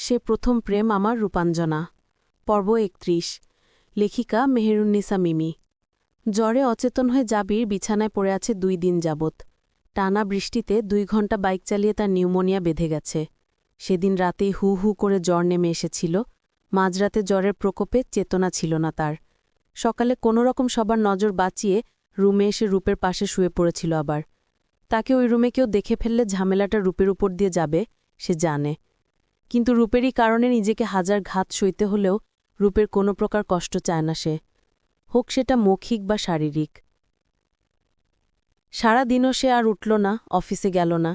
সে প্রথম প্রেম আমার রূপাঞ্জনা। পর্ব ৩১। লেখিকা মেহেরুন্নিসা মিমি। জ্বরে অচেতন হয়ে জাবির বিছানায় পড়ে আছে ২ দিন যাবৎ। টানা বৃষ্টিতে ২ ঘণ্টা বাইক চালিয়ে তার নিউমোনিয়া বেঁধে গেছে। সেদিন রাতেই হু হু করে জ্বর নেমে এসেছিল। মাঝরাতে জ্বরের প্রকোপে চেতনা ছিল না তার। সকালে কোনোরকম সবার নজর বাঁচিয়ে রুমে এসে রূপের পাশে শুয়ে পড়েছিল আবার। তাকে ওই রুমে কেউ দেখে ফেললে ঝামেলাটা রূপের উপর দিয়ে যাবে, সে জানে। কিন্তু রূপেরই কারণে নিজেকে হাজার ঘাত সইতে হলেও রূপের কোনো প্রকার কষ্ট চায় না সে, হোক সেটা মৌখিক বা শারীরিক। সারা দিনও সে আর উঠল না, অফিসে গেল না।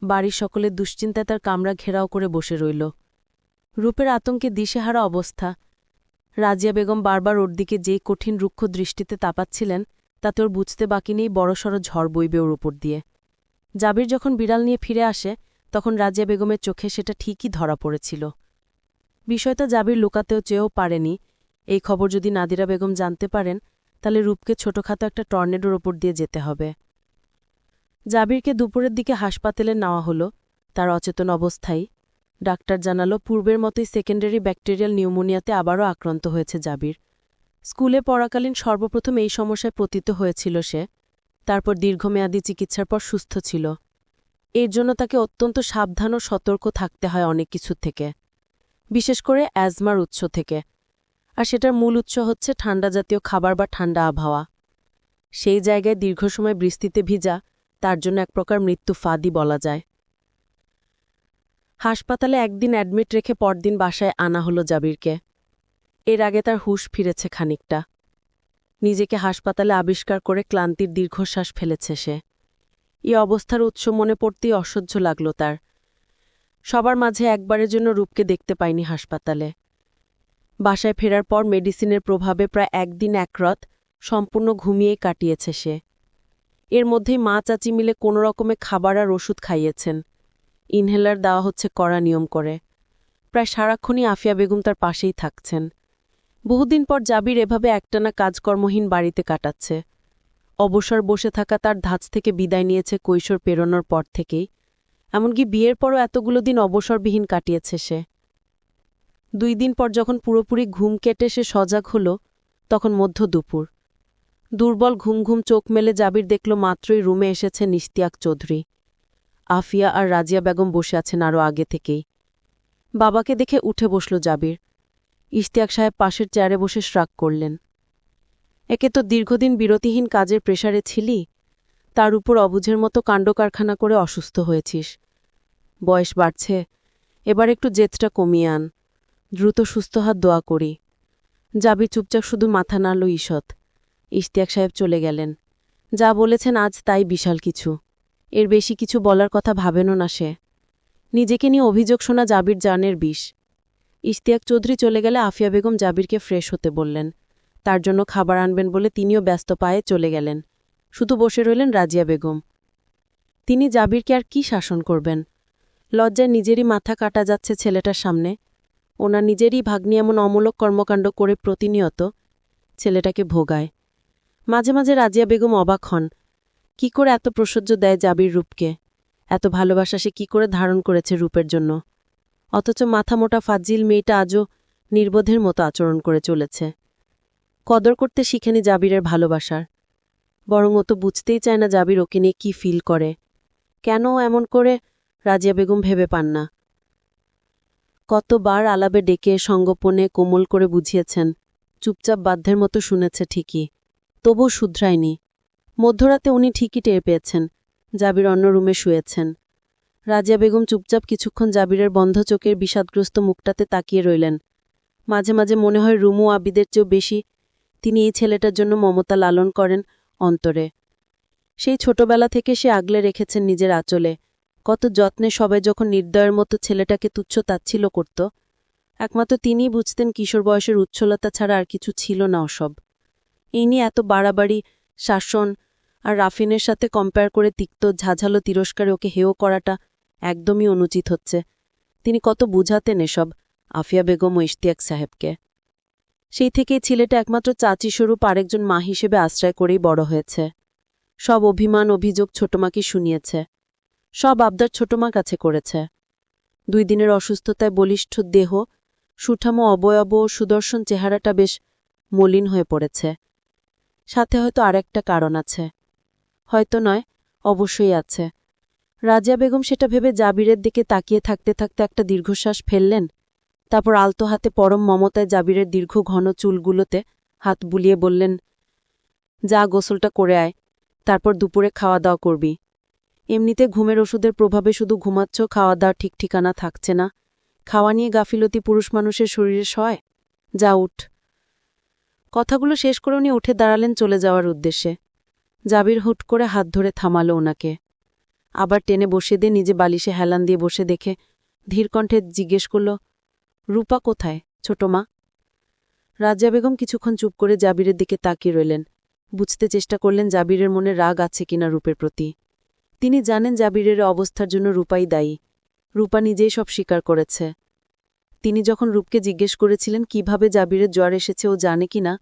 বাড়ির সকলের দুশ্চিন্তায় তার কামরা ঘেরাও করে বসে রইল। রূপের আতঙ্কে দিশেহারা অবস্থা। রাজিয়া বেগম বারবার ওর দিকে যেই কঠিন রুক্ষ দৃষ্টিতে তাপাচ্ছিলেন, তাতে ওর বুঝতে বাকি নেই বড়সড় ঝড় বইবে ওর উপর দিয়ে। জাবির যখন বিড়াল নিয়ে ফিরে আসে, তখন রাজিয়া বেগমের চোখে সেটা ঠিকই ধরা পড়েছিল। বিষয়টা জাবির লুকাতেও চেয়েও পারেনি। এই খবর যদি নাদিরা বেগম জানতে পারেন, তাহলে রূপকে ছোটখাটো একটা টর্নেডোর ওপর দিয়ে যেতে হবে। জাবিরকে দুপুরের দিকে হাসপাতালে নেওয়া হলো, তার অচেতন অবস্থায়। ডাক্তার জানালো পূর্বের মতোই সেকেন্ডারি ব্যাকটেরিয়াল নিউমোনিয়াতে আবারও আক্রান্ত হয়েছে জাবির। স্কুলে পড়াকালীন সর্বপ্রথম এই সমস্যায় পতিত হয়েছিল সে, তারপর দীর্ঘমেয়াদী চিকিৎসার পর সুস্থ ছিল। এর জন্য তাকে অত্যন্ত সাবধান ও সতর্ক থাকতে হয় অনেক কিছু থেকে, বিশেষ করে অ্যাজমার উৎস থেকে। আর সেটার মূল উৎস হচ্ছে ঠান্ডা জাতীয় খাবার বা ঠান্ডা আবহাওয়া। সেই জায়গায় দীর্ঘ সময় বৃষ্টিতে ভিজা তার জন্য এক প্রকার মৃত্যু ফাঁদই বলা যায়। হাসপাতালে একদিন অ্যাডমিট রেখে পরদিন বাসায় আনা হলো জাবিরকে। এর আগে তার হুঁশ ফিরেছে খানিকটা। নিজেকে হাসপাতালে আবিষ্কার করে ক্লান্তির দীর্ঘশ্বাস ফেলেছে সে। এই অবস্থার উৎস মনে পড়তেই অসহ্য লাগল তার। সবার মাঝে একবারের জন্য রূপকে দেখতে পায়নি হাসপাতালে। বাসায় ফেরার পর মেডিসিনের প্রভাবে প্রায় একদিন একরাত সম্পূর্ণ ঘুমিয়েই কাটিয়েছে সে। এর মধ্যেই মা চাচি মিলে কোনো রকমে খাবার আর ওষুধ খাইয়েছেন। ইনহেলার দেওয়া হচ্ছে কড়া নিয়ম করে। প্রায় সারাক্ষণই আফিয়া বেগম তার পাশেই থাকছেন। বহুদিন পর জাবির এভাবে একটানা কাজকর্মহীন বাড়িতে কাটাচ্ছে। অবসর বসে থাকা তার ধাঁচ থেকে বিদায় নিয়েছে কৈশোর পেরোনোর পর থেকেই। এমনকি বিয়ের পরও এতগুলো দিন অবসরবিহীন কাটিয়েছে সে। 2 দিন পর যখন পুরোপুরি ঘুম কেটে সে সজাগ হল, তখন মধ্য দুপুর। দুর্বল ঘুম ঘুম চোখ মেলে জাবির দেখল মাত্রই রুমে এসেছে ইশতিয়াক চৌধুরী। আফিয়া আর রাজিয়া বেগম বসে আছেন আরও আগে থেকেই। বাবাকে দেখে উঠে বসল জাবির। ইশতিয়াক সাহেব পাশের চেয়ারে বসে শ্রাগ করলেন। একে তো দীর্ঘদিন বিরতিহীন কাজের প্রেসারে ছিলি, তার উপর অবুঝের মতো কাণ্ডকারখানা করে অসুস্থ হয়েছিস। বয়স বাড়ছে, এবার একটু জেদটা কমিয়ে আন। দ্রুত সুস্থ হাত দোয়া করি। জাবির চুপচাপ শুধু মাথা নাড়ল ঈষৎ। ইশতিয়াক সাহেব চলে গেলেন। যা বলেছেন আজ তাই বিশাল কিছু, এর বেশি কিছু বলার কথা ভাবেনও না সে। নিজেকে নিয়ে অভিযোগ শোনা জাবির জানের বিষ। ইশতিয়াক চৌধুরী চলে গেলে আফিয়া বেগম জাবিরকে ফ্রেশ হতে বললেন। তার জন্য খাবার আনবেন বলে তিনিও ব্যস্ত পায়ে চলে গেলেন। শুধু বসে রইলেন রাজিয়া বেগম। তিনি জাবিরকে আর কি শাসন করবেন? লজ্জায় নিজেরই মাথা কাটা যাচ্ছে ছেলেটার সামনে। ওনার নিজেরই ভাগ্নি এমন অমূলক কর্মকাণ্ড করে প্রতিনিয়ত ছেলেটাকে ভোগায়। মাঝে মাঝে রাজিয়া বেগম অবাক হন, কি করে এত প্রসহ্য দেয় জাবির রূপকে। এত ভালোবাসা সে কি করে ধারণ করেছে রূপের জন্য। অথচ মাথামোটা ফাজিল মেয়েটা আজও নির্বোধের মতো আচরণ করে চলেছে। কদর করতে শিখেনি জাবিরের ভালোবাসার। বরং ও তো বুঝতেই চায় না জাবির ওকে নিয়ে কি ফিল করে। কেন এমন করে রাজিয়া বেগম ভেবে পান না। কতবার আলাপে ডেকে সঙ্গোপনে কোমল করে বুঝিয়েছেন, চুপচাপ বাধ্যের মতো শুনেছে ঠিকই, তবুও শুধরায়নি। মধ্যরাতে উনি ঠিকই টের পেয়েছেন জাবির অন্য রুমে শুয়েছেন। রাজিয়া বেগম চুপচাপ কিছুক্ষণ জাবিরের বন্ধ চোখের বিষাদগ্রস্ত মুখটাতে তাকিয়ে রইলেন। মাঝে মাঝে মনে হয় রুমু আবিদের চেয়েও বেশি তিনি এই ছেলেটার জন্য মমতা লালন করেন অন্তরে। সেই ছোটবেলা থেকে সে আগলে রেখেছেন নিজের আঁচলে। কত যত্নে সবাই যখন নির্দয়ের মতো ছেলেটাকে তুচ্ছ তাচ্ছিল্য করত, একমাত্র তিনিই বুঝতেন কিশোর বয়সের উচ্ছলতা ছাড়া আর কিছু ছিল না ওসব। এই নিয়ে এত বাড়াবাড়ি, শাসন আর রাফিনের সাথে কম্পেয়ার করে তিক্ত ঝাঝালো তিরস্কারে ওকে হেয় করাটা একদমই অনুচিত হচ্ছে। তিনি কত বুঝাতেন এসব আফিয়া বেগম ও ইশতিয়াক সাহেবকে। সেই থেকেই ছেলেটা একমাত্র চাচিস্বরূপ আরেকজন মা হিসেবে আশ্রয় করেই বড় হয়েছে। সব অভিমান অভিযোগ ছোটমাকে শুনিয়েছে, সব আবদার ছোটমার কাছে করেছে। 2 দিনের অসুস্থতায় বলিষ্ঠ দেহ, সুঠামো অবয়ব ও সুদর্শন চেহারাটা বেশ মলিন হয়ে পড়েছে। সাথে হয়তো আরেকটা কারণ আছে। হয়তো নয়, অবশ্যই আছে। রাজিয়া বেগম সেটা ভেবে জাবিরের দিকে তাকিয়ে থাকতে থাকতে একটা দীর্ঘশ্বাস ফেললেন। তারপর আলতো হাতে পরম মমতায় জাবিরের দীর্ঘ ঘন চুলগুলোতে হাত বুলিয়ে বললেন, যা গোসলটা করে আয়, তারপর দুপুরে খাওয়া দাওয়া করবি। এমনিতে ঘুমের ওষুধের প্রভাবে শুধু ঘুমাচ্ছ, খাওয়া দাওয়া ঠিক ঠিকানা থাকছে না। খাওয়া নিয়ে গাফিলতি পুরুষ মানুষের শরীরে সয়। যা উঠ। কথাগুলো শেষ করে উনি উঠে দাঁড়ালেন চলে যাওয়ার উদ্দেশ্যে। জাবির হুট করে হাত ধরে থামালো ওনাকে। আবার টেনে বসে দিয়ে নিজে বালিশে হেলান দিয়ে বসে দেখে ধীর কণ্ঠে জিজ্ঞেস করল, রূপা কোথায়, ছোট মা? রাজিয়া বেগম কিছুক্ষণ চুপ করে জাবিরের দিকে তাকিয়ে রইলেন। বুঝতে চেষ্টা করলেন জাবিরের মনে রাগ আছে কিনা রূপের প্রতি। তিনি জানেন জাবিরের অবস্থার জন্য রূপাই দায়ী। রূপা নিজেই সব স্বীকার করেছে। তিনি যখন রূপকে জিজ্ঞেস করেছিলেন কিভাবে জাবিরের জ্বর এসেছে ও জানে কিনা,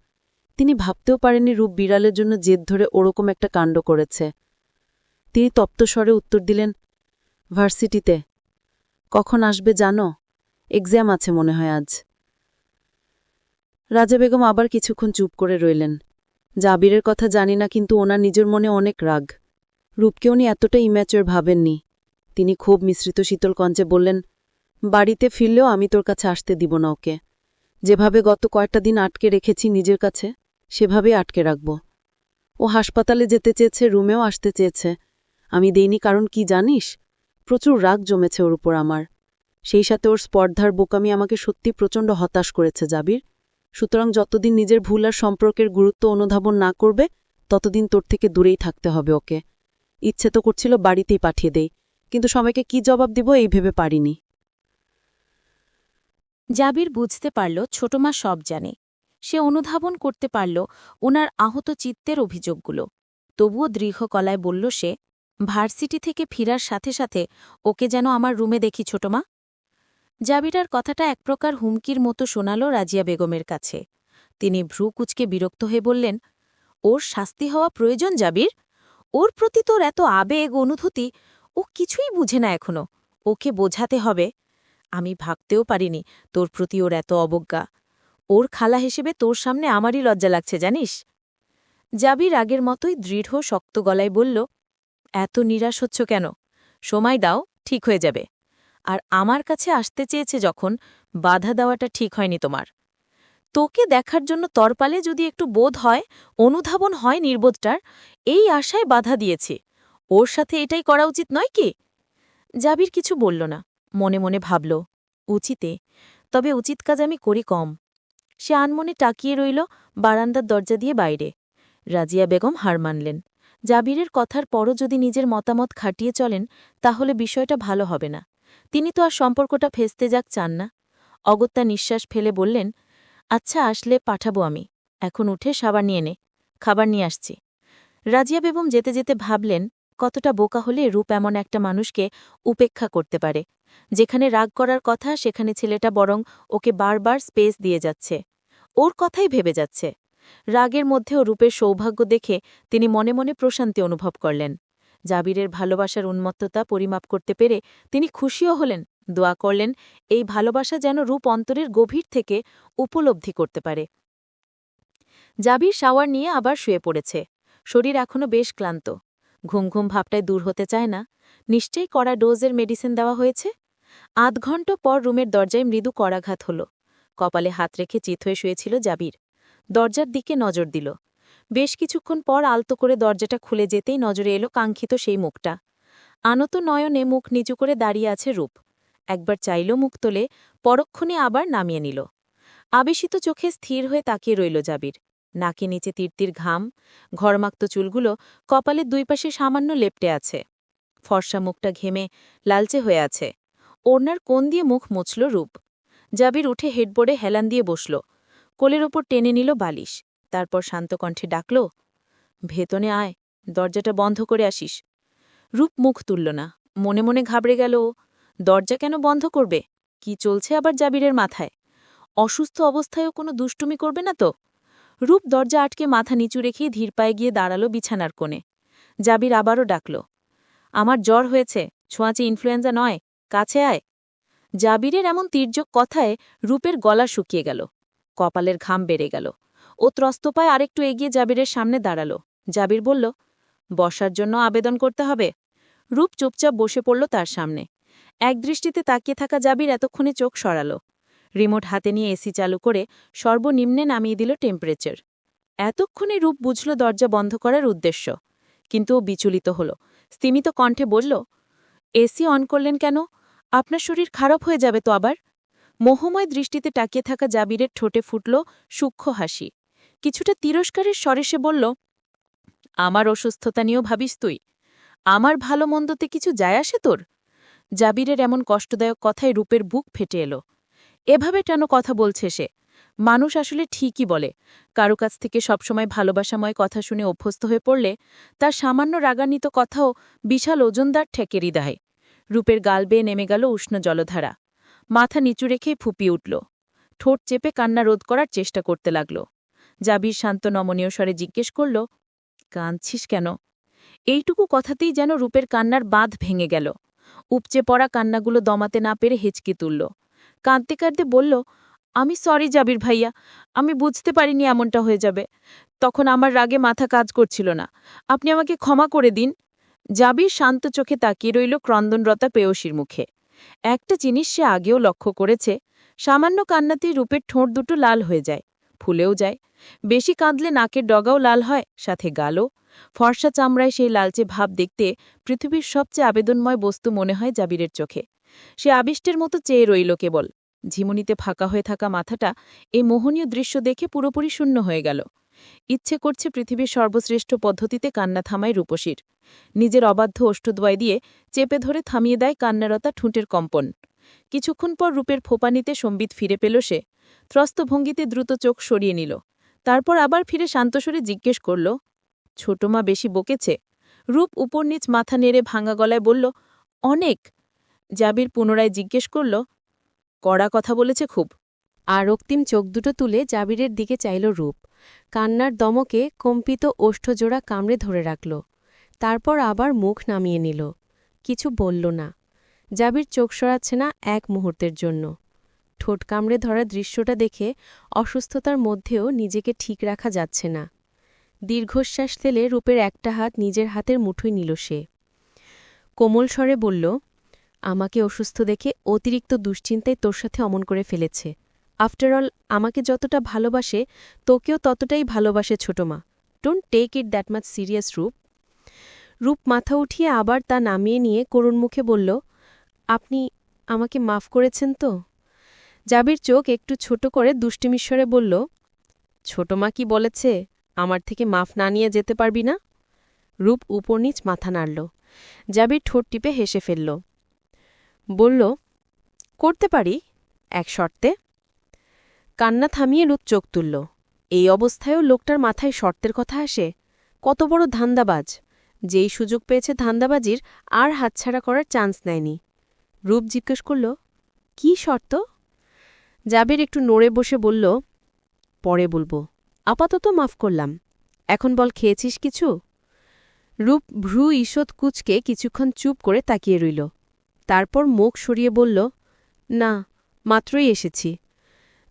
তিনি ভাবতেও পারেননি রূপ বিড়ালের জন্য জেদ ধরে ওরকম একটা কাণ্ড করেছে। তিনি তপ্ত স্বরে উত্তর দিলেন, ভার্সিটিতে। কখন আসবে জানো? এক্সাম আছে মনে হয় আজ। রাজা বেগম আবার কিছুক্ষণ চুপ করে রইলেন। জাবিরের কথা জানি না, কিন্তু ওনার নিজের মনে অনেক রাগ। রূপকে উনি এতটা ইম্যাচুর ভাবেননি। তিনি খুব মিশ্রিত শীতল কঞ্চে বললেন, বাড়িতে ফিরলেও আমি তোর কাছে আসতে দিব না ওকে। যেভাবে গত কয়েকটা দিন আটকে রেখেছি নিজের কাছে, সেভাবেই আটকে রাখব। ও হাসপাতালে যেতে চেয়েছে, রুমেও আসতে চেয়েছে। আমি দেইনি, কারণ কি জানিস? প্রচুর রাগ জমেছে ওর উপর আমার। সেই সাথে ওর স্পর্ধার বোকামি আমাকে সত্যি প্রচণ্ড হতাশ করেছে জাবির। সুতরাং যতদিন নিজের ভুল আর সম্পর্কের গুরুত্ব অনুধাবন না করবে, ততদিন তোর থেকে দূরেই থাকতে হবে ওকে। ইচ্ছে তো করছিল বাড়িতেই পাঠিয়ে দেই, কিন্তু সবাইকে কি জবাব দিব এই ভেবে পারিনি। জাবির বুঝতে পারল ছোটমা সব জানে। সে অনুধাবন করতে পারল ওনার আহত চিত্তের অভিযোগগুলো। তবুও দৃঢ় গলায় বলল সে, ভার্সিটি থেকে ফিরার সাথে সাথে ওকে যেন আমার রুমে দেখি ছোটমা। জাবিরার কথাটা এক প্রকার হুমকির মতো শোনাল রাজিয়া বেগমের কাছে। তিনি ভ্রু কুচকে বিরক্ত হয়ে বললেন, ওর শাস্তি হওয়া প্রয়োজন জাবির? ওর প্রতি তোর এত আবেগ অনুভূতি, ও কিছুই বুঝে না এখনো। ওকে বোঝাতে হবে। আমি ভাবতেও পারিনি তোর প্রতি ওর এত অবজ্ঞা। ওর খালা হিসেবে তোর সামনে আমারই লজ্জা লাগছে জানিস। জাবির আগের মতোই দৃঢ় শক্ত গলায় বলল, এত নিরাশ হচ্ছ কেন? সময় দাও, ঠিক হয়ে যাবে। আর আমার কাছে আসতে চেয়েছে যখন, বাধা দেওয়াটা ঠিক হয়নি তোমার। তোকে দেখার জন্য তরপালে যদি একটু বোধ হয়, অনুধাবন হয় নির্বোধটার, এই আশায় বাধা দিয়েছি। ওর সাথে এটাই করা উচিত নয় কি? জাবির কিছু বলল না, মনে মনে ভাবল, উচিতে, তবে উচিত কাজ আমি করি কম। সে আনমনে তাকিয়ে রইল বারান্দার দরজা দিয়ে বাইরে। রাজিয়া বেগম হার মানলেন। জাবিরের কথার পরও যদি নিজের মতামত খাটিয়ে চলেন, তাহলে বিষয়টা ভালো হবে না। তিনি তো আর সম্পর্কটা ফেস্তে যাক চান না। অগত্যা নিঃশ্বাস ফেলে বললেন, আচ্ছা, আসলে পাঠাবো আমি। এখন উঠে সাবান নিয়ে নে, খাবার নিয়ে আসছি। রাজিয়া বেগম যেতে যেতে ভাবলেন, কতটা বোকা হলে রূপ এমন একটা মানুষকে উপেক্ষা করতে পারে। যেখানে রাগ করার কথা সেখানে ছেলেটা বরং ওকে বারবার স্পেস দিয়ে যাচ্ছে, ওর কথাই ভেবে যাচ্ছে। রাগের মধ্যেও রূপের সৌভাগ্য দেখে তিনি মনে মনে প্রশান্তি অনুভব করলেন। জাবিরের ভালোবাসার উন্মত্ততা পরিমাপ করতে পেরে তিনি খুশিও হলেন, দোয়া করলেন এই ভালোবাসা যেন রূপ অন্তরের গভীর থেকে উপলব্ধি করতে পারে। জাবির শাওয়ার নিয়ে আবার শুয়ে পড়েছে। শরীর এখনও বেশ ক্লান্ত। ঘুম ঘুম ভাবটায় দূর হতে চায় না। নিশ্চয়ই কড়া ডোজের মেডিসিন দেওয়া হয়েছে। আধ ঘণ্টা পর রুমের দরজায় মৃদু করাঘাত হল। কপালে হাত রেখে চিত হয়ে শুয়েছিল জাবির। দরজার দিকে নজর দিল। বেশ কিছুক্ষণ পর আলতো করে দরজাটা খুলে যেতেই নজরে এলো কাঙ্ক্ষিত সেই মুখটা। আনত নয়নে মুখ নিচু করে দাঁড়িয়ে আছে রূপ। একবার চাইল মুখ তোলে, পরক্ষণে আবার নামিয়ে নিল। আবেশিত চোখে স্থির হয়ে তাকিয়ে রইল জাবির। নাকে নিচে তিরতির ঘাম, ঘরমাক্ত চুলগুলো কপালের দুই পাশে সামান্য লেপটে আছে। ফর্সা মুখটা ঘেমে লালচে হয়ে আছে। ওড়নার কোণ দিয়ে মুখ মুছল রূপ। জাবির উঠে হেডবোর্ডে হেলান দিয়ে বসল। কোলের ওপর টেনে নিল বালিশ। তারপর শান্ত কণ্ঠে ডাকল, ভেতনে আয়, দরজাটা বন্ধ করে আসিস। রূপ মুখ তুলল না। মনে মনে ঘাবড়ে গেল। দরজা কেন বন্ধ করবে? কি চলছে আবার জাবিরের মাথায়? অসুস্থ অবস্থায়ও কোনো দুষ্টুমি করবে না তো? রূপ দরজা আটকে মাথা নিচু রেখেই ধীর পায়ে গিয়ে দাঁড়াল বিছানার কোণে। জাবির আবারও ডাকল, আমার জ্বর হয়েছে, ছোঁয়াচে ইনফ্লুয়েঞ্জা নয়, কাছে আয়। জাবিরের এমন তীর্যক কথায় রূপের গলা শুকিয়ে গেল, কপালের ঘাম বেড়ে গেল। ও ত্রস্ত পায়ে আরেকটু এগিয়ে জাবিরের সামনে দাঁড়াল। জাবির বলল, বসার জন্য আবেদন করতে হবে। রূপ চুপচাপ বসে পড়ল তার সামনে। একদৃষ্টিতে তাকিয়ে থাকা জাবির এতক্ষণে চোখ সরাল। রিমোট হাতে নিয়ে এসি চালু করে সর্বনিম্নে নামিয়ে দিল টেম্পারেচার। এতক্ষণে রূপ বুঝল দরজা বন্ধ করার উদ্দেশ্য, কিন্তু ও বিচলিত হল। স্তিমিত কণ্ঠে বলল, এসি অন করলেন কেন? আপনার শরীর খারাপ হয়ে যাবে তো আবার। মোহময় দৃষ্টিতে তাকিয়ে থাকা জাবিরের ঠোঁটে ফুটল সূক্ষ্ম হাসি। কিছুটা তিরস্কারের স্বরে সে বলল, আমার অসুস্থতা নিয়েও ভাবিস তুই? আমার ভালো মন্দতে কিছু যায় আসে তোর? জাবিরের এমন কষ্টদায়ক কথায় রূপের বুক ফেটে এলো। এভাবে কেন কথা বলছে সে? মানুষ আসলে ঠিকই বলে, কারো কাছ থেকে সবসময় ভালোবাসাময় কথা শুনে অভ্যস্ত হয়ে পড়লে তার সামান্য রাগান্বিত কথাও বিশাল ওজনদার ঠেকে হৃদয়ে। রূপের গাল বেয়ে নেমে গেল উষ্ণ জলধারা। মাথা নিচু রেখেই ফুপিয়ে উঠল। ঠোঁট চেপে কান্না রোধ করার চেষ্টা করতে লাগল। জাবির শান্ত নমনীয় স্বরে জিজ্ঞেস করল, কাঁদছিস কেন? এইটুকু কথাতেই যেন রূপের কান্নার বাঁধ ভেঙে গেল। উপচে পড়া কান্নাগুলো দমাতে না পেরে হেঁচকি তুলল। কাঁদতে কাঁদতে বলল, আমি সরি জাবির ভাইয়া, আমি বুঝতে পারিনি এমনটা হয়ে যাবে। তখন আমার রাগে মাথা কাজ করছিল না, আপনি আমাকে ক্ষমা করে দিন। জাবির শান্ত চোখে তাকিয়ে রইল ক্রন্দনরতা পেয়সীর মুখে। একটা জিনিস সে আগেও লক্ষ্য করেছে, সামান্য কান্নাতেই রূপের ঠোঁট দুটো লাল হয়ে যায়, ফুলেও যায়। বেশি কাঁদলে নাকের ডগাও লাল হয়, সাথে গালও। ফর্সা চামড়ায় সেই লালচে ভাব দেখতে পৃথিবীর সবচেয়ে আবেদনময় বস্তু মনে হয় জাবিরের চোখে। সে আবিষ্টের মতো চেয়ে রইল কেবল। ঝিমুনিতে ফাঁকা হয়ে থাকা মাথাটা এই মোহনীয় দৃশ্য দেখে পুরোপুরি শূন্য হয়ে গেল। ইচ্ছে করছে পৃথিবীর সর্বশ্রেষ্ঠ পদ্ধতিতে কান্না থামায় রূপসীর। নিজের অবাধ্য ওষ্ঠদ্বয় দিয়ে চেপে ধরে থামিয়ে দেয় কান্নারতা ঠুঁটের কম্পন। কিছুক্ষণ পর রূপের ফোপানিতে সম্বিত ফিরে পেল সে। ত্রস্ত ভঙ্গিতে দ্রুত চোখ সরিয়ে নিল। তারপর আবার ফিরে শান্তস্বরে জিজ্ঞেস করল, ছোট মা বেশি বকেছে? রূপ উপর নিচ মাথা নেড়ে ভাঙা গলায় বলল, অনেক। জাবির পুনরায় জিজ্ঞেস করল, কড়া কথা বলেছে খুব? আর রক্তিম চোখ দুটো তুলে জাবিরের দিকে চাইল রূপ। কান্নার দমকে কম্পিত ওষ্ঠজোড়া কামড়ে ধরে রাখল। তারপর আবার মুখ নামিয়ে নিল। কিছু বলল না। জাবির চোখ সরাচ্ছে না এক মুহূর্তের জন্য। ঠোঁট কামড়ে ধরা দৃশ্যটা দেখে অসুস্থতার মধ্যেও নিজেকে ঠিক রাখা যাচ্ছে না। দীর্ঘশ্বাস ফেলে রূপের একটা হাত নিজের হাতের মুঠোয় নিল সে। কোমল স্বরে বলল, আমাকে অসুস্থ দেখে অতিরিক্ত দুশ্চিন্তায় তোর সাথে অমন করে ফেলেছে। আফটার অল আমাকে যতটা ভালোবাসে তোকেও ততটাই ভালোবাসে ছোট মা। Don't take it that much serious Rup. Rup মাথা উঠিয়ে আবার তা নামিয়ে নিয়ে করুণ মুখে বলল, আপনি আমাকে মাফ করেছেন তো? জাবির চোখ একটু ছোট করে দুষ্টিমিশ্বরে বলল, ছোট মা কি বলেছে আমার থেকে মাফ না নিয়ে যেতে পারবি না? রূপ উপর নিচ মাথা নাড়ল। জাবির ঠোঁট টিপে হেসে ফেলল। বলল, করতে পারি, এক শর্তে। কান্না থামিয়ে রূপ চোখ তুলল। এই অবস্থায়ও লোকটার মাথায় শর্তের কথা আসে? কত বড় ধান্দাবাজ! যেই সুযোগ পেয়েছে ধান্দাবাজির আর হাতছাড়া করার চান্স নেয়নি। রূপ জিজ্ঞেস করল, কি শর্ত? জাবির একটু নড়ে বসে বলল, পরে বলবো, আপাতত মাফ করলাম। এখন বল, খেয়েছিস কিছু? রূপ ভ্রু ঈষৎ কুচকে কিছুক্ষণ চুপ করে তাকিয়ে রইল। তারপর মুখ সরিয়ে বলল, না, মাত্রই এসেছি।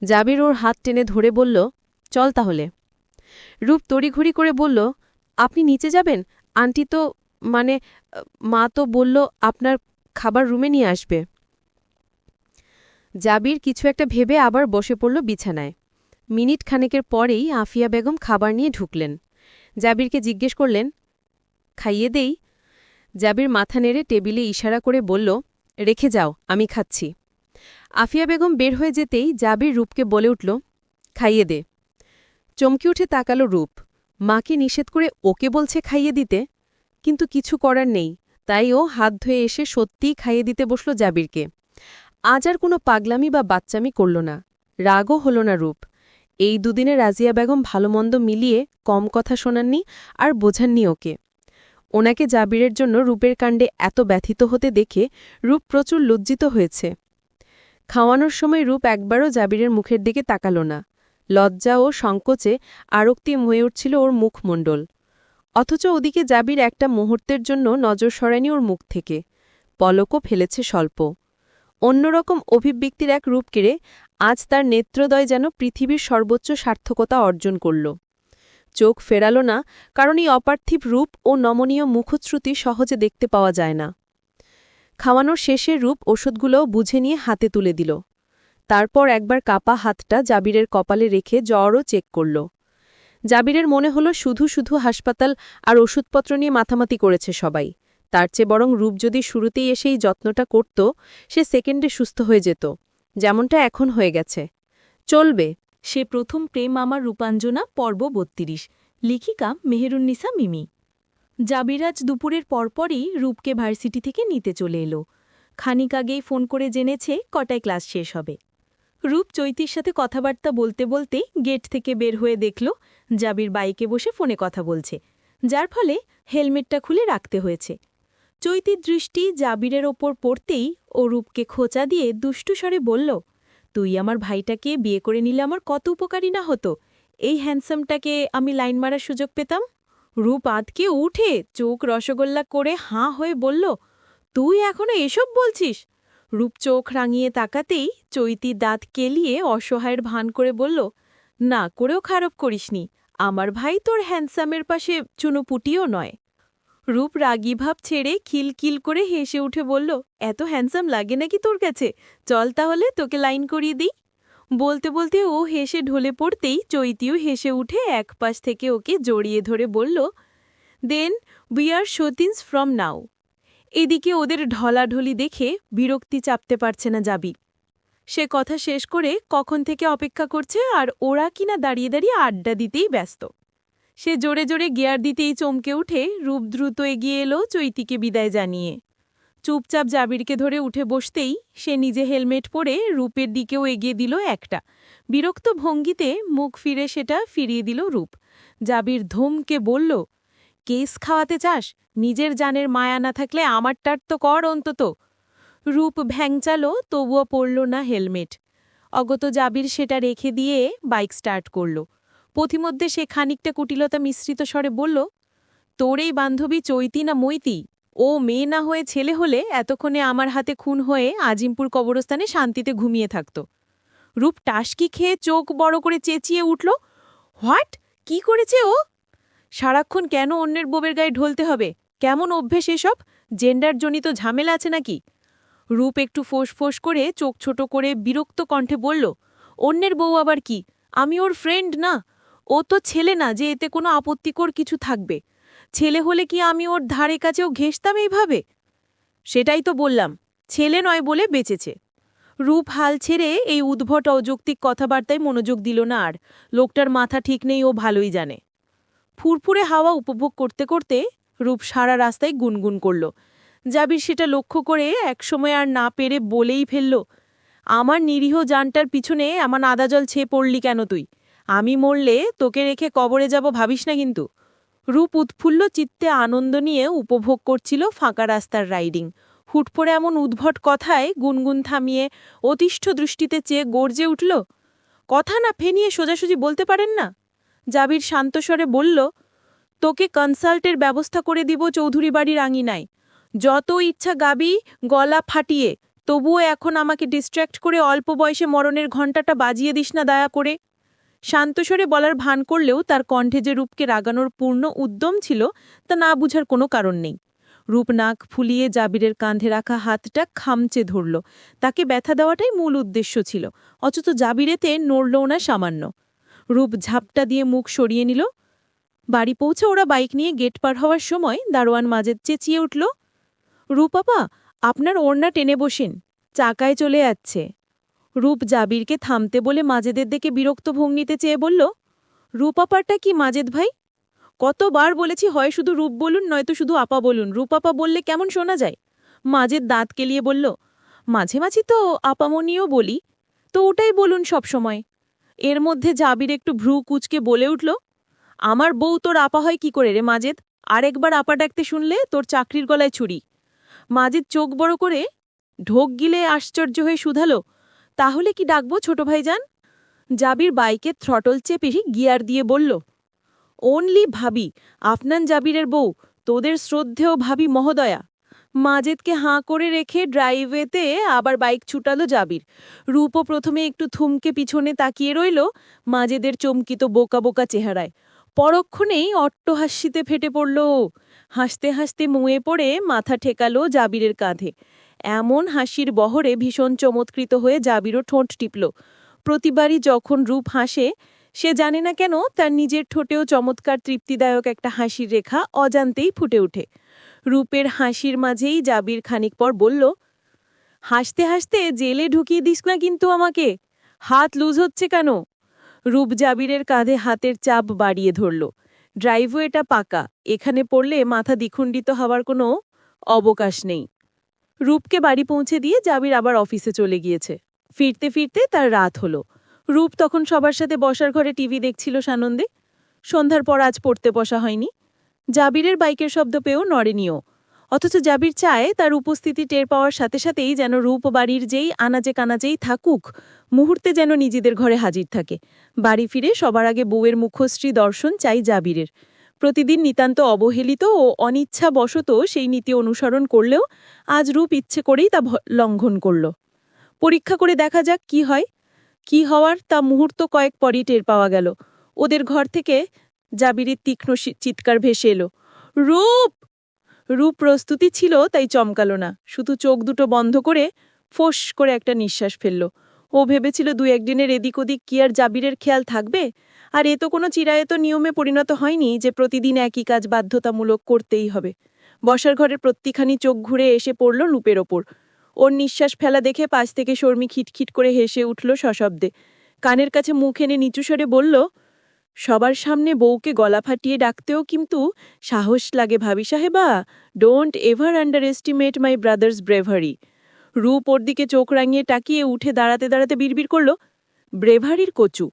জাবির ওর হাত টেনে ধরে বলল, চল তাহলে। রূপ তড়িঘড়ি করে বলল, আপনি নিচে যাবেন? আন্টি তো মা তো বলল আপনার খাবার রুমে নিয়ে আসবে। জাবির কিছু একটা ভেবে আবার বসে পড়ল বিছানায়। মিনিট খানেকের পরেই আফিয়া বেগম খাবার নিয়ে ঢুকলেন। জাবিরকে জিজ্ঞেস করলেন, খাইয়ে দেই? জাবির মাথা নেড়ে টেবিলে ইশারা করে বলল, রেখে যাও, আমি খাচ্ছি। আফিয়া বেগম বের হয়ে যেতেই জাবির রূপকে বলে উঠল, খাইয়ে দে। চমকে উঠে তাকাল রূপ। মাকে নিষেধ করে ওকে বলছে খাইয়ে দিতে? কিন্তু কিছু করার নেই, তাই ও হাত ধুয়ে এসে সত্যিই খাইয়ে দিতে বসল জাবিরকে। আজ আর কোনো পাগলামি বা বাচ্চামি করল না। রাগও হল না রূপ। এই দুদিনে রাজিয়া বেগম ভালোমন্দ মিলিয়ে কম কথা শোনাননি আর বোঝাননি ওকে। ওনাকে জাবিরের জন্য রূপের কাণ্ডে এত ব্যথিত হতে দেখে রূপ প্রচুর লজ্জিত হয়েছে। খাওয়ানোর সময় রূপ একবারও জাবিরের মুখের দিকে তাকাল না। লজ্জা ও সংকোচে আরক্তিম হয়ে উঠছিল ওর মুখমণ্ডল। অথচ ওদিকে জাবির একটা মুহূর্তের জন্য নজর সরায়নি ওর মুখ থেকে। পলকও ফেলেছে স্বল্প। অন্যরকম অভিব্যক্তির এক রূপ কেড়ে আজ তার নেত্রদয় যেন পৃথিবীর সর্বোচ্চ সার্থকতা অর্জন করল। চোখ ফেরাল না, কারণ এই অপার্থিব রূপ ও নমনীয় মুখশ্রুতি সহজে দেখতে পাওয়া যায় না। খাওয়ানোর শেষের রূপ ওষুধগুলোও বুঝে নিয়ে হাতে তুলে দিল। তারপর একবার কাপা হাতটা জাবিরের কপালে রেখে জ্বরও চেক করল। জাবিরের মনে হলো শুধু শুধু হাসপাতাল আর ওষুধপত্র নিয়ে মাথামাতি করেছে সবাই, তার চেয়ে বরং রূপ যদি শুরুতেই এসেই যত্নটা করত, সে সেকেন্ডে সুস্থ হয়ে যেত, যেমনটা এখন হয়ে গেছে। চলবে। সে প্রথম প্রেম আমার রূপাঞ্জনা পর্ব ৩২, লেখিকা মেহেরুন্নিসা মিমি। জাবিরাজ দুপুরের পরপরই রূপকে ভার্সিটি থেকে নিতে চলে এলো। খানিক আগেই ফোন করে জেনেছে কটায় ক্লাস শেষ হবে। রূপ চৈতির সাথে কথাবার্তা বলতে বলতে গেট থেকে বের হয়ে দেখল জাবির বাইকে বসে ফোনে কথা বলছে, যার ফলে হেলমেটটা খুলে রাখতে হয়েছে। চৈতির দৃষ্টি জাবিরের ওপর পড়তেই ও রূপকে খোঁচা দিয়ে দুষ্টু স্বরে বলল, তুই আমার ভাইটাকে বিয়ে করে নিলে আমার কত উপকারী না হতো। এই হ্যান্ডসামটাকে আমি লাইন মারার সুযোগ পেতাম। রূপ আঁতকে উঠে চোখ রসগোল্লা করে হাঁ হয়ে বলল, তুই এখনো এসব বলছিস? রূপ চোখ রাঙিয়ে তাকাতেই চৈতি দাঁত কেলিয়ে অসহায়ের ভান করে বলল, না করেও খারাপ করিসনি, আমার ভাই তোর হ্যান্ডসামের পাশে চুনোপুটিও নয়। রূপ রাগী ভাব ছেড়ে খিলখিল করে হেসে উঠে বলল, এত হ্যান্ডসাম লাগে নাকি তোর কাছে? চল তাহলে তোকে লাইন করিয়ে দিই। বলতে বলতে ও হেসে ঢলে পড়তেই চৈতিও হেসে উঠে এক পাশ থেকে ওকে জড়িয়ে ধরে বলল, then we are শোতিন্স from now. এদিকে ওদের ঢলাঢলি দেখে বিরক্তি চাপতে পারছে না জাবি। সে কথা শেষ করে কখন থেকে অপেক্ষা করছে, আর ওরা কিনা দাঁড়িয়ে দাঁড়িয়ে আড্ডা দিতেই ব্যস্ত। সে জোরে জোরে গিয়ার দিতেই চমকে উঠে রূপ দ্রুত এগিয়ে এলো চৈতিকে বিদায় জানিয়ে। চুপচাপ জাবিরকে ধরে উঠে বসতেই সে নিজে হেলমেট পরে রূপের দিকেও এগিয়ে দিল একটা। বিরক্ত ভঙ্গিতে মুখ ফিরে সেটা ফিরিয়ে দিল রূপ। জাবির ধমকে বলল, কেস খাওয়াতে চাস? নিজের জানের মায়া না থাকলে আমারটার তো কর অন্তত। রূপ ভ্যাংচালো, তবুও পড়ল না হেলমেট। অগত জাবির সেটা রেখে দিয়ে বাইক স্টার্ট করল। পথিমধ্যে সে খানিকটা কুটিলতা মিশ্রিত স্বরে বলল, তোর এই বান্ধবী চৈতি না মৈতি? ও মেয়ে না হয়ে ছেলে হলে এতক্ষণে আমার হাতে খুন হয়ে আজিমপুর কবরস্থানে শান্তিতে ঘুমিয়ে থাকত। রূপ টাসকি খেয়ে চোখ বড় করে চেঁচিয়ে উঠল, হোয়াট? কি করেছে ও? সারাক্ষণ কেন অন্যের বউয়ের গায়ে ঢলতে হবে? কেমন অভ্যেস এসব? জেন্ডারজনিত ঝামেলা আছে নাকি? রূপ একটু ফোঁস করে চোখ ছোট করে বিরক্ত কণ্ঠে বলল, অন্যের বউ আবার কি? আমি ওর ফ্রেন্ড না। ও তো ছেলে না যে এতে কোনো আপত্তিকর কিছু থাকবে। ছেলে হলে কি আমি ওর ধারে কাছেও ঘেঁষতাম এইভাবে? সেটাই তো বললাম, ছেলে নয় বলে বেঁচেছে। রূপ হাল ছেড়ে এই উদ্ভট অযৌক্তিক কথাবার্তায় মনোযোগ দিল না আর। লোকটার মাথা ঠিক নেই ও ভালোই জানে। ফুরফুরে হাওয়া উপভোগ করতে করতে রূপ সারা রাস্তায় গুনগুন করল। জাবির সেটা লক্ষ্য করে একসময় আর না পেরে বলেই ফেলল, আমার নিরীহ জানটার পিছনে এমন আদা জল ছেয়ে পড়লি কেন তুই? আমি মরলে তোকে রেখে কবরে যাব ভাবিস না কিন্তু। রূপ উৎফুল্ল চিত্তে আনন্দ নিয়ে উপভোগ করছিল ফাঁকা রাস্তার রাইডিং। হুট করে এমন উদ্ভট কথায় গুনগুন থামিয়ে অতিষ্ঠ দৃষ্টিতে চেয়ে গর্জে উঠল, কথা না ফেনিয়ে সোজাসুজি বলতে পারেন না? জাবির শান্তস্বরে বলল, তোকে কনসাল্টের ব্যবস্থা করে দিব চৌধুরী বাড়ির আঙিনায়। যত ইচ্ছা গাবি গলা ফাটিয়ে, তবুও এখন আমাকে ডিস্ট্র্যাক্ট করে অল্প বয়সে মরণের ঘণ্টাটা বাজিয়ে দিস না দয়া করে। শান্তস্বরে বলার ভান করলেও তার কণ্ঠে যে রূপকে রাগানোর পূর্ণ উদ্যম ছিল তা না বুঝার কোনো কারণ নেই। রূপ নাক ফুলিয়ে জাবিরের কাঁধে রাখা হাতটা খামচে ধরল। তাকে ব্যথা দেওয়াটাই মূল উদ্দেশ্য ছিল, অথচ জাবিরেতে নড়লও না সামান্য। রূপ ঝাপটা দিয়ে মুখ সরিয়ে নিল। বাড়ি পৌঁছে ওরা বাইক নিয়ে গেট পার হওয়ার সময় দারোয়ান মাজেদ চেঁচিয়ে উঠল, রূপাপা, আপনার ওড়না টেনে বসেন, চাকায় চলে যাচ্ছে। রূপ জাবিরকে থামতে বলে মাজেদের দিকে বিরক্ত ভঙ্গিতে চেয়ে বলল, রূপাপারটা কি মাজেদ ভাই? কতবার বলেছি হয় শুধু রূপ বলুন নয়তো শুধু আপা বলুন, রূপাপা বললে কেমন শোনা যায়? মাজেদ দাঁত কেলিয়ে বলল, মাঝে মাঝে তো আপামনিও বলি, তো ওটাই বলুন সব সময়। এর মধ্যে জাবির একটু ভ্রু কুচকে বলে উঠল, আমার বউ তোর আপা হয় কি করে রে মাজেদ? আরেকবার আপা ডাকতে শুনলে তোর চাকরির গলায় ছুরি। মাজেদ চোখ বড় করে ঢোক গিলে আশ্চর্য হয়ে শুধালো, তাহলে কি ডাকবো ছোট ভাইজান? জাবির বাইকে থ্রটল চেপে গিয়ার দিয়ে বলল, ওনলি ভাবি, আফনান জাবিরের বউ, তোদের শ্রদ্ধেয় ভাবি মহোদয়া। মাজেদকে হাঁ করে রেখে ড্রাইভওয়েতে আবার বাইক ছুটালো জাবির। রূপও প্রথমে একটু থমকে পিছনে তাকিয়ে রইল মাজেদের চমকিত বোকা বোকা চেহারায়। পরক্ষণেই অট্টহাস্যিতে ফেটে পড়ল ও। হাসতে হাসতে মুয়ে পড়ে মাথা ঠেকালো জাবিরের কাঁধে। এমন হাসির বহরে ভীষণ চমৎকৃত হয়ে জাবিরও ঠোঁট টিপল। প্রতিবারই যখন রূপ হাসে, সে জানে না কেন তার নিজের ঠোঁটেও চমৎকার তৃপ্তিদায়ক একটা হাসির রেখা অজান্তেই ফুটে ওঠে। রূপের হাসির মাঝেই জাবির খানিক পর বলল, হাসতে হাসতে জেলে ঢুকিয়ে দিস না কিন্তু আমাকে। হাত লুজ হচ্ছে কেন? রূপ জাবিরের কাঁধে হাতের চাপ বাড়িয়ে ধরল। ড্রাইভওয়েটা পাকা, এখানে পড়লে মাথা দ্বিখণ্ডিত হওয়ার কোনো অবকাশ নেই। রূপকে বাড়ি পৌঁছে দিয়ে জাবির আবার অফিসে চলে গিয়েছে। ফিরতে ফিরতে তার রাত হলো। রূপ তখন সবার সাথে বসার ঘরে টিভি দেখছিল সানন্দে। সন্ধ্যার পর আজ পড়তে বসা হয়নি। জাবিরের বাইকের শব্দ পেয়েও নড়েনিও। অথচ জাবির চায় তার উপস্থিতি টের পাওয়ার সাথে সাথেই যেন রূপ বাড়ির যেই আনাচে কানাচেই থাকুক, মুহূর্তে যেন নিজেদের ঘরে হাজির থাকে। বাড়ি ফিরে সবার আগে বউয়ের মুখশ্রী দর্শন চাই জাবিরের। প্রতিদিন নিতান্ত অবহেলিত ও অনিচ্ছাবশত সেই নীতি অনুসরণ করলেও আজ রূপ ইচ্ছে করেই তা লঙ্ঘন করল। পরীক্ষা করে দেখা যাক কি হয়। কি হওয়ার তা মুহূর্ত কয়েক পরই টের পাওয়া গেল। ওদের ঘর থেকে জাবিরের তীক্ষ্ণ চিৎকার ভেসে এলো, রূপ! রূপ প্রস্তুতি ছিল তাই চমকালো না, শুধু চোখ দুটো বন্ধ করে ফোঁস করে একটা নিঃশ্বাস ফেলল। ও ভেবেছিল দু একদিনের এদিক ওদিক কি আর জাবিরের খেয়াল থাকবে। আর এ তো কোনো চিরায়ত নিয়মে পরিণত হয়নি যে প্রতিদিন একই কাজ বাধ্যতামূলক করতেই হবে। বসার ঘরের প্রত্যেকখানি চোখ ঘুরে এসে পড়ল রূপের ওপর। ওর নিঃশ্বাস ফেলা দেখে পাশ থেকে শর্মী খিটখিট করে হেসে উঠল সশব্দে। কানের কাছে মুখ এনে নিচু স্বরে বলল, সবার সামনে বউকে গলা ফাটিয়ে ডাকতেও কিন্তু সাহস লাগে ভাবি সাহেবা। Don't ever under estimate my brothers bravery. রূপ ওর দিকে চোখ রাঙিয়ে টাকিয়ে উঠে দাঁড়াতে দাঁড়াতে বিড়বিড় করল, ব্রেভারির কচু।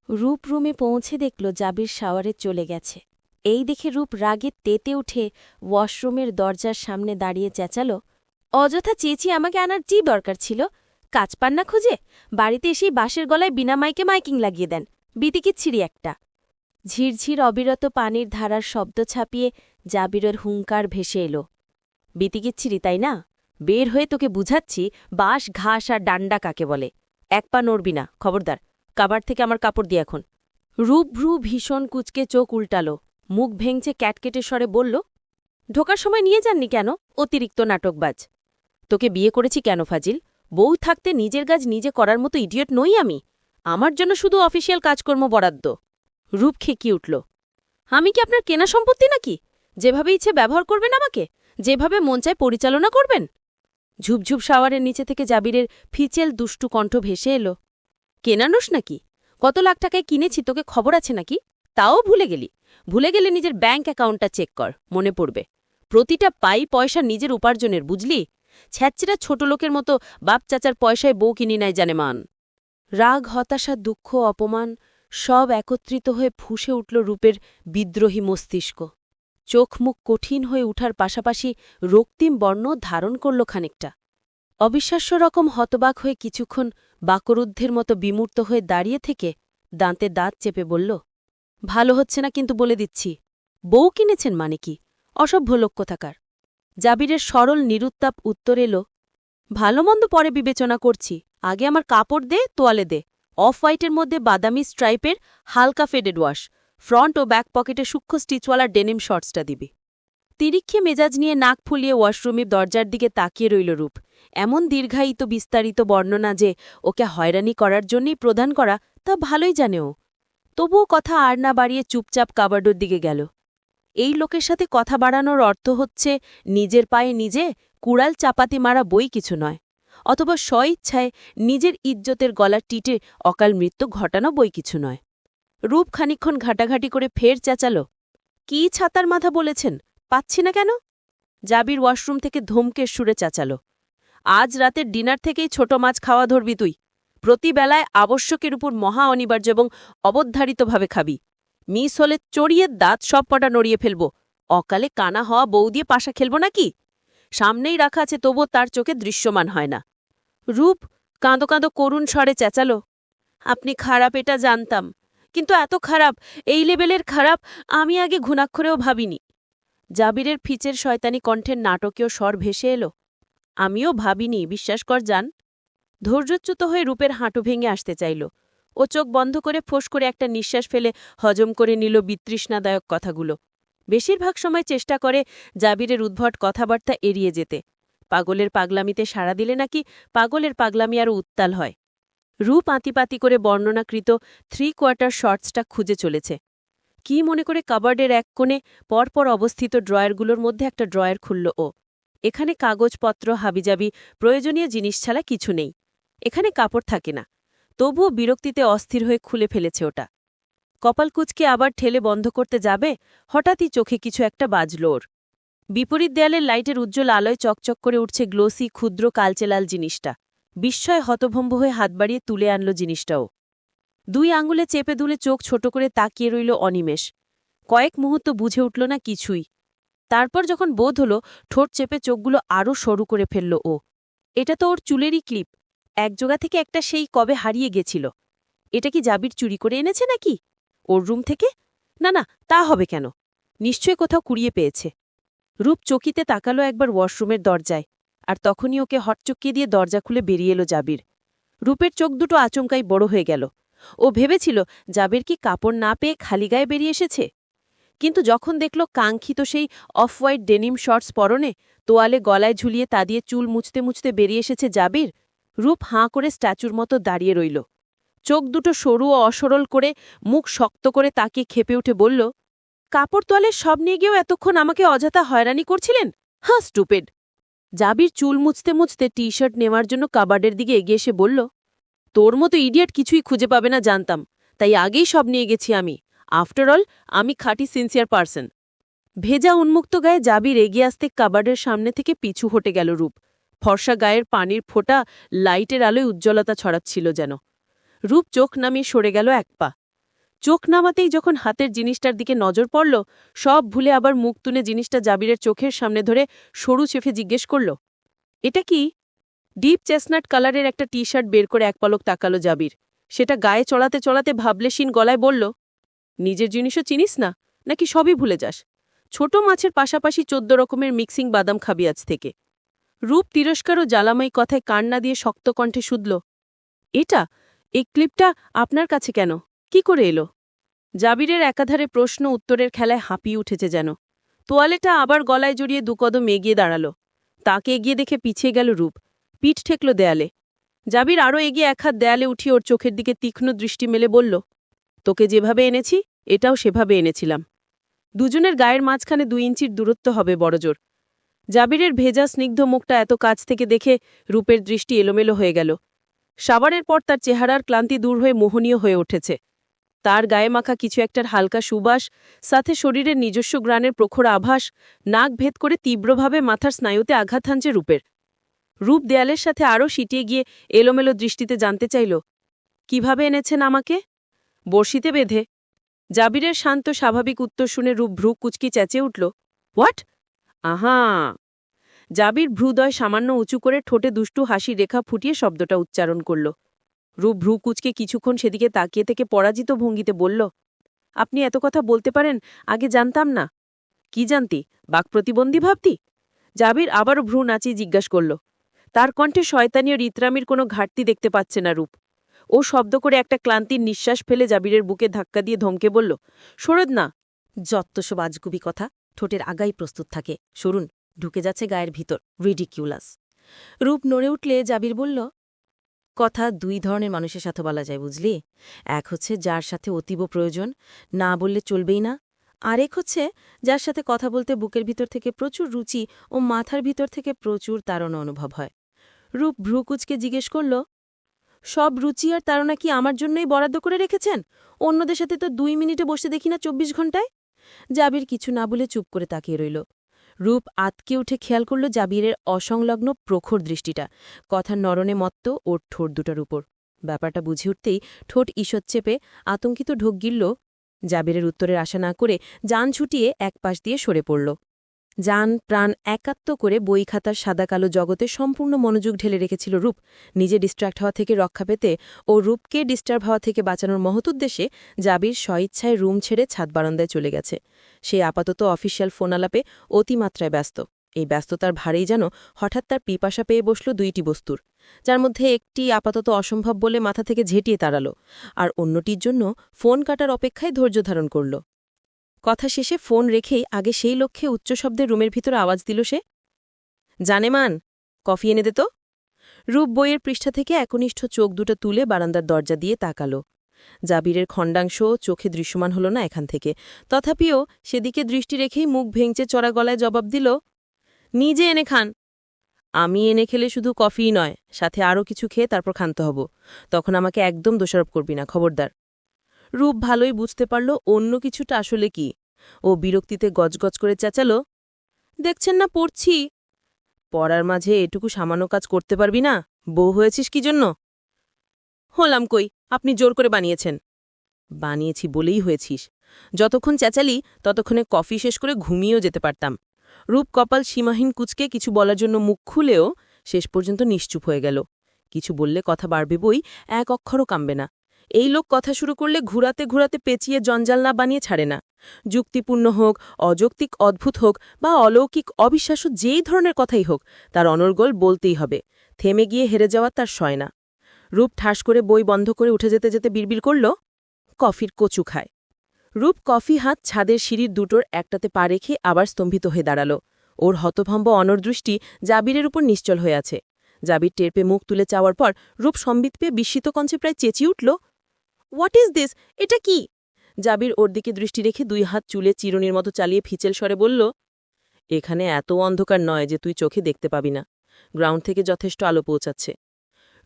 রূপ রুমে পৌঁছে দেখল জাবির শাওয়ারে চলে গেছে। এই দেখে রূপ রাগে তেতে উঠে ওয়াশরুমের দরজার সামনে দাঁড়িয়ে চেঁচাল, অযথা চেঁচিয়ে আমাকে আনার কি দরকার ছিল? কাজ পান না খুঁজে বাড়িতে এসেই বাঁশের গলায় বিনা মাইকে মাইকিং লাগিয়ে দেন, বিতিকিচ্ছিরি একটা। ঝিরঝির অবিরত পানির ধারার শব্দ ছাপিয়ে জাবিরের হুঙ্কার ভেসে এলো, বিতিকিচ্ছিরি তাই না? বের হয়ে তোকে বুঝাচ্ছি বাঁশ, ঘাস আর ডান্ডা কাকে বলে। এক পা নড়বি না, খবরদার। কাবার থেকে আমার কাপড় দিয়ে এখন। রূপভ্রু ভীষণ কুচকে চোখ উল্টালো, মুখ ভেঙচে ক্যাটকেটে স্বরে বলল, ঢোকার সময় নিয়ে যাননি কেন? অতিরিক্ত নাটকবাজ। তোকে বিয়ে করেছি কেন ফাজিল? বউ থাকতে নিজের কাজ নিজে করার মতো ইডিয়ট নই আমি। আমার জন্য শুধু অফিসিয়াল কাজকর্ম বরাদ্দ। রূপ খেকিয়ে উঠল, আমি কি আপনার কেনা সম্পত্তি নাকি? যেভাবে ইচ্ছে ব্যবহার করবেন আমাকে, যেভাবে মন চায় পরিচালনা করবেন? ঝুপঝুপ শাওয়ারের নিচে থেকে জাবিরের ফিচেল দুষ্টু কণ্ঠ ভেসে এলো, কেনানোস নাকি? কত লাখ টাকায় কিনেছি তোকে খবর আছে নাকি? তাও ভুলে গেলি? ভুলে গেলে নিজের ব্যাঙ্ক অ্যাকাউন্টটা চেক কর, মনে পড়বে। প্রতিটা পাই পয়সা নিজের উপার্জনের, বুঝলি? ছ্যাচ্ছিরা ছোট লোকের মতো বাপ চাচার পয়সায় বউ কিনি নাই জানে মান। রাগ, হতাশা, দুঃখ, অপমান সব একত্রিত হয়ে ফুঁসে উঠল রূপের বিদ্রোহী মস্তিষ্ক। চোখ মুখ কঠিন হয়ে উঠার পাশাপাশি রক্তিম বর্ণ ধারণ করল খানিকটা। অবিশ্বাস্য রকম হতবাক হয়ে কিছুক্ষণ বাকরুদ্ধের মতো বিমূর্ত হয়ে দাঁড়িয়ে থেকে দাঁতে দাঁত চেপে বলল, ভালো হচ্ছে না কিন্তু বলে দিচ্ছি। বউ কিনেছেন মানে কি? অসভ্য লোক কোথাকার। জাবিরের সরল নিরুত্তাপ উত্তর এলো, ভালো মন্দ পরে বিবেচনা করছি, আগে আমার কাপড় দে, তোয়ালে দে। অফ হোয়াইটের মধ্যে বাদামি স্ট্রাইপের হালকা ফেডেড ওয়াশ, ফ্রন্ট ও ব্যাক পকেটে সূক্ষ্ম স্টিচওয়ালা ডেনিম শর্টসটা দিবি। তিরিক্ষে মেজাজ নিয়ে নাক ফুলিয়ে ওয়াশরুমের দরজার দিকে তাকিয়ে রইল রূপ। এমন দীর্ঘায়িত বিস্তারিত বর্ণনা যে ওকে হয়রানি করার জন্যই প্রদান করা তা ভালোই জানে ও। তবুও কথা আর না বাড়িয়ে চুপচাপ কাবার্ডোর দিকে গেল। এই লোকের সাথে কথা বাড়ানোর অর্থ হচ্ছে নিজের পায়ে নিজে কুড়াল চাপাতি মারা বই কিছু নয়, অথবা স্বইচ্ছায় নিজের ইজ্জতের গলা টিটে অকাল মৃত্যু ঘটানো বই কিছু নয়। রূপ খানিকক্ষণ ঘাটাঘাটি করে ফের চেঁচাল, কি ছাতার মাথা বলেছেন? পাচ্ছি না কেন? জাবির ওয়াশরুম থেকে ধমকের সুরে চেঁচাল, আজ রাতের ডিনার থেকেই ছোট মাছ খাওয়া ধরবি তুই। প্রতিবেলায় আবশ্যকের উপর মহা অনিবার্য এবং অবধারিতভাবে খাবি। মিস হলে চড়িয়ে দাঁত সব কটা নড়িয়ে ফেলব। অকালে কানা হওয়া বউ দিয়ে পাশা খেলব নাকি? সামনেই রাখা আছে, তবুও তার চোখে দৃশ্যমান হয় না। রূপ কাঁদো কাঁদো করুণ স্বরে চেঁচাল, আপনি খারাপ এটা জানতাম, কিন্তু এত খারাপ, এই লেভেলের খারাপ আমি আগে ঘুণাক্ষরেও ভাবিনি। জাবিরের ফিচের শয়তানি কণ্ঠের নাটকীয় স্বর ভেসে এলো। আমিও ভাবিনি, বিশ্বাস কর জান। ধৈর্যচ্যুত হয়ে রূপের হাঁটু ভেঙে আসতে চাইল। ও চোখ বন্ধ করে ফোঁস করে একটা নিঃশ্বাস ফেলে হজম করে নিল বিতৃষ্ণাদায়ক কথাগুলো। বেশিরভাগ সময় চেষ্টা করে জাবিরের উদ্ভট কথাবার্তা এড়িয়ে যেতে। পাগলের পাগলামিতে সাড়া দিলে নাকি পাগলের পাগলামি আরও উত্তাল হয়। রূপ আঁতিপাতি করে বর্ণনাকৃত 3/4 শর্টসটা খুঁজে চলেছে। কি মনে করে কাবার্ডের এক কোণে পরপর অবস্থিত ড্রয়ারগুলোর মধ্যে একটা ড্রয়ার খুলল ও। এখানে কাগজপত্র, হাবিজাবি, প্রয়োজনীয় জিনিস ছাড়া কিছু নেই। এখানে কাপড় থাকে না। তবুও বিরক্তিতে অস্থির হয়ে খুলে ফেলেছে ওটা। কপাল কুঁচকে আবার ঠেলে বন্ধ করতে যাবে, হঠাৎই চোখে কিছু একটা বাজল ওর। বিপরীত দেয়ালের লাইটের উজ্জ্বল আলোয় চকচক করে উঠছে গ্লোসি ক্ষুদ্র কালচে লাল জিনিসটা। বিস্ময় হতভম্ব হয়ে হাত বাড়িয়ে তুলে আনল জিনিসটাও। 2 আঙুলে চেপে দুলে চোখ ছোট করে তাকিয়ে রইল অনিমেষ। কয়েক মুহূর্ত বুঝে উঠল না কিছুই। তারপর যখন বোধ হল, ঠোঁট চেপে চোখগুলো আরও সরু করে ফেলল ও। এটা তো ওর চুলেরই ক্লিপ। এক জোড়া থেকে একটা সেই কবে হারিয়ে গেছিল। এটা কি জাবির চুরি করে এনেছে নাকি? ওর রুম থেকে? না না, তা হবে কেন? নিশ্চয় কোথাও কুড়িয়ে পেয়েছে। রূপ চকিতে তাকালো একবার ওয়াশরুমের দরজায়, আর তখনই ওকে হটচকিয়ে দিয়ে দরজা খুলে বেরিয়ে এলো জাবির। রূপের চোখ দুটো আচমকাই বড় হয়ে গেল। ও ভেবেছিল জাবির কি কাপড় না পেয়ে খালি গায়ে বেরিয়ে এসেছে। কিন্তু যখন দেখল কাঙ্ক্ষিত সেই অফ হোয়াইট ডেনিম শর্টস পরনে, তোয়ালে গলায় ঝুলিয়ে তা দিয়ে চুল মুছতে মুছতে বেরিয়ে এসেছে জাবির, রূপ হাঁ করে স্ট্যাচুর মতো দাঁড়িয়ে রইল। চোখ দুটো সরু ও অসরল করে, মুখ শক্ত করে তাকিয়ে খেপে উঠে বলল, কাপড় তোয়ালে সব নিয়ে গিয়েও এতক্ষণ আমাকে অযথা হয়রানি করছিলেন? হাঁ, স্টুপিড। জাবির চুল মুছতে মুছতে টি শার্ট নেওয়ার জন্য কাবার্ডের দিকে এগিয়ে এসে বলল, তোর মতো ইডিয়েট কিছুই খুঁজে পাবে না জানতাম, তাই আগেই সব নিয়ে গেছি আমি। আফটার অল, আমি খাঁটি সিনসিয়ার পারসন। ভেজা উন্মুক্ত গায়ে জাবির এগিয়ে আসতে কাবার্ডের সামনে থেকে পিছু হটে গেল রূপ। ফর্সা গায়ের পানির ফোঁটা লাইটের আলোয় উজ্জ্বলতা ছড়াচ্ছিল যেন। রূপ চোখ নামিয়ে সরে গেল এক পা। চোখ নামাতেই যখন হাতের জিনিসটার দিকে নজর পড়ল, সব ভুলে আবার মুখ তুলে জিনিসটা জাবিরের চোখের সামনে ধরে সরু চেফে জিজ্ঞেস করল, এটা কি? ডিপ চেসনাট কালারের একটা টি শার্ট বের করে এক পলক তাকালো জাবির। সেটা গায়ে চড়াতে চড়াতে ভাবলেশীন গলায় বলল, নিজের জিনিসও চিনিস না, নাকি সবই ভুলে যাস? ছোট মাছের পাশাপাশি 14 রকমের মিক্সিং বাদাম খাবি আজ থেকে। রূপ তিরস্কার ও জ্বালাময়ী কথায় কান না দিয়ে শক্ত কণ্ঠে শুধল, এটা, এই ক্লিপটা আপনার কাছে কেন? কি করে এলো? জাবিরের একাধারে প্রশ্ন উত্তরের খেলায় হাঁপিয়ে উঠেছে যেন। তোয়ালেটা আবার গলায় জড়িয়ে 2 কদম এগিয়ে দাঁড়াল। তাকে এগিয়ে দেখে পিছিয়ে গেল রূপ। পিঠ ঠেকল দেয়ালে। জাবির আরও এগিয়ে এক হাত দেয়ালে উঠিয়ে ওর চোখের দিকে তীক্ষ্ণ দৃষ্টি মেলে বলল, তোকে যেভাবে এনেছি, এটাও সেভাবে এনেছিলাম। দুজনের গায়ের মাঝখানে 2 ইঞ্চির দূরত্ব হবে বড়জোর। জাবিরের ভেজা স্নিগ্ধ মুখটা এত কাছ থেকে দেখে রূপের দৃষ্টি এলোমেলো হয়ে গেল। সাবারের পর তার চেহারার ক্লান্তি দূর হয়ে মোহনীয় হয়ে উঠেছে। তার গায়ে মাখা কিছু একটার হালকা সুবাস, সাথে শরীরের নিজস্ব গ্রানের প্রখর আভাস, নাক ভেদ করে তীব্রভাবে মাথার স্নায়ুতে আঘাত হানছে রূপের। রূপ দেয়ালের সাথে আরও সিটিয়ে গিয়ে এলোমেলো দৃষ্টিতে জানতে চাইল, কিভাবে এনেছেন আমাকে? বড়শিতে বেঁধে। জাবিরের শান্ত স্বাভাবিক উত্তর শুনে রূপ ভ্রু কুচকি চেঁচে উঠল, হোয়াট? আহা! জাবির ভ্রুদয় সামান্য উঁচু করে ঠোঁটে দুষ্টু হাসি রেখা ফুটিয়ে শব্দটা উচ্চারণ করল। রূপ ভ্রু কুচকে কিছুক্ষণ সেদিকে তাকিয়ে থেকে পরাজিত ভঙ্গিতে বলল, আপনি এত কথা বলতে পারেন, আগে জানতাম না। কি জানতি? বাকপ্রতিবন্ধী ভাবতি? জাবির আবারও ভ্রু নাচিয়ে জিজ্ঞাসা করল। তার কণ্ঠে শয়তানীয় রিতরামির কোনো ঘাটতি দেখতে পাচ্ছে না রূপ। ও শব্দ করে একটা ক্লান্তির নিঃশ্বাস ফেলে জাবিরের বুকে ধাক্কা দিয়ে ধমকে বলল, সরদ না। যত্তসব আজগুবি কথা, ঠোঁটের আগাই প্রস্তুত থাকে, সরুন, ঢুকে যাচ্ছে গায়ের ভিতর, রিডিকিউলাস। রূপ নড়ে উঠলে জাবির বলল, কথা 2 ধরনের মানুষের সাথে বলা যায় বুঝলি। এক হচ্ছে যার সাথে অতীব প্রয়োজন, না বললে চলবেই না। আরেক হচ্ছে যার সাথে কথা বলতে বুকের ভিতর থেকে প্রচুর রুচি ও মাথার ভিতর থেকে প্রচুর তাড়না অনুভব হয়। রূপ ভ্রুকুচকে জিজ্ঞেস করল, সব রুচি আর তাড়না কি আমার জন্যই বরাদ্দ করে রেখেছেন? অন্যদের সাথে তো 2 মিনিটে বসে দেখি না 24 ঘণ্টায়। জাবির কিছু না বলে চুপ করে তাকিয়ে রইল। রূপ আতকে উঠে খেয়াল করল জাবিরের অসংলগ্ন প্রখর দৃষ্টিটা, কথার নরনে মত্ত ওর ঠোঁট দুটার উপর। ব্যাপারটা বুঝে উঠতেই ঠোঁট ঈষৎ চেপে আতঙ্কিত ঢোক গিলল। জাবিরের উত্তরের আশা না করে যান ছুটিয়ে এক পাশ দিয়ে সরে পড়ল। যান প্রাণ একাত্ম করে বই খাতার সাদা কালো জগতে সম্পূর্ণ মনোযোগ ঢেলে রেখেছিল রূপ। নিজে ডিস্ট্র্যাক্ট হওয়া থেকে রক্ষা পেতে ও রূপকে ডিস্টার্ব হওয়া থেকে বাঁচানোর মহৎ উদ্দেশ্যে জাবির স্বইচ্ছায় রুম ছেড়ে ছাদ বারান্দায় চলে গেছে। সে আপাতত অফিসিয়াল ফোন আলাপে অতিমাত্রায় ব্যস্ত। এই ব্যস্ততার ভারেই যেন হঠাৎ তার পিপাসা পেয়ে বসল দুইটি বস্তুর, যার মধ্যে একটি আপাতত অসম্ভব বলে মাথা থেকে ঝেঁটিয়ে তাড়াল, আর অন্যটির জন্য ফোন কাটার অপেক্ষায় ধৈর্য ধারণ করল। কথা শেষে ফোন রেখেই আগে সেই লক্ষ্যে উচ্চ শব্দে রুমের ভিতরে আওয়াজ দিল সে, জানেমান, কফি এনে দে তো। রূপ বইয়ের পৃষ্ঠা থেকে একনিষ্ঠ চোখ দুটো তুলে বারান্দার দরজা দিয়ে তাকাল। জাবিরের খণ্ডাংশ চোখে দৃশ্যমান হল না এখান থেকে, তথাপিও সেদিকে দৃষ্টি রেখেই মুখ ভেঙচে চড়া গলায় জবাব দিল, নিজে এনে খান। আমি এনে খেলে শুধু কফিই নয়, সাথে আরও কিছু খেয়ে তারপর ক্ষান্ত হব। তখন আমাকে একদম দোষারোপ করবি না, খবরদার। রূপ ভালোই বুঝতে পারল অন্য কিছুটা আসলে কি। ও বিরক্তিতে গজগজ করে চেঁচাল, দেখছেন না পড়ছি। পড়ার মাঝে এটুকু সামান্য কাজ করতে পারবি না? বউ হয়েছিস কি জন্য? হলাম কই, আপনি জোর করে বানিয়েছেন। বানিয়েছি বলেই হয়েছিস। যতক্ষণ চেঁচালি ততক্ষণে কফি শেষ করে ঘুমিয়েও যেতে পারতাম। রূপ কপাল সীমাহীন কুচকে কিছু বলার জন্য মুখ খুলেও শেষ পর্যন্ত নিশ্চুপ হয়ে গেল। কিছু বললে কথা বাড়বে বই, এক অক্ষরও কামবে না। এই লোক কথা শুরু করলে ঘুরাতে ঘুরাতে পেঁচিয়ে জঞ্জাল না বানিয়ে ছাড়ে না। যুক্তিপূর্ণ হোক, অযৌক্তিক অদ্ভুত হোক বা অলৌকিক অবিশ্বাস্য যেই ধরনের কথাই হোক, তার অনর্গল বলতেই হবে। থেমে গিয়ে হেরে যাওয়া তার সয় না। রূপ ঠাস করে বই বন্ধ করে উঠে যেতে যেতে বিড়বিড় করল, কফির কচু খায়। রূপ কফি হাত ছাদের সিঁড়ির দুটোর একটাতে পা রেখে আবার স্তম্ভিত হয়ে দাঁড়াল। ওর হতভম্ব অনরদৃষ্টি জাবিরের উপর নিশ্চল হয়ে আছে। জাবির টের পেয়ে মুখ তুলে চাওয়ার পর রূপ সম্বিত পেয়ে বিস্মিত কঞ্চে প্রায় চেঁচিয়ে উঠল, হোয়াট ইজ দিস? এটা কি? জাবির ওর দিকে দৃষ্টি রেখে দুই হাত চুলে চিরুনির মতো চালিয়ে ফিচেল স্বরে বলল, এখানে এত অন্ধকার নয় যে তুই চোখে দেখতে পাবি না। গ্রাউন্ড থেকে যথেষ্ট আলো পৌঁছাচ্ছে।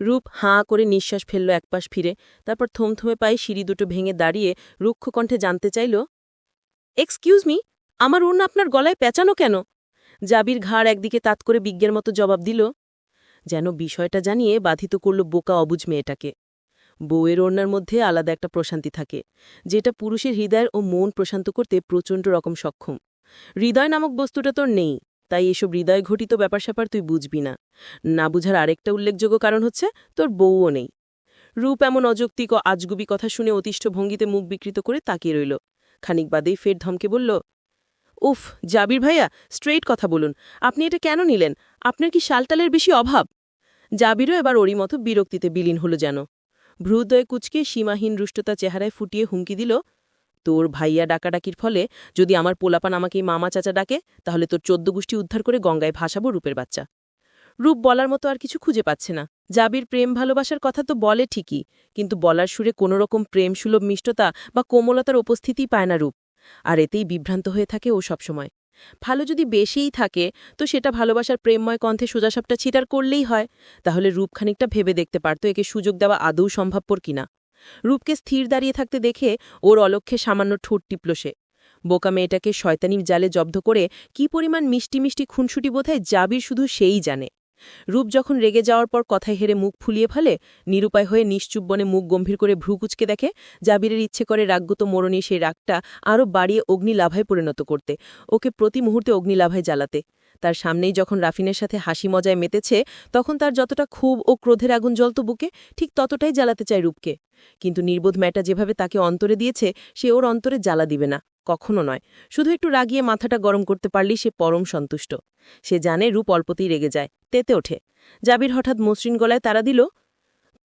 রূপ হাঁ করে নিঃশ্বাস ফেলল একপাশ ফিরে, তারপর থমথমে পায়ে সিঁড়ি দুটো ভেঙে দাঁড়িয়ে রুক্ষ কণ্ঠে জানতে চাইল, এক্সকিউজ মি, আমার ওড়না আপনার গলায় পেঁচানো কেন? জাবির ঘাড় একদিকে তাত করে বিজ্ঞের মতো জবাব দিল, যেন বিষয়টা জানিয়ে বাধিত করল বোকা অবুঝ মেয়েটাকে। বউয়ের ওড়নার মধ্যে আলাদা একটা প্রশান্তি থাকে, যেটা পুরুষের হৃদয়ের ও মন প্রশান্ত করতে প্রচণ্ড রকম সক্ষম। হৃদয় নামক বস্তুটা তোর নেই, তাই এসব হৃদয় ঘটিত ব্যাপার স্যাপার তুই বুঝবি না। না বুঝার আরেকটা উল্লেখযোগ্য কারণ হচ্ছে তোর বউও নেই। রূপ এমন অযৌক্তিক ও আজগুবি কথা শুনে অতিষ্ঠ ভঙ্গিতে মুখ বিকৃত করে তাকিয়ে রইল। খানিক বাদেই ফের ধমকে বলল, উফ জাবির ভাইয়া, স্ট্রেইট কথা বলুন, আপনি এটা কেন নিলেন? আপনার কি শালটালের বেশি অভাব? জাবিরও এবার ওরই মতো বিরক্তিতে বিলীন হল যেন। ভ্রুদয় কুচকে সীমাহীন রুষ্টতা চেহারায় ফুটিয়ে হুমকি দিল, তোর ভাইয়া ডাকাডাকির ফলে যদি আমার পোলাপান আমাকেই মামা চাচা ডাকে, তাহলে তোর 14 গোষ্ঠী উদ্ধার করে গঙ্গায় ভাসাবো রূপের বাচ্চা। রূপ বলার মতো আর কিছু খুঁজে পাচ্ছে না। জাবির প্রেম ভালোবাসার কথা তো বলে ঠিকই, কিন্তু বলার সুরে কোনোরকম প্রেমসুলভ মিষ্টতা বা কোমলতার উপস্থিতিই পায় না রূপ। আর এতেই বিভ্রান্ত হয়ে থাকে ও সবসময়। ভালো যদি বেশিই থাকে তো সেটা ভালোবাসার প্রেমময় কণ্ঠে সোজাসাপটা ছিটার করলেই হয়। তাহলে রূপ খানিকটা ভেবে দেখতে পারত একে সুযোগ দেওয়া আদৌ সম্ভবপর কিনা। রূপকে স্থির দাঁড়িয়ে থাকতে দেখে ওর অলক্ষ্যে সামান্য ঠোঁট টিপল সে। বোকা মেয়েটাকে শয়তানির জালে জব্দ করে কি পরিমাণ মিষ্টি মিষ্টি খুনসুটি বোধহয় জাবির শুধু সেই জানে। রূপ যখন রেগে যাওয়ার পর কথায় হেরে মুখ ফুলিয়ে ফেলে, নিরুপায় হয়ে নিশ্চুপ বনে মুখ গম্ভীর করে ভ্রুকুচকে দেখে, জাবিরের ইচ্ছে করে রাগগত মরণী সেই রাগটা আরও বাড়িয়ে অগ্নিলাভায় পরিণত করতে, ওকে প্রতি মুহূর্তে অগ্নিলাভায় জ্বালাতে। তার সামনেই যখন রাফিনের সাথে হাসি মজায় মেতেছে, তখন তার যতটা ক্ষোভ ও ক্রোধের আগুন জ্বলত বুকে, ঠিক ততটাই জ্বালাতে চায় রূপকে। কিন্তু নির্বোধ মেয়েটা যেভাবে তাকে অন্তরে দিয়েছে, সে ওর অন্তরে জ্বালা দিবে না, কখনো নয়। শুধু একটু রাগিয়ে মাথাটা গরম করতে পারলেই সে পরম সন্তুষ্ট। সে জানে রূপ অল্পতেই রেগে যায়, তেতে ওঠে। জাবির হঠাৎ মসৃণ গলায় তাড়া দিল,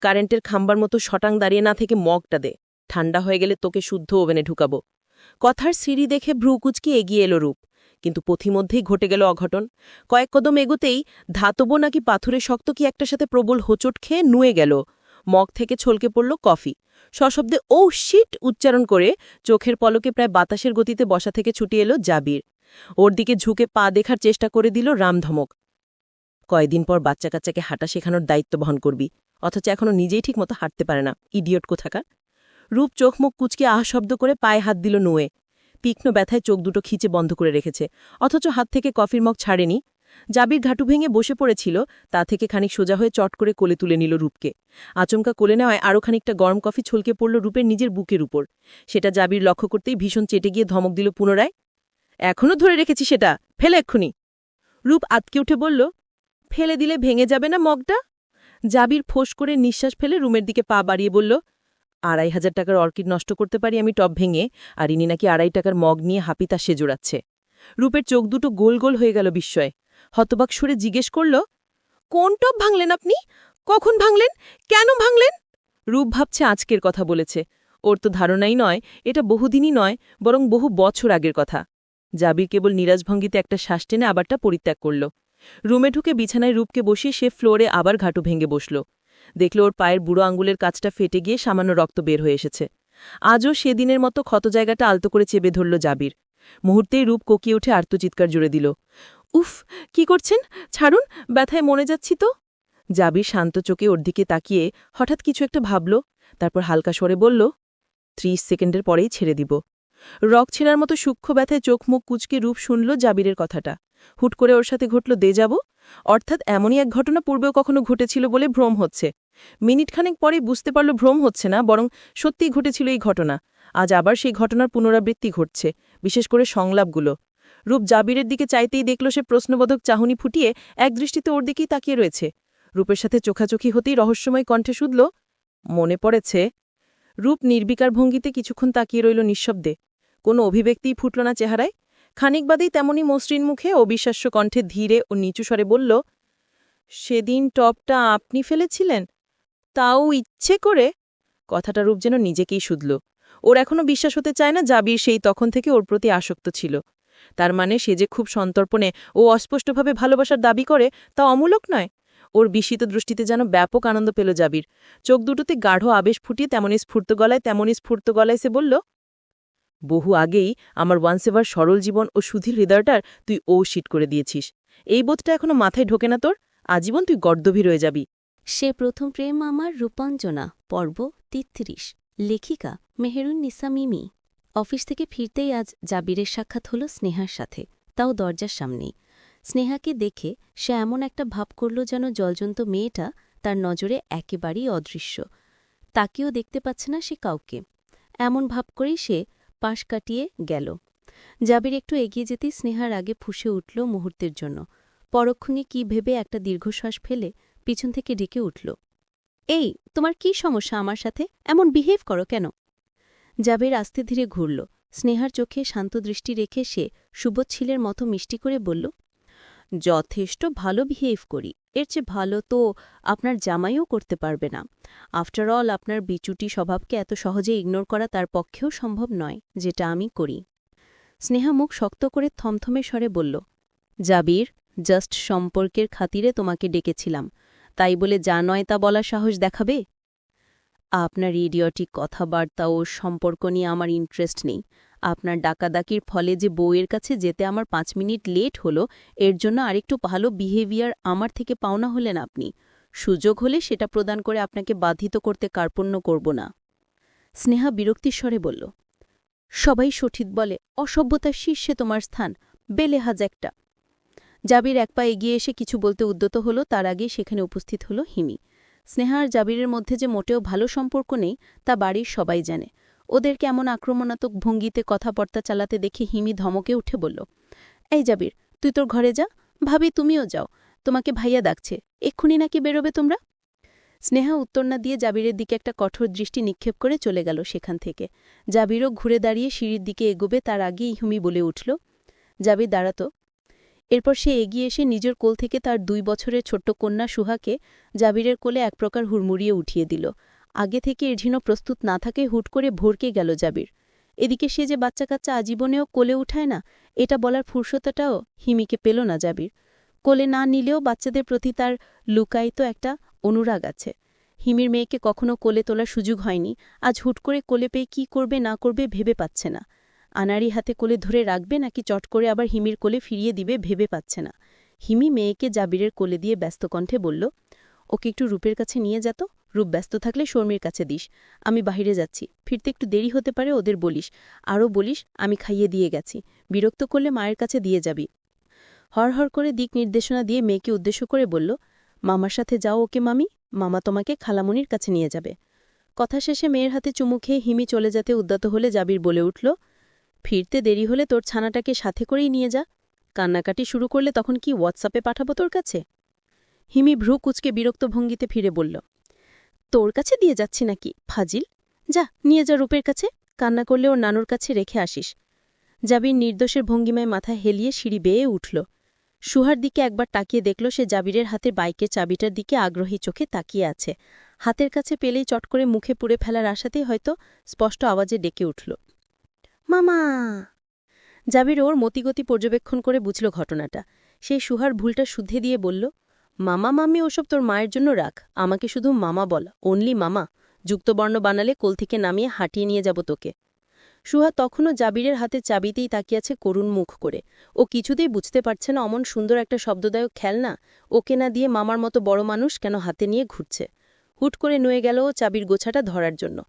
কারেন্টের খাম্বার মতো শটাং দাঁড়িয়ে না থেকে মগটা দে, ঠান্ডা হয়ে গেলে তোকে শুদ্ধ ওভেনে ঢুকাবো। কথার সিঁড়ি দেখে ভ্রুকুচকি এগিয়ে এলো রূপ, কিন্তু পথিমধ্যেই ঘটে গেল অঘটন। কয়েক কদম এগোতেই ধাতব নাকি পাথুরে শক্ত কি একটার সাথে প্রবল হোঁচট খেয়ে নুয়ে গেল। মগ থেকে ছলকে পড়ল কফি। সশব্দে ও শিট উচ্চারণ করে চোখের পলকে প্রায় বাতাসের গতিতে বসা থেকে ছুটে এলো জাবির। ওর দিকে ঝুঁকে পা দেখার চেষ্টা করে দিল রামধমক, কয়দিন পর বাচ্চা কাচ্চাকে হাঁটা শেখানোর দায়িত্ব বহন করবি, অথচ এখনও নিজেই ঠিকমতো হাঁটতে পারে না, ইডিয়ট কোথাকার। রূপ চোখ মুখ কুচকে আহ শব্দ করে পায়ে হাত দিল নুয়ে। তীক্ষ্ণ ব্যথায় চোখ দুটো খিচে বন্ধ করে রেখেছে, অথচ হাত থেকে কফির মগ ছাড়েনি। জাবির ঘাটু ভেঙে বসে পড়েছিল, তা থেকে খানিক সোজা হয়ে চট করে কোলে তুলে নিল রূপকে। আচমকা কোলে নেওয়ায় আরও খানিকটা গরম কফি ছলকে পড়ল রূপের নিজের বুকের উপর। সেটা জাবির লক্ষ্য করতেই ভীষণ চেটে গিয়ে ধমক দিল পুনরায়, এখনও ধরে রেখেছি সেটা, ফেলে এক্ষুনি। রূপ আতকে উঠে বলল, ফেলে দিলে ভেঙে যাবে না মগটা? জাবির ফোঁস করে নিঃশ্বাস ফেলে রুমের দিকে পা বাড়িয়ে বলল, 2,500 টাকার অর্কিড নষ্ট করতে পারি আমি টব ভেঙে, আর ইনি নাকি 2.5 টাকার মগ নিয়ে হাপিতা সে জোড়াচ্ছে। রূপের চোখ দুটো গোল গোল হয়ে গেল বিস্ময়ে। হতবাক সুরে জিজ্ঞেস করল, কোন টব ভাঙলেন আপনি? কখন ভাঙলেন? কেন ভাঙলেন? রূপ ভাবছে আজকের কথা বলেছে। ওর তো ধারণাই নয় এটা বহুদিনই নয়, বরং বহু বছর আগের কথা। জাবির কেবল নিরাজভঙ্গিতে একটা শ্বাস টেনে আবারটা পরিত্যাগ করল। রুমে ঢুকে বিছানায় রূপকে বসিয়ে সে ফ্লোরে আবার ঘাটু ভেঙে বসল। দেখল ওর পায়ের বুড়ো আঙ্গুলের কাছটা ফেটে গিয়ে সামান্য রক্ত বের হয়ে এসেছে। আজও সেদিনের মতো ক্ষত জায়গাটা আলতো করে চেপে ধরল জাবির। মুহূর্তেই রূপ কোকিয়ে উঠে আর্তচিৎকার জুড়ে দিল, উফ, কি করছেন? ছাড়ুন, ব্যথায় মরে যাচ্ছি তো। জাবির শান্ত চোখে ওর দিকে তাকিয়ে হঠাৎ কিছু একটা ভাবল, তারপর হালকা স্বরে বলল, 30 সেকেন্ডের পরেই ছেড়ে দিব। রক ছেঁড়ার মতো সূক্ষ্ম ব্যথায় চোখ মুখ কুচকে রূপ শুনল জাবিরের কথাটা। হুট করে ওর সাথে ঘটল দে যাব, অর্থাৎ এমনই এক ঘটনা পূর্বেও কখনো ঘটেছিল বলে ভ্রম হচ্ছে। মিনিটখানেক পরেই বুঝতে পারল ভ্রম হচ্ছে না, বরং সত্যিই ঘটেছিল এই ঘটনা। আজ আবার সেই ঘটনার পুনরাবৃত্তি ঘটছে, বিশেষ করে সংলাপগুলো। রূপ জাবিরের দিকে চাইতেই দেখল সে প্রশ্নবোধক চাহনি ফুটিয়ে একদৃষ্টিতে ওর দিকেই তাকিয়ে রয়েছে। রূপের সাথে চোখাচোখি হতেই রহস্যময় কণ্ঠে শুধল, মনে পড়েছে। রূপ নির্বিকার ভঙ্গিতে কিছুক্ষণ তাকিয়ে রইল নিঃশব্দে। কোনো অভিব্যক্তিই ফুটল না চেহারায়। খানিক বাদেই তেমনই মসৃণ মুখে অবিশ্বাস্য কণ্ঠে ধীরে ও নিচু স্বরে বলল, সেদিন টপটা আপনি ফেলেছিলেন? তাও ইচ্ছে করে? কথাটা রূপ যেন নিজেকেই শুধল। ওর এখনও বিশ্বাস হতে চায় না জাবির সেই তখন থেকে ওর প্রতি আসক্ত ছিল। তার মানে সে যে খুব সন্তর্পণে ও অস্পষ্টভাবে ভালোবাসার দাবি করে তা অমূলক নয়। ওর বিস্মিত দৃষ্টিতে যেন ব্যাপক আনন্দ পেল জাবির। চোখ দুটোতে গাঢ় আবেশ ফুটিয়ে তেমনই স্ফূর্ত গলায় সে বলল, বহু আগেই আমার ওয়ান্স এভার সরল জীবন ও সুধীর হৃদয়টার তুই শিট করে দিয়েছিস। এই বোধটা এখনো মাথায় ঢোকে না তোর? আজীবন তুই গর্দভী রয়ে যাবি। সে প্রথম প্রেম আমার রূপাঞ্জনা, পর্ব 33। লেখিকা মেহেরুন্নিসা মিমি। অফিস থেকে ফিরতেই আজ জাবিরের সাক্ষাৎ হল স্নেহার সাথে, তাও দরজার সামনেই। স্নেহাকে দেখে সে এমন একটা ভাব করল যেন জলজন্ত মেয়েটা তার নজরে একেবারেই অদৃশ্য। তাকেও দেখতে পাচ্ছে না সে কাউকে। এমন ভাব করেই সে পাশ কাটিয়ে গেল। জাবির একটু এগিয়ে যেতেই স্নেহার আগে ফুঁসে উঠল মুহূর্তের জন্য। পরক্ষণে কি ভেবে একটা দীর্ঘশ্বাস ফেলে পিছন থেকে ডেকে উঠল, এই, তোমার কি সমস্যা আমার সাথে? এমন বিহেভ করো কেন? জাবির আস্তে ধীরে ঘুরল। স্নেহার চোখে শান্ত দৃষ্টি রেখে সে সুবোচ্ছিলের মতো মিষ্টি করে বলল, যথেষ্ট ভালো বিহেভ করি। এর চেয়ে ভালো তো আপনার জামাইও করতে পারবে না। আফটার অল আপনার বিচুটি স্বভাবকে এত সহজে ইগনোর করা তার পক্ষেও সম্ভব নয়, যেটা আমি করি। স্নেহা মুখ শক্ত করে থমথমে স্বরে বলল, জাবির, জাস্ট সম্পর্কের খাতিরে তোমাকে ডেকেছিলাম, তাই বলে যা নয় তা বলার সাহস দেখাবে? আপনার ইডিয়টিক কথাবার্তা ও সম্পর্ক নিয়ে আমার ইন্টারেস্ট নেই। আপনার ডাকাডাকির ফলে যে বউয়ের কাছে যেতে আমার 5 মিনিট লেট হলো, এর জন্য আরেকটু ভালো বিহেভিয়ার আমার থেকে পাওনা হলেন আপনি। সুযোগ হলে সেটা প্রদান করে আপনাকে বাধিত করতে কার্পণ্য করব না। স্নেহা বিরক্তির স্বরে বলল, সবাই সঠিক বলে, অসভ্যতার শীর্ষে তোমার স্থান, বেলেহাজ একটা। জাবির এক পা এগিয়ে এসে কিছু বলতে উদ্যত হল, তার আগে সেখানে উপস্থিত হল হিমি। স্নেহা আর জাবিরের মধ্যে যে মোটেও ভালো সম্পর্ক নেই তা বাড়ির সবাই জানে। ওদেরকে এমন আক্রমণাত্মক ভঙ্গিতে কথাবার্তা চালাতে দেখে হিমি ধমকে উঠে বলল, এই জাবির, তুই তোর ঘরে যা। ভাবি, তুমিও যাও, তোমাকে ভাইয়া ডাকছে। এক্ষুনি নাকি বেরোবে তোমরা? স্নেহা উত্তর না দিয়ে জাবিরের দিকে একটা কঠোর দৃষ্টি নিক্ষেপ করে চলে গেল সেখান থেকে। জাবিরও ঘুরে দাঁড়িয়ে সিঁড়ির দিকে এগোবে তার আগেই হিমি বলে উঠল, জাবির দাঁড়াতো। এরপর সে এগিয়ে এসে নিজের কোল থেকে তার 2 বছরের ছোট্ট কন্যা সুহাকে জাবিরের কোলে এক প্রকার হুড়মুড়িয়ে উঠিয়ে দিল। আগে থেকে এর জন্য প্রস্তুত না থাকে হুট করে ভরকে গেল জাবির। এদিকে সে যে বাচ্চা কাচ্চা আজীবনেও কোলে উঠায় না, এটা বলার ফুরসতটাও হিমিকে পেল না জাবির। কোলে না নিলেও বাচ্চাদের প্রতি তার লুকায়িত একটা অনুরাগ আছে। হিমির মেয়েকে কখনো কোলে তোলার সুযোগ হয়নি, আজ হুট করে কোলে পেয়ে কী করবে না করবে ভেবে পাচ্ছে না। আনাড়ি হাতে কোলে ধরে রাখবে নাকি চট করে আবার হিমির কোলে ফিরিয়ে দিবে ভেবে পাচ্ছে না। হিমি মেয়েকে জাবিরের কোলে দিয়ে ব্যস্ত কণ্ঠে বলল, ওকে একটু রূপের কাছে নিয়ে যেত। রূপ ব্যস্ত থাকলে শর্মির কাছে দিস। আমি বাহিরে যাচ্ছি, ফিরতে একটু দেরি হতে পারে, ওদের বলিস। আরও বলিস আমি খাইয়ে দিয়ে গেছি, বিরক্ত করলে মায়ের কাছে দিয়ে যাবি। হরহর করে দিক নির্দেশনা দিয়ে মেয়েকে উদ্দেশ্য করে বলল, মামার সাথে যাও ওকে মামি, মামা তোমাকে খালামণির কাছে নিয়ে যাবে। কথা শেষে মেয়ের হাতে চুমু খেয়ে হিমি চলে যেতে উদ্যত হলে জাবির বলে উঠল, ফিরতে দেরি হলে তোর ছানাটাকে সাথে করেই নিয়ে যা। কান্নাকাটি শুরু করলে তখন কি হোয়াটসঅ্যাপে পাঠাবো তোর কাছে? হিমি ভ্রু কুচকে বিরক্ত ভঙ্গিতে ফিরে বলল, তোর কাছে দিয়ে যাচ্ছি নাকি ফাজিল? যা নিয়ে যা রূপের কাছে, কান্না করলে ওর নানুর কাছে রেখে আসিস। জাবির নির্দোষের ভঙ্গিমায় মাথা হেলিয়ে সিঁড়ি বেয়ে উঠল। সুহার দিকে একবার তাকিয়ে দেখল সে জাবিরের হাতের বাইকের চাবিটার দিকে আগ্রহী চোখে তাকিয়ে আছে। হাতের কাছে পেলেই চট করে মুখে পুড়ে ফেলার আশাতেই হয়তো স্পষ্ট আওয়াজে ডেকে উঠল, মামা। জাবির ওর মতিগতি পর্যবেক্ষণ করে বুঝল ঘটনাটা। সেই সুহার ভুলটা শুদ্ধে দিয়ে বলল, মামা মামি ওসব তোর মায়ের জন্য রাখ, আমাকে শুধু মামা বল, অনলি মামা। যুক্তবর্ণ বানালে কোল থেকে নামিয়ে হাঁটিয়ে নিয়ে যাব তোকে। সুহা তখনও জাবিরের হাতে চাবিতেই তাকিয়েছে করুণ মুখ করে। ও কিছুতেই বুঝতে পারছে না অমন সুন্দর একটা শব্দদায়ক খেলনা ওকে না দিয়ে মামার মতো বড় মানুষ কেন হাতে নিয়ে ঘুরছে। হুট করে নুয়ে গেল ও চাবির গোছাটা ধরার জন্য।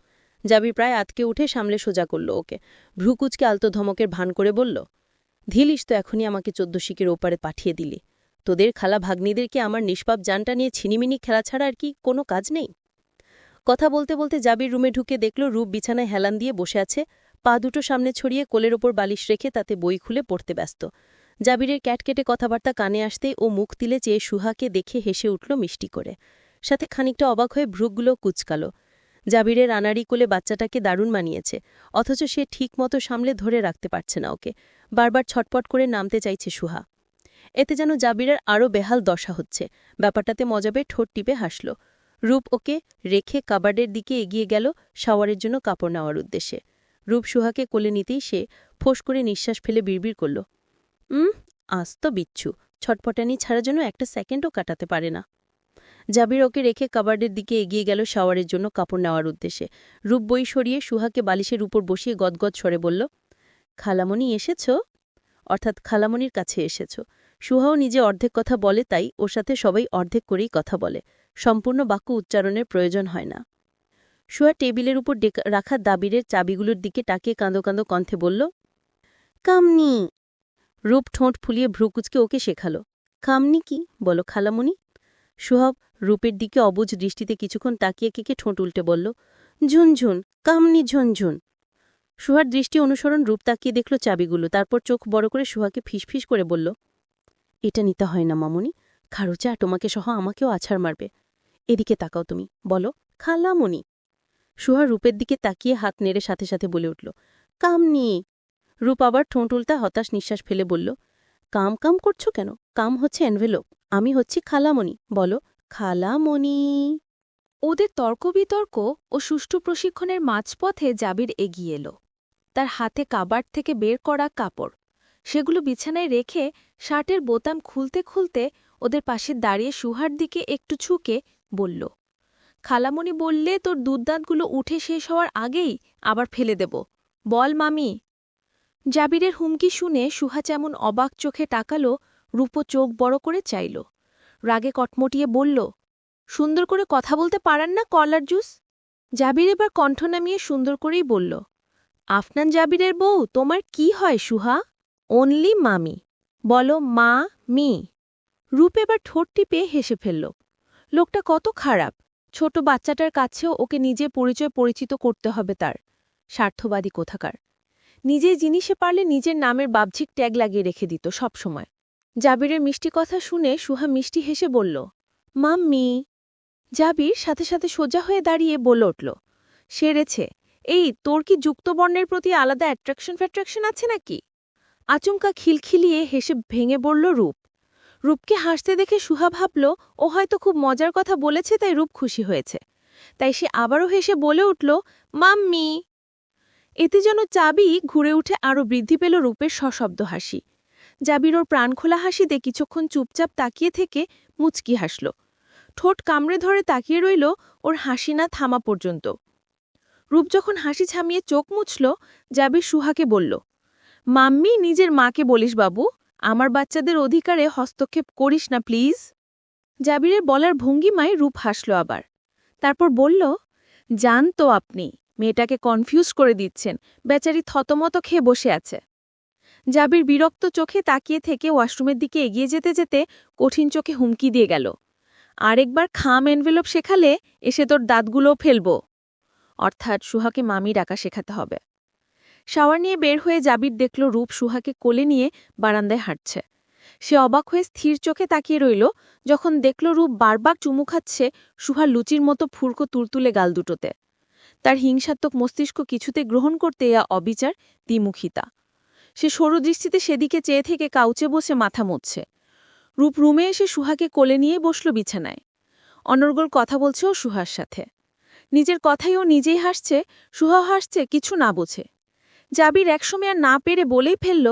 জাবির প্রায় আতকে উঠে সামলে সোজা করল ওকে। ভ্রুকুচকে আলতো ধমকের ভান করে বলল, ধিলিস তো এখনই আমাকে 14 শিকের ওপারে পাঠিয়ে দিলি। তোদের খালা ভাগ্নিদেরকে আমার নিষ্পাপ জানটা নিয়ে ছিনিমিনি খেলা ছাড়া আর কি কোনো কাজ নেই। কথা বলতে বলতে জাবির রুমে ঢুকে দেখল রূপ বিছানায় হেলান দিয়ে বসে আছে, পা দুটো সামনে ছড়িয়ে কোলের ওপর বালিশ রেখে তাতে বই খুলে পড়তে ব্যস্ত। জাবিরের ক্যাটকেটে কথাবার্তা কানে আসতেই ও মুখ তিলে চেয়ে সুহাকে দেখে হেসে উঠল মিষ্টি করে। সাথে খানিকটা অবাক হয়ে ভ্রুগুলো কুচকাল। জাবিরের আনাড়ি কোলে বাচ্চাটাকে দারুণ মানিয়েছে, অথচ সে ঠিকমতো সামলে ধরে রাখতে পারছে না ওকে। বারবার ছটপট করে নামতে চাইছে সুহা। এতে যেন জাবিরের আরও বেহাল দশা হচ্ছে। ব্যাপারটাতে মজা পেয়ে ঠোঁট টিপে হাসল। রূপ ওকে রেখে কাবার্ডের দিকে এগিয়ে গেল শাওয়ারের জন্য কাপড় নেওয়ার উদ্দেশ্যে। রূপ সুহাকে কোলে নিতেই সে ফোঁস করে নিঃশ্বাস ফেলে বিড়বিড় করল, আজ তো বিচ্ছু, ছটপটানি ছাড়া যেন একটা সেকেন্ডও কাটাতে পারে না। জাবির ওকে রেখে কাবার্ডের দিকে এগিয়ে গেল শাওয়ারের জন্য কাপড় নেওয়ার উদ্দেশ্যে। রূপ বই সরিয়ে সুহাকে বালিশের উপর বসিয়ে গদগদ স্বরে বলল, খালামণি এসেছ? অর্থাৎ খালামণির কাছে এসেছ। সুহাও নিজে অর্ধেক কথা বলে, তাই ওর সাথে সবাই অর্ধেক করেই কথা বলে, সম্পূর্ণ বাক্য উচ্চারণের প্রয়োজন হয় না। সুহা টেবিলের উপর রাখা দাবিরের চাবিগুলোর দিকে তাকিয়ে কাঁদো কাঁদো কণ্ঠে বলল, কামনি। রূপ ঠোঁট ফুলিয়ে ভ্রুকুচকে ওকে শেখাল, কামনি কি বলো খালামণি? সুহাব রূপের দিকে অবুঝ দৃষ্টিতে কিছুক্ষণ তাকিয়ে কেকে ঠোঁট উল্টে বলল, ঝুনঝুন, কামনি ঝুনঝুন। সুহার দৃষ্টি অনুসরণ রূপ তাকিয়ে দেখল চাবিগুলো, তারপর চোখ বড় করে সুহাকে ফিসফিস করে বলল, এটা নিতে হয় না মামুনি, খারুচা তোমাকে সহ আমাকেও আছাড় মারবে। এদিকে তাকাও তুমি, বলো খালামণি। সুহা রূপের দিকে তাকিয়ে হাত নেড়ে সাথে সাথে বলে উঠল, কামনি। রূপ আবার ঠোঁট উল্টা হতাশ নিঃশ্বাস ফেলে বলল, কাম কাম করছো কেন? কাম হচ্ছে এনভেলপ, আমি হচ্ছি খালামণি, বলো খালামণি। ওদের তর্ক-বিতর্ক ও সুষ্ঠু প্রশিক্ষণের মাঝপথে জাবির এগিয়ে এলো। তার হাতে কাবার্ড থেকে বের করা কাপড়, সেগুলো বিছানায় রেখে শার্টের বোতাম খুলতে খুলতে ওদের পাশে দাঁড়িয়ে সুহার দিকে একটু ঝুঁকে বলল, খালামণি বললে তোর দুধদাঁতগুলো উঠে শেষ হওয়ার আগেই আবার ফেলে দেব, বল মামি। জাবিরের হুমকি শুনে সুহা যেমন অবাক চোখে তাকালো, রূপো চোখ বড় করে চাইল। রাগে কটমটিয়ে বলল, সুন্দর করে কথা বলতে পারেন না কলার জুস? জাবির এবার কণ্ঠ নামিয়ে সুন্দর করেই বলল, আফনান জাবিরের বউ তোমার কি হয় সুহা? অনলি মামি, বলো মা মি। রূপ এবার ঠোঁট টিপে হেসে ফেলল। লোকটা কত খারাপ, ছোট বাচ্চাটার কাছেও ওকে নিজে পরিচয় পরিচিত করতে হবে তার। স্বার্থবাদী কোথাকার। নিজের জিনিসে পারলে নিজের নামের বাহ্যিক ট্যাগ লাগিয়ে রেখে দিত সব সময়। জাবিরের মিষ্টি কথা শুনে সুহা মিষ্টি হেসে বলল, মাম্মি। জাবির সাথে সাথে সোজা হয়ে দাঁড়িয়ে বলে উঠল, সেরেছে। এই তোর কি যুক্তবর্ণের প্রতি আলাদা অ্যাট্রাকশন আছে নাকি? আচমকা খিলখিলিয়ে হেসে ভেঙে পড়ল রূপ। রূপকে হাসতে দেখে সুহা ভাবল ও হয়তো খুব মজার কথা বলেছে, তাই রূপ খুশি হয়েছে। তাই সে আবারও হেসে বলে উঠল, মাম্মি। এতে যেন চাবি ঘুরে উঠে আরও বৃদ্ধি পেল রূপের সশব্দ হাসি। জাবির ওর প্রাণখোলা হাসিতে কিছুক্ষণ চুপচাপ তাকিয়ে থেকে মুচকি হাসল। ঠোঁট কামড়ে ধরে তাকিয়ে রইল ওর হাসি না থামা পর্যন্ত। রূপ যখন হাসি থামিয়ে চোখ মুছল, জাবির সুহাকে বলল, মাম্মি নিজের মাকে বলিস বাবু, আমার বাচ্চাদের অধিকারে হস্তক্ষেপ করিস না প্লিজ। জাবিরের বলার ভঙ্গিমায় রূপ হাসল আবার। তারপর বলল, জান তো আপনি মেয়েটাকে কনফিউজ করে দিচ্ছেন, বেচারি থতমত খেয়ে বসে আছে। জাবির বিরক্ত চোখে তাকিয়ে থেকে ওয়াশরুমের দিকে এগিয়ে যেতে যেতে কঠিন চোখে হুমকি দিয়ে গেল, আরেকবার খাম এনভেলপ শেখালে এসে তোর দাঁতগুলোও ফেলব। অর্থাৎ সুহাকে মামি ডাকা শেখাতে হবে। শাওয়ার নিয়ে বের হয়ে জাবির দেখল রূপ সুহাকে কোলে নিয়ে বারান্দায় হাঁটছে। সে অবাক হয়ে স্থির চোখে তাকিয়ে রইল যখন দেখল রূপ বারবার চুমু খাচ্ছে সুহার লুচির মতো ফুরকো তুলতুলে গাল দুটোতে। তার হিংসাত্মক মস্তিষ্ক কিছুতে গ্রহণ করতে ইয়া অবিচার দ্বিমুখিতা। সে সরু দৃষ্টিতে সেদিকে চেয়ে থেকে কাউচে বসে মাথা মুছছে। রূপ রুমে এসে সুহাকে কোলে নিয়ে বসল বিছানায়। অনর্গল কথা বলছে ও সুহার সাথে। নিজের কথাই ও নিজেই হাসছে, সুহাও হাসছে, কিছু না বোঝে। জাবির একসময় আর না পেরে বলেই ফেলল,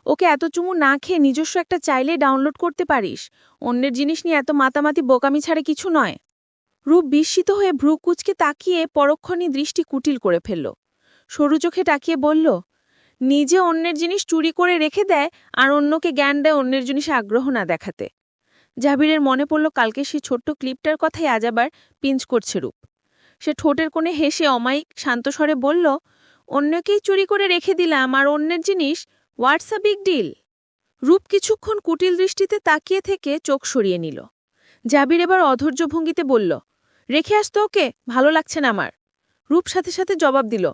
ওকে এত চুমু না খেয়ে নিজস্ব একটা চাইলে ডাউনলোড করতে পারিস। অন্যের জিনিস নিয়ে এত মাতামাতি বোকামি ছাড়া কিছু নয়। রূপ বিস্মিত হয়ে ভ্রু কুচকে তাকিয়ে পরক্ষণই দৃষ্টি কুটিল করে ফেলল। সরু চোখে তাকিয়ে বলল, নিজে অন্যের জিনিস চুরি করে রেখে দেয় আর অন্যকে জ্ঞান দেয় অন্যের জিনিসে আগ্রহ না দেখাতে। জাবিরের মনে পড়ল কালকে সেই ছোট্ট ক্লিপটার কথাই আজ আবার পিঞ্চ করছে রূপ। সে ঠোঁটের কোণে হেসে অমায়িক শান্তস্বরে বলল, অন্যকেই চুরি করে রেখে দিলাম আর অন্যের জিনিস, হোয়াটস আ বিগ ডিল। রূপ কিছুক্ষণ কুটিল দৃষ্টিতে তাকিয়ে থেকে চোখ সরিয়ে নিল। জাবির এবার অধৈর্য ভঙ্গিতে বলল, রেখে আসতো ওকে, ভালো লাগছে না আমার। রূপ সাথে সাথে জবাব দিল,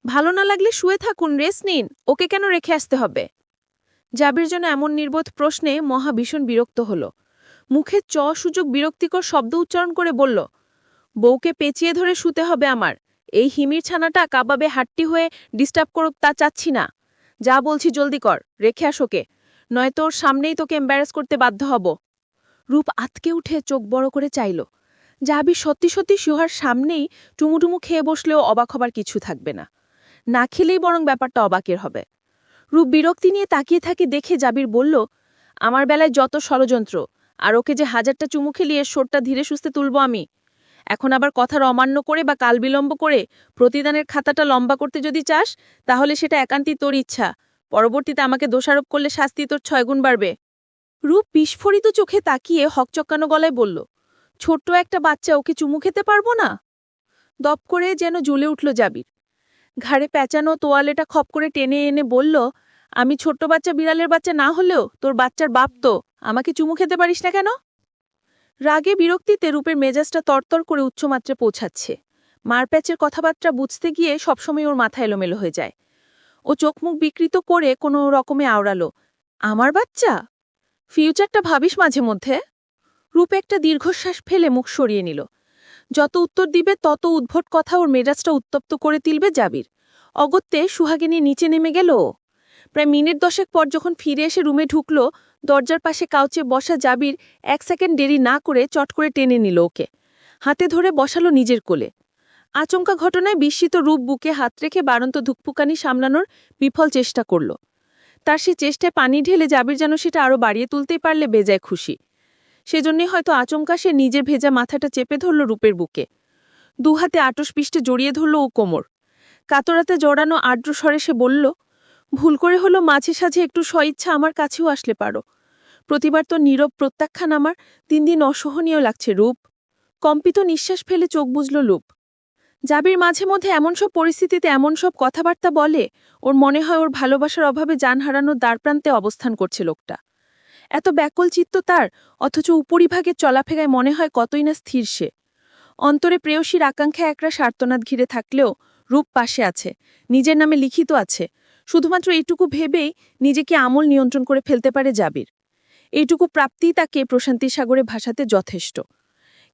ভালো না লাগলে শুয়ে থাকুন, রেস্ট নিন, ওকে কেন রেখে আসতে হবে? জাবির যেন এমন নির্বোধ প্রশ্নে মহা ভীষণ বিরক্ত হল। মুখে সুযোগ বিরক্তিকর শব্দ উচ্চারণ করে বলল, বউকে পেঁচিয়ে ধরে শুতে হবে আমার। এই হিমির ছানাটা কাবাবে হাট্টি হয়ে ডিস্টার্ব করুক তা চাচ্ছি না। যা বলছি জলদি কর, রেখে আস ওকে, নয়তো ওর সামনেই তোকে এম্বারেস করতে বাধ্য হব। রূপ আতকে উঠে চোখ বড় করে চাইল। জাবির সত্যি সত্যি সুহার সামনেই টুমুটুমু খেয়ে বসলেও অবাক হবার কিছু থাকবে না। না খেলেই বরং ব্যাপারটা অবাকের হবে। রূপ বিরক্তি নিয়ে তাকিয়ে থাকে দেখে জাবির বলল, আমার বেলায় যত ষড়যন্ত্র, আর ওকে যে 1000টা চুমু খেলিয়ে সোরটা ধীরে সুস্থে তুলব আমি। এখন আবার কথার অমান্য করে বা কাল বিলম্ব করে প্রতিদানের খাতাটা লম্বা করতে যদি চাস, তাহলে সেটা একান্তই তোর ইচ্ছা। পরবর্তীতে আমাকে দোষারোপ করলে শাস্তি তোর 6 গুণ বাড়বে। রূপ বিস্ফোরিত চোখে তাকিয়ে হকচক্কানো গলায় বলল, ছোট্ট একটা বাচ্চা, ওকে চুমু খেতে পারবো না? দপ করে যেন জ্বলে উঠল জাবির। ঘাড়ে প্যাঁচানো তোয়ালেটা খপ করে টেনে এনে বলল, আমি ছোট্ট বাচ্চা বিড়ালের বাচ্চা না হলেও তোর বাচ্চার বাপ তো, আমাকে চুমু খেতে পারিস না কেন? রাগে বিরক্তিতে রূপের মেজাজটা তরতর করে উচ্চমাত্রায় পৌঁছাচ্ছে। মারপ্যাচের কথাবার্তা বুঝতে গিয়ে সবসময় ওর মাথা এলোমেলো হয়ে যায়। ও চোখ মুখ বিকৃত করে কোনো রকমে আওড়ালো, আমার বাচ্চা? ফিউচারটা ভাবিস মাঝে মধ্যে? রূপ একটা দীর্ঘশ্বাস ফেলে মুখ সরিয়ে নিল। যত উত্তর দিবে তত উদ্ভট কথা ওর মেজাজটা উত্তপ্ত করে তুলবে জাবির। অগত্যে সুহাগে নিয়ে নিচে নেমে গেল। প্রায় মিনিট 10 পর যখন ফিরে এসে রুমে ঢুকল, দরজার পাশে কাউচে বসা জাবির 1 সেকেন্ড দেরি না করে চট করে টেনে নিল ওকে, হাতে ধরে বসালো নিজের কোলে। আচমকা ঘটনায় বিস্মিত রূপ বুকে হাত রেখে বাড়ন্ত ধুকপুকানি সামলানোর বিফল চেষ্টা করল। তার সে চেষ্টায় পানি ঢেলে জাবির যেন সেটা আরও বাড়িয়ে তুলতেই পারলে বেজায় খুশি। সেজন্যই হয়তো আচমকা সে নিজের ভেজা মাথাটা চেপে ধরল রূপের বুকে। 2 হাতে আটশ-পিষ্টে জড়িয়ে ধরল ও কোমর। কাতরাতে জড়ানো আর্দ্র স্বরে সে বলল, ভুল করে হলো মাঝে সাঝে একটু স্বইচ্ছা আমার কাছেও আসলে পারো। প্রতিবার তো নীরব প্রত্যাখ্যান আমার দিন দিন অসহনীয় লাগছে রূপ। কম্পিত নিঃশ্বাস ফেলে চোখ বুঝল রূপ। জাবির মাঝে মধ্যে এমন সব পরিস্থিতিতে এমন সব কথাবার্তা বলে, ওর মনে হয় ওর ভালোবাসার অভাবে জান হারানোর দ্বারপ্রান্তে অবস্থান করছে লোকটা। এত ব্যাকুল চিত্ত তার, অথচ উপরিভাগের চলাফেরায় মনে হয় কতই না স্থির সে। অন্তরে প্রেয়সীর আকাঙ্ক্ষা একরাশ আর্তনাদ ঘিরে থাকলেও রূপ পাশে আছে, নিজের নামে লিখিত আছে। শুধুমাত্র এইটুকু ভেবেই নিজেকে আমল নিয়ন্ত্রণ করে ফেলতে পারে জাবির। এইটুকু প্রাপ্তিই তাকে প্রশান্তির সাগরে ভাসাতে যথেষ্ট।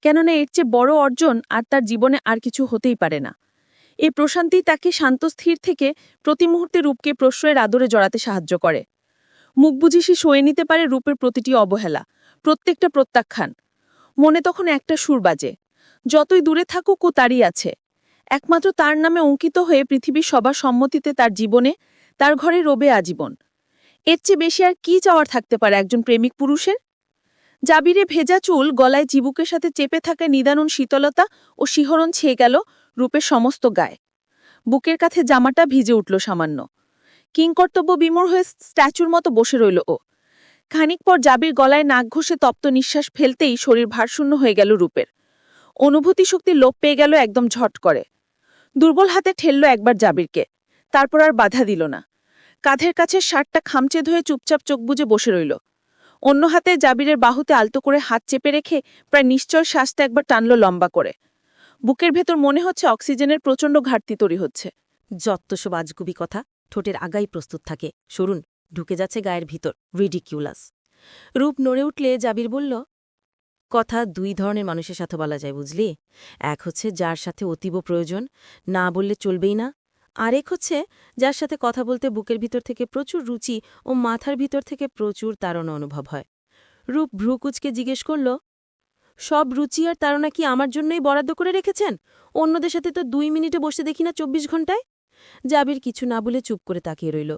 কেননা এর চেয়ে বড় অর্জন আর তার জীবনে আর কিছু হতেই পারে না। এই প্রশান্তিই তাকে শান্তস্থির থেকে প্রতি মুহূর্তে রূপকে প্রশ্রয়ের আদরে জড়াতে সাহায্য করে। মুখ বুঝি সে সয়ে নিতে পারে রূপের প্রতিটি অবহেলা, প্রত্যেকটা প্রত্যাখ্যান। মনে তখন একটা সুর বাজে, যতই দূরে থাকুক ও তারই আছে। একমাত্র তার নামে অঙ্কিত হয়ে পৃথিবীর সবার সম্মতিতে তার জীবনে, তার ঘরে রবে আজীবন। এর চেয়ে বেশি আর কি চাওয়ার থাকতে পারে একজন প্রেমিক পুরুষের? জাবিরে ভেজা চুল গলায় চিবুকের সাথে চেপে থাকা নিদানুন শীতলতা ও শিহরণ ছেয়ে গেল রূপের সমস্ত গায়ে। বুকের কাছে জামাটা ভিজে উঠল সামান্য। কিংকর্তব্য বিমূঢ় হয়ে স্ট্যাচুর মতো বসে রইল ও। খানিক পর জাবির গলায় নাক ঘষে তপ্ত নিঃশ্বাস ফেলতেই শরীর ভারশূন্য হয়ে গেল রূপের। অনুভূতি শক্তি লোপ পেয়ে গেল একদম ঝট করে। দুর্বল হাতে ঠেলল একবার জাবিরকে, তারপর আর বাধা দিল না। কাঁধের কাছে শার্টটা খামচে ধরে চুপচাপ চোখ বুজে বসে রইল। অন্য হাতে জাবিরের বাহুতে আলতো করে হাত চেপে রেখে প্রায় নিশ্চল শ্বাসটা একবার টানল লম্বা করে। বুকের ভেতর মনে হচ্ছে অক্সিজেনের প্রচণ্ড ঘাটতি তৈরি হচ্ছে। যত্তসব আজগুবি কথা, ঠোঁটের আগাই প্রস্তুত থাকে, সরুন, ঢুকে যাচ্ছে গায়ের ভিতর, রিডিকিউলাস। রূপ নড়ে উঠলে জাবির বলল, কথা দুই ধরনের মানুষের সাথে বলা যায় বুঝলি। এক হচ্ছে যার সাথে অতীব প্রয়োজন, না বললে চলবেই না। আরেক হচ্ছে যার সাথে কথা বলতে বুকের ভিতর থেকে প্রচুর রুচি ও মাথার ভিতর থেকে প্রচুর তাড়না অনুভব হয়। রূপ ভ্রুকুচকে জিজ্ঞেস করল, সব রুচি আর তাড়না কি আমার জন্যই বরাদ্দ করে রেখেছেন? অন্যদের সাথে তো 2 মিনিটে বসে দেখি না 24 ঘন্টায়। জাবির কিছু না বলে চুপ করে তাকিয়ে রইল।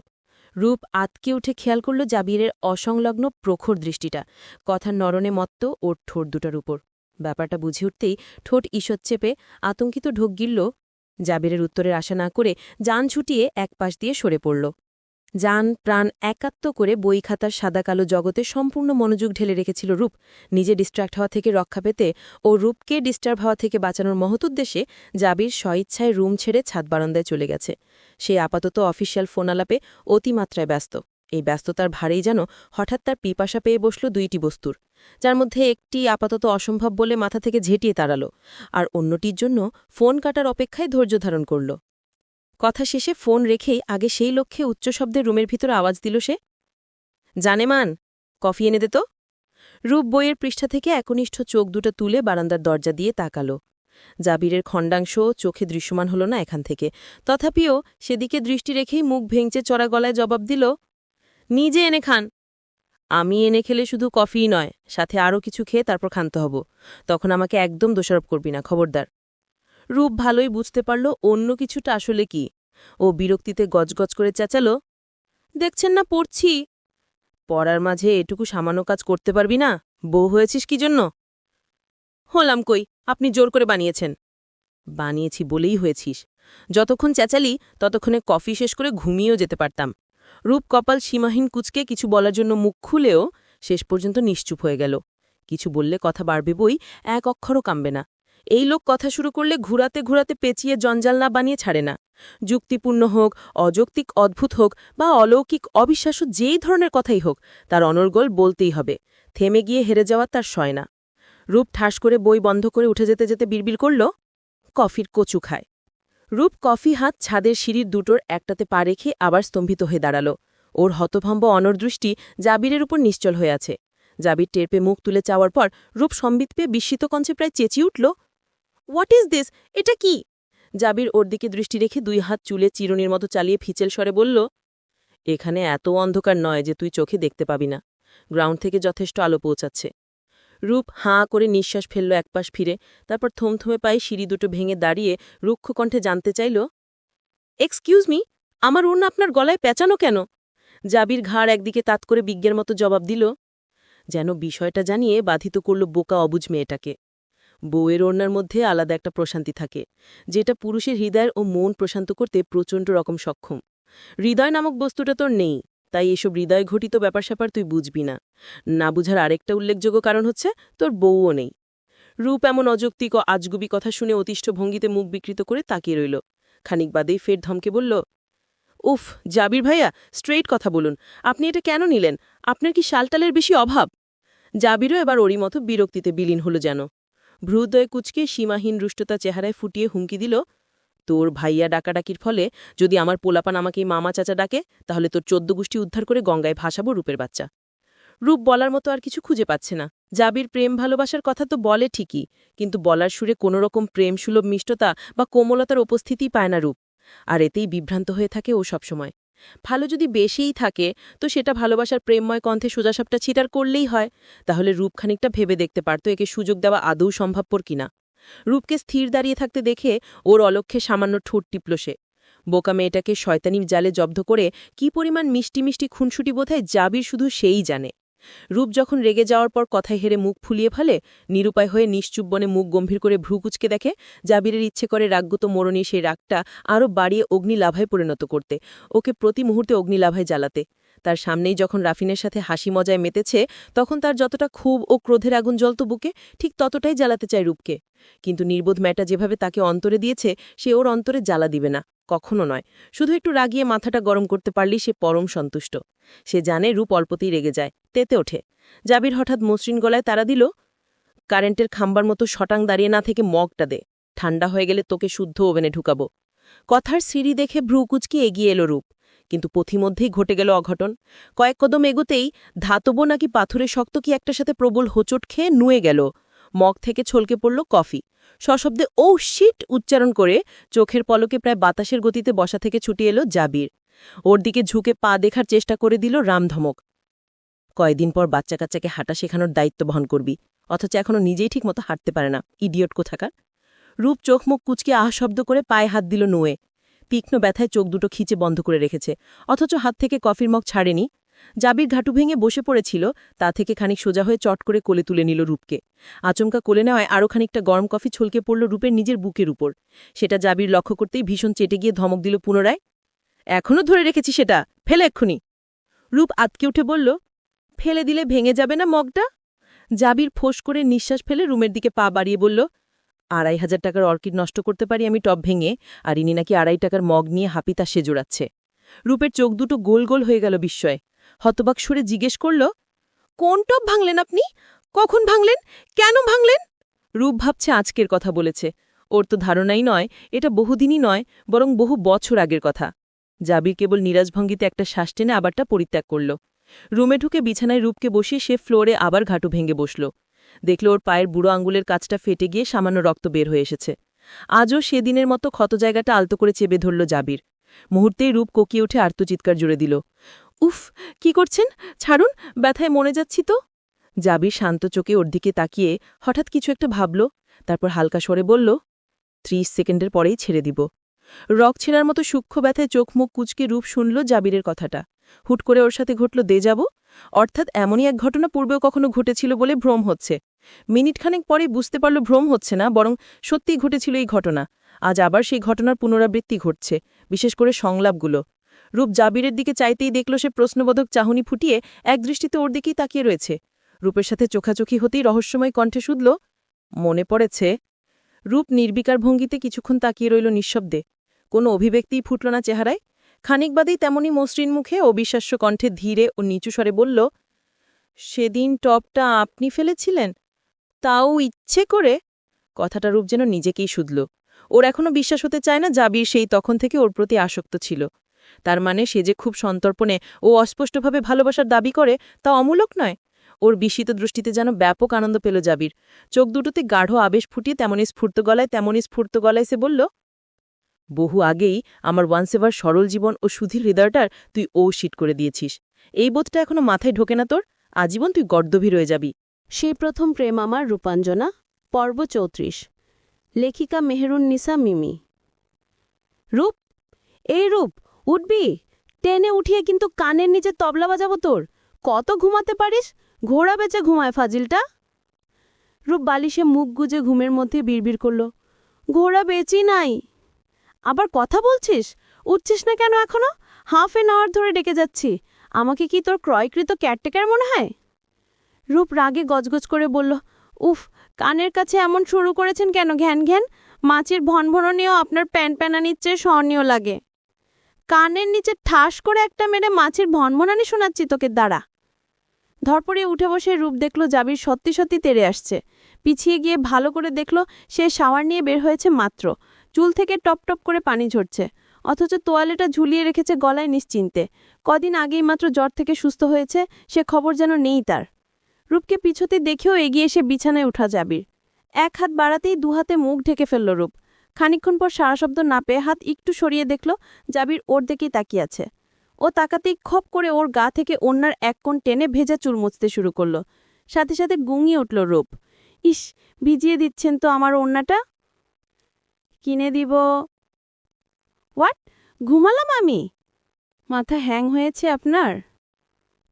রূপ আতকে উঠে খেয়াল করল জাবিরের অসংলগ্ন প্রখর দৃষ্টিটা, কথার নরনে মত্ত ওর ঠোঁট দুটার উপর। ব্যাপারটা বুঝে উঠতেই ঠোঁট ঈষৎ চেপে আতঙ্কিত ঢোক গিলল। জাবিরের উত্তরের আশা না করে যান ছুটিয়ে এক পাশ দিয়ে সরে পড়ল। যান প্রাণ একাত্ম করে বই খাতার সাদা কালো জগতে সম্পূর্ণ মনোযোগ ঢেলে রেখেছিল রূপ। নিজে ডিস্ট্র্যাক্ট হওয়া থেকে রক্ষা পেতে ও রূপকে ডিস্টার্ব হওয়া থেকে বাঁচানোর মহৎ উদ্দেশ্যে জাবির স্বইচ্ছায় রুম ছেড়ে ছাদ বারান্দায় চলে গেছে। সে আপাতত অফিসিয়াল ফোন আলাপে অতিমাত্রায় ব্যস্ত। এই ব্যস্ততার ভারেই যেন হঠাৎ তার পিপাসা পেয়ে বসল 2টি বস্তুর, যার মধ্যে একটি আপাতত অসম্ভব বলে মাথা থেকে ঝেঁটিয়ে তাড়াল, আর অন্যটির জন্য ফোন কাটার অপেক্ষায় ধৈর্য ধারণ করল। কথা শেষে ফোন রেখেই আগে সেই লক্ষ্যে উচ্চ শব্দের রুমের ভিতর আওয়াজ দিল সে, জানেমান, কফি এনে দে তো। রূপ বইয়ের পৃষ্ঠা থেকে একনিষ্ঠ চোখ দুটো তুলে বারান্দার দরজা দিয়ে তাকাল। জাবিরের খণ্ডাংশ চোখে দৃশ্যমান হল না এখান থেকে, তথাপিও সেদিকে দৃষ্টি রেখেই মুখ ভেঙচে চড়া গলায় জবাব দিল, নিজে এনে খান। আমি এনে খেলে শুধু কফিই নয়, সাথে আরও কিছু খেয়ে তারপর ক্ষান্ত হব। তখন আমাকে একদম দোষারোপ করবি না, খবরদার। রূপ ভালোই বুঝতে পারল অন্য কিছুটা আসলে কি। ও বিরক্তিতে গজগজ করে চেঁচাল, দেখছেন না পড়ছি। পড়ার মাঝে এটুকু সামান্য কাজ করতে পারবি না? বউ হয়েছিস কি জন্য? হলাম কই, আপনি জোর করে বানিয়েছেন। বানিয়েছি বলেই হয়েছিস। যতক্ষণ চেঁচালি ততক্ষণে কফি শেষ করে ঘুমিয়েও যেতে পারতাম। রূপ কপাল সীমাহীন কুচকে কিছু বলার জন্য মুখ খুলেও শেষ পর্যন্ত নিশ্চুপ হয়ে গেল। কিছু বললে কথা বাড়বে বই, এক অক্ষরও কামবে না। এই লোক কথা শুরু করলে ঘুরাতে ঘুরাতে পেঁচিয়ে জঞ্জাল না বানিয়ে ছাড়ে না। যুক্তিপূর্ণ হোক, অযৌক্তিক অদ্ভুত হোক বা অলৌকিক অবিশ্বাস্য যেই ধরনের কথাই হোক, তার অনর্গল বলতেই হবে। থেমে গিয়ে হেরে যাওয়া তার সয় না। রূপ ঠাস করে বই বন্ধ করে উঠে যেতে যেতে বিড়বিড় করল, কফির কচু খায়। রূপ কফি হাত ছাদের সিঁড়ির দুটোর একটাতে পা রেখে আবার স্তম্ভিত হয়ে দাঁড়াল। ওর হতভম্ব অনর্দৃষ্টি জাবিরের উপর নিশ্চল হয়ে আছে। জাবির টের পেয়ে মুখ তুলে চাওয়ার পর রূপ সম্বিত পেয়ে বিস্মিত কঞ্চে প্রায় চেঁচিয়ে উঠল, হোয়াট ইজ দিস? এটা কি? জাবির ওর দিকে দৃষ্টি রেখে 2 হাত চুলে চিরুনির মতো চালিয়ে ফিচেল স্বরে বলল, এখানে এত অন্ধকার নয় যে তুই চোখে দেখতে পাবি না। গ্রাউন্ড থেকে যথেষ্ট আলো পৌঁছাচ্ছে। রূপ হাঁ করে নিঃশ্বাস ফেলল একপাশ ফিরে, তারপর থমথমে পায়ে সিঁড়ি দুটো ভেঙে দাঁড়িয়ে রুক্ষ কণ্ঠে জানতে চাইল, এক্সকিউজ মি, আমার ওড়না আপনার গলায় পেঁচানো কেন? জাবির ঘাড় একদিকে তাত করে বিজ্ঞের মতো জবাব দিল, যেন বিষয়টা জানিয়ে বাধিত করল বোকা অবুঝ মেয়েটাকে। বউয়ের ওড়নার মধ্যে আলাদা একটা প্রশান্তি থাকে, যেটা পুরুষের হৃদয়ের ও মন প্রশান্ত করতে প্রচণ্ড রকম সক্ষম। হৃদয় নামক বস্তুটা তোর নেই, তাই এসব হৃদয় ঘটিত ব্যাপার স্যাপার তুই বুঝবি না। না বুঝার আরেকটা উল্লেখযোগ্য কারণ হচ্ছে তোর বউও নেই। রূপ এমন অযৌক্তিক ও আজগুবি কথা শুনে অতিষ্ঠ ভঙ্গিতে মুখ বিকৃত করে তাকিয়ে রইল। খানিক বাদেই ফের ধমকে বলল, উফ জাবির ভাইয়া, স্ট্রেইট কথা বলুন, আপনি এটা কেন নিলেন? আপনার কি শালটালের বেশি অভাব? জাবিরও এবার ওরই মতো বিরক্তিতে বিলীন হল যেন। ভ্রুদয়ে কুচকে সীমাহীন রুষ্টতা চেহারায় ফুটিয়ে হুমকি দিল, তোর ভাইয়া ডাকাডাকির ফলে যদি আমার পোলাপান আমাকেই মামা চাচা ডাকে, তাহলে তোর 14 গোষ্ঠী উদ্ধার করে গঙ্গায় ভাসাবো রূপের বাচ্চা। রূপ বলার মতো আর কিছু খুঁজে পাচ্ছে না। জাবির প্রেম ভালোবাসার কথা তো বলে ঠিকই, কিন্তু বলার সুরে কোনোরকম প্রেমসুলভ মিষ্টতা বা কোমলতার উপস্থিতিই পায় না রূপ। আর এতেই বিভ্রান্ত হয়ে থাকে ও সবসময়। ভালো যদি বেশিই থাকে তো সেটা ভালোবাসার প্রেমময় কণ্ঠে সোজাসাপটা ছিটার করলেই হয়। তাহলে রূপ খানিকটা ভেবে দেখতে পারত একে সুযোগ দেওয়া আদৌ সম্ভবপর কিনা। রূপকে স্থির দাঁড়িয়ে থাকতে দেখে ওর অলক্ষ্যে সামান্য ঠোঁট টিপল সে। বোকা মেয়েটাকে শয়তানির জালে জব্দ করে কি পরিমাণ মিষ্টি মিষ্টি খুনসুটি বোধহয় জাবির শুধু সেই জানে। রূপ যখন রেগে যাওয়ার পর কথায় হেরে মুখ ফুলিয়ে ফেলে, নিরুপায় হয়ে নিশ্চুপ বনে মুখ গম্ভীর করে ভ্রুকুচকে দেখে, জাবিরের ইচ্ছে করে রাগগত মোড়নি সেই রাগটা আরও বাড়িয়ে অগ্নিলাভায় পরিণত করতে, ওকে প্রতি মুহূর্তে অগ্নিলাভায় জ্বালাতে। তার সামনেই যখন রাফিনের সাথে হাসি মজায় মেতেছে, তখন তার যতটা ক্ষোভ ও ক্রোধের আগুন জ্বলত বুকে, ঠিক ততটাই জ্বালাতে চায় রূপকে। কিন্তু নির্বোধ মেয়েটা যেভাবে তাকে অন্তরে দিয়েছে, সে ওর অন্তরে জ্বালা দিবে না, কখনো নয়। শুধু একটু রাগিয়ে মাথাটা গরম করতে পারলেই সে পরম সন্তুষ্ট। সে জানে রূপ অল্পতেই রেগে যায়, তেতে ওঠে। জাবির হঠাৎ মসৃণ গলায় তাড়া দিল, কারেন্টের খাম্বার মতো শটাং দাঁড়িয়ে না থেকে মগটা দে, ঠান্ডা হয়ে গেলে তোকে শুদ্ধ ওভেনে ঢুকাবো। কথার সিঁড়ি দেখে ভ্রুকুচকে এগিয়ে এলো রূপ, কিন্তু পথিমধ্যেই ঘটে গেল অঘটন। কয়েক কদম এগোতেই ধাতব নাকি পাথুরে শক্ত কি একটার সাথে প্রবল হোঁচট খেয়ে নুয়ে গেল। মগ থেকে ছলকে পড়ল কফি। সশব্দে ও শিট উচ্চারণ করে চোখের পলকে প্রায় বাতাসের গতিতে বসা থেকে ছুটে এলো জাবির। ওর দিকে ঝুঁকে পা দেখার চেষ্টা করে দিল রামধমক। কয়দিন পর বাচ্চা কাচ্চাকে হাঁটা শেখানোর দায়িত্ব বহন করবি, অথচ এখনও নিজেই ঠিকমতো হাঁটতে পারে না, ইডিয়ট কোথাকার। রূপ চোখ মুখ কুচকে আহ শব্দ করে পায়ে হাত দিল নুয়ে। তীক্ষ্ণ ব্যথায় চোখ দুটো খিচে বন্ধ করে রেখেছে, অথচ হাত থেকে কফির মগ ছাড়েনি। জাবির ঘাটু ভেঙে বসে পড়েছিল, তা থেকে খানিক সোজা হয়ে চট করে কোলে তুলে নিল রূপকে। আচমকা কোলে নেওয়ায় আরও খানিকটা গরম কফি ছলকে পড়ল রূপের নিজের বুকের উপর। সেটা জাবির লক্ষ্য করতেই ভীষণ চেটে গিয়ে ধমক দিল পুনরায়, এখনও ধরে রেখেছি সেটা, ফেলে এক্ষুনি। রূপ আতকে উঠে বলল, ফেলে দিলে ভেঙে যাবে না মগটা? জাবির ফোঁস করে নিঃশ্বাস ফেলে রুমের দিকে পা বাড়িয়ে বলল, ২৫০০ টাকার অর্কিড নষ্ট করতে পারি আমি টপ ভেঙে, আর ইনি নাকি ২৫ টাকার মগ নিয়ে হাপিতা সে জোড়াচ্ছে। রূপের চোখ দুটো গোল গোল হয়ে গেল বিস্ময়ে। হতবাক সুরে জিজ্ঞেস করল, কোন টপ ভাঙলেন আপনি? কখন ভাঙলেন? কেন ভাঙলেন? রূপ ভাবছে আজকের কথা বলেছে। ওর তো ধারণাই নয় এটা বহুদিনই নয়, বরং বহু বছর আগের কথা। জাবির কেবল নিরাজভঙ্গিতে একটা শ্বাস টেনে আবারটা পরিত্যাগ করল। রুমে ঢুকে বিছানায় রূপকে বসিয়ে সে ফ্লোরে আবার ঘাটু ভেঙে বসল। দেখল ওর পায়ের বুড়ো আঙ্গুলের কাছটা ফেটে গিয়ে সামান্য রক্ত বের হয়ে এসেছে। আজও সেদিনের মতো ক্ষত জায়গাটা আলতো করে চেপে ধরল জাবির। মুহূর্তেই রূপ কোকিয়ে উঠে আর্তচিৎকার জুড়ে দিল, উফ, কি করছেন? ছাড়ুন, ব্যথায় মরে যাচ্ছি তো। জাবির শান্ত চোখে ওর দিকে তাকিয়ে হঠাৎ কিছু একটা ভাবল, তারপর হালকা স্বরে বলল, ৩০ সেকেন্ডের পরেই ছেড়ে দিব। রক ছেঁড়ার মতো সূক্ষ্ম ব্যথায় চোখ মুখ কুচকে রূপ শুনল জাবিরের কথাটা। হুট করে ওর সাথে ঘটল দে যাব, অর্থাৎ এমনই এক ঘটনা পূর্বেও কখনো ঘটেছিল বলে ভ্রম হচ্ছে। মিনিটখানেক পরেই বুঝতে পারল ভ্রম হচ্ছে না, বরং সত্যিই ঘটেছিল এই ঘটনা। আজ আবার সেই ঘটনার পুনরাবৃত্তি ঘটছে, বিশেষ করে সংলাপগুলো। রূপ জাবিরের দিকে চাইতেই দেখল সে প্রশ্নবোধক চাহনি ফুটিয়ে একদৃষ্টিতে ওর দিকেই তাকিয়ে রয়েছে। রূপের সাথে চোখাচোখি হতেই রহস্যময় কণ্ঠে শুধল, মনে পড়েছে। রূপ নির্বিকার ভঙ্গিতে কিছুক্ষণ তাকিয়ে রইল নিঃশব্দে। কোনো অভিব্যক্তিই ফুটল না চেহারায়। খানিক বাদেই তেমনই মসৃণ মুখে অবিশ্বাস্য কণ্ঠে ধীরে ও নিচু স্বরে বলল, সেদিন টপটা আপনি ফেলেছিলেন? তাও ইচ্ছে করে? কথাটা রূপ যেন নিজেকেই শুধল। ওর এখনও বিশ্বাস হতে চায় না জাবির সেই তখন থেকে ওর প্রতি আসক্ত ছিল। তার মানে সে যে খুব সন্তর্পণে ও অস্পষ্টভাবে ভালোবাসার দাবি করে তা অমূলক নয়। ওর বিস্মিত দৃষ্টিতে যেন ব্যাপক আনন্দ পেল জাবির। চোখ দুটোতে গাঢ় আবেশ ফুটিয়ে তেমনই স্ফূর্ত গলায় সে বলল, বহু আগেই আমার ওয়ান্স এভার সরল জীবন ও সুধীর হৃদয়টার তুই শিট করে দিয়েছিস। এই বোধটা এখনো মাথায় ঢোকে না তোর? আজীবন তুই গর্দভী রয়ে যাবি। সেই প্রথম প্রেম আমার রূপাঞ্জনা, পর্ব ৩৪। লেখিকা মেহেরুন্নিসা মিমি। রূপ, এই রূপ, উঠবি? টেনে উঠিয়ে কিন্তু কানের নিচে তবলা বাজাবো তোর। কত ঘুমাতে পারিস? ঘোড়া বেচে ঘুমায় ফাজিলটা। রূপ বালিশে মুখ গুজে ঘুমের মধ্যে বিড়বিড় করল, ঘোড়া বেচি নাই। আবার কথা বলছিস? উঠছিস না কেন এখনো? হাফ এন আওয়ার ধরে ডেকে যাচ্ছি। আমাকে কি তোর ক্রয়কৃত ক্যারটেকার মনে হয়? রূপ রাগে গজগজ করে বলল, উফ, কানের কাছে এমন শুরু করেছেন কেন ঘ্যান ঘ্যান? মাছির ভনভননীয় আপনার প্যানপ্যানানির চেয়ে সহনীয় লাগে। কানের নিচে ঠাস করে একটা মেরে মাছির ভনভনানি শোনাচ্ছি তোকে, দাঁড়া। ধরপড়িয়ে উঠে বসে রূপ দেখল জাবির সত্যি সত্যি তেড়ে আসছে। পিছিয়ে গিয়ে ভালো করে দেখল সে শাওয়ার নিয়ে বের হয়েছে মাত্র। চুল থেকে টপ টপ করে পানি ঝরছে, অথচ তোয়ালেটা ঝুলিয়ে রেখেছে গলায় নিশ্চিন্তে। কদিন আগেই মাত্র জ্বর থেকে সুস্থ হয়েছে, সে খবর যেন নেই তার। রূপকে পিছতে দেখেও এগিয়ে এসে বিছানায় উঠা জাবির। এক হাত বাড়াতেই দুহাতে মুখ ঢেকে ফেলল রূপ। খানিকক্ষণ পর সারা শব্দ না পেয়ে হাত একটু সরিয়ে দেখল জাবির ওর দিকেই তাকিয়ে আছে। ও তাকাতেই খপ করে ওর গা থেকে ওড়নার এক কোণ টেনে ভেজা চুল মুছতে শুরু করল। সাথে সাথে গুঙিয়ে উঠল রূপ, ইস, ভিজিয়ে দিচ্ছেন তো আমার ওড়নাটা। কিনে দিব। হোয়াট? ঘুমালাম আমি? মাথা হ্যাং হয়েছে আপনার?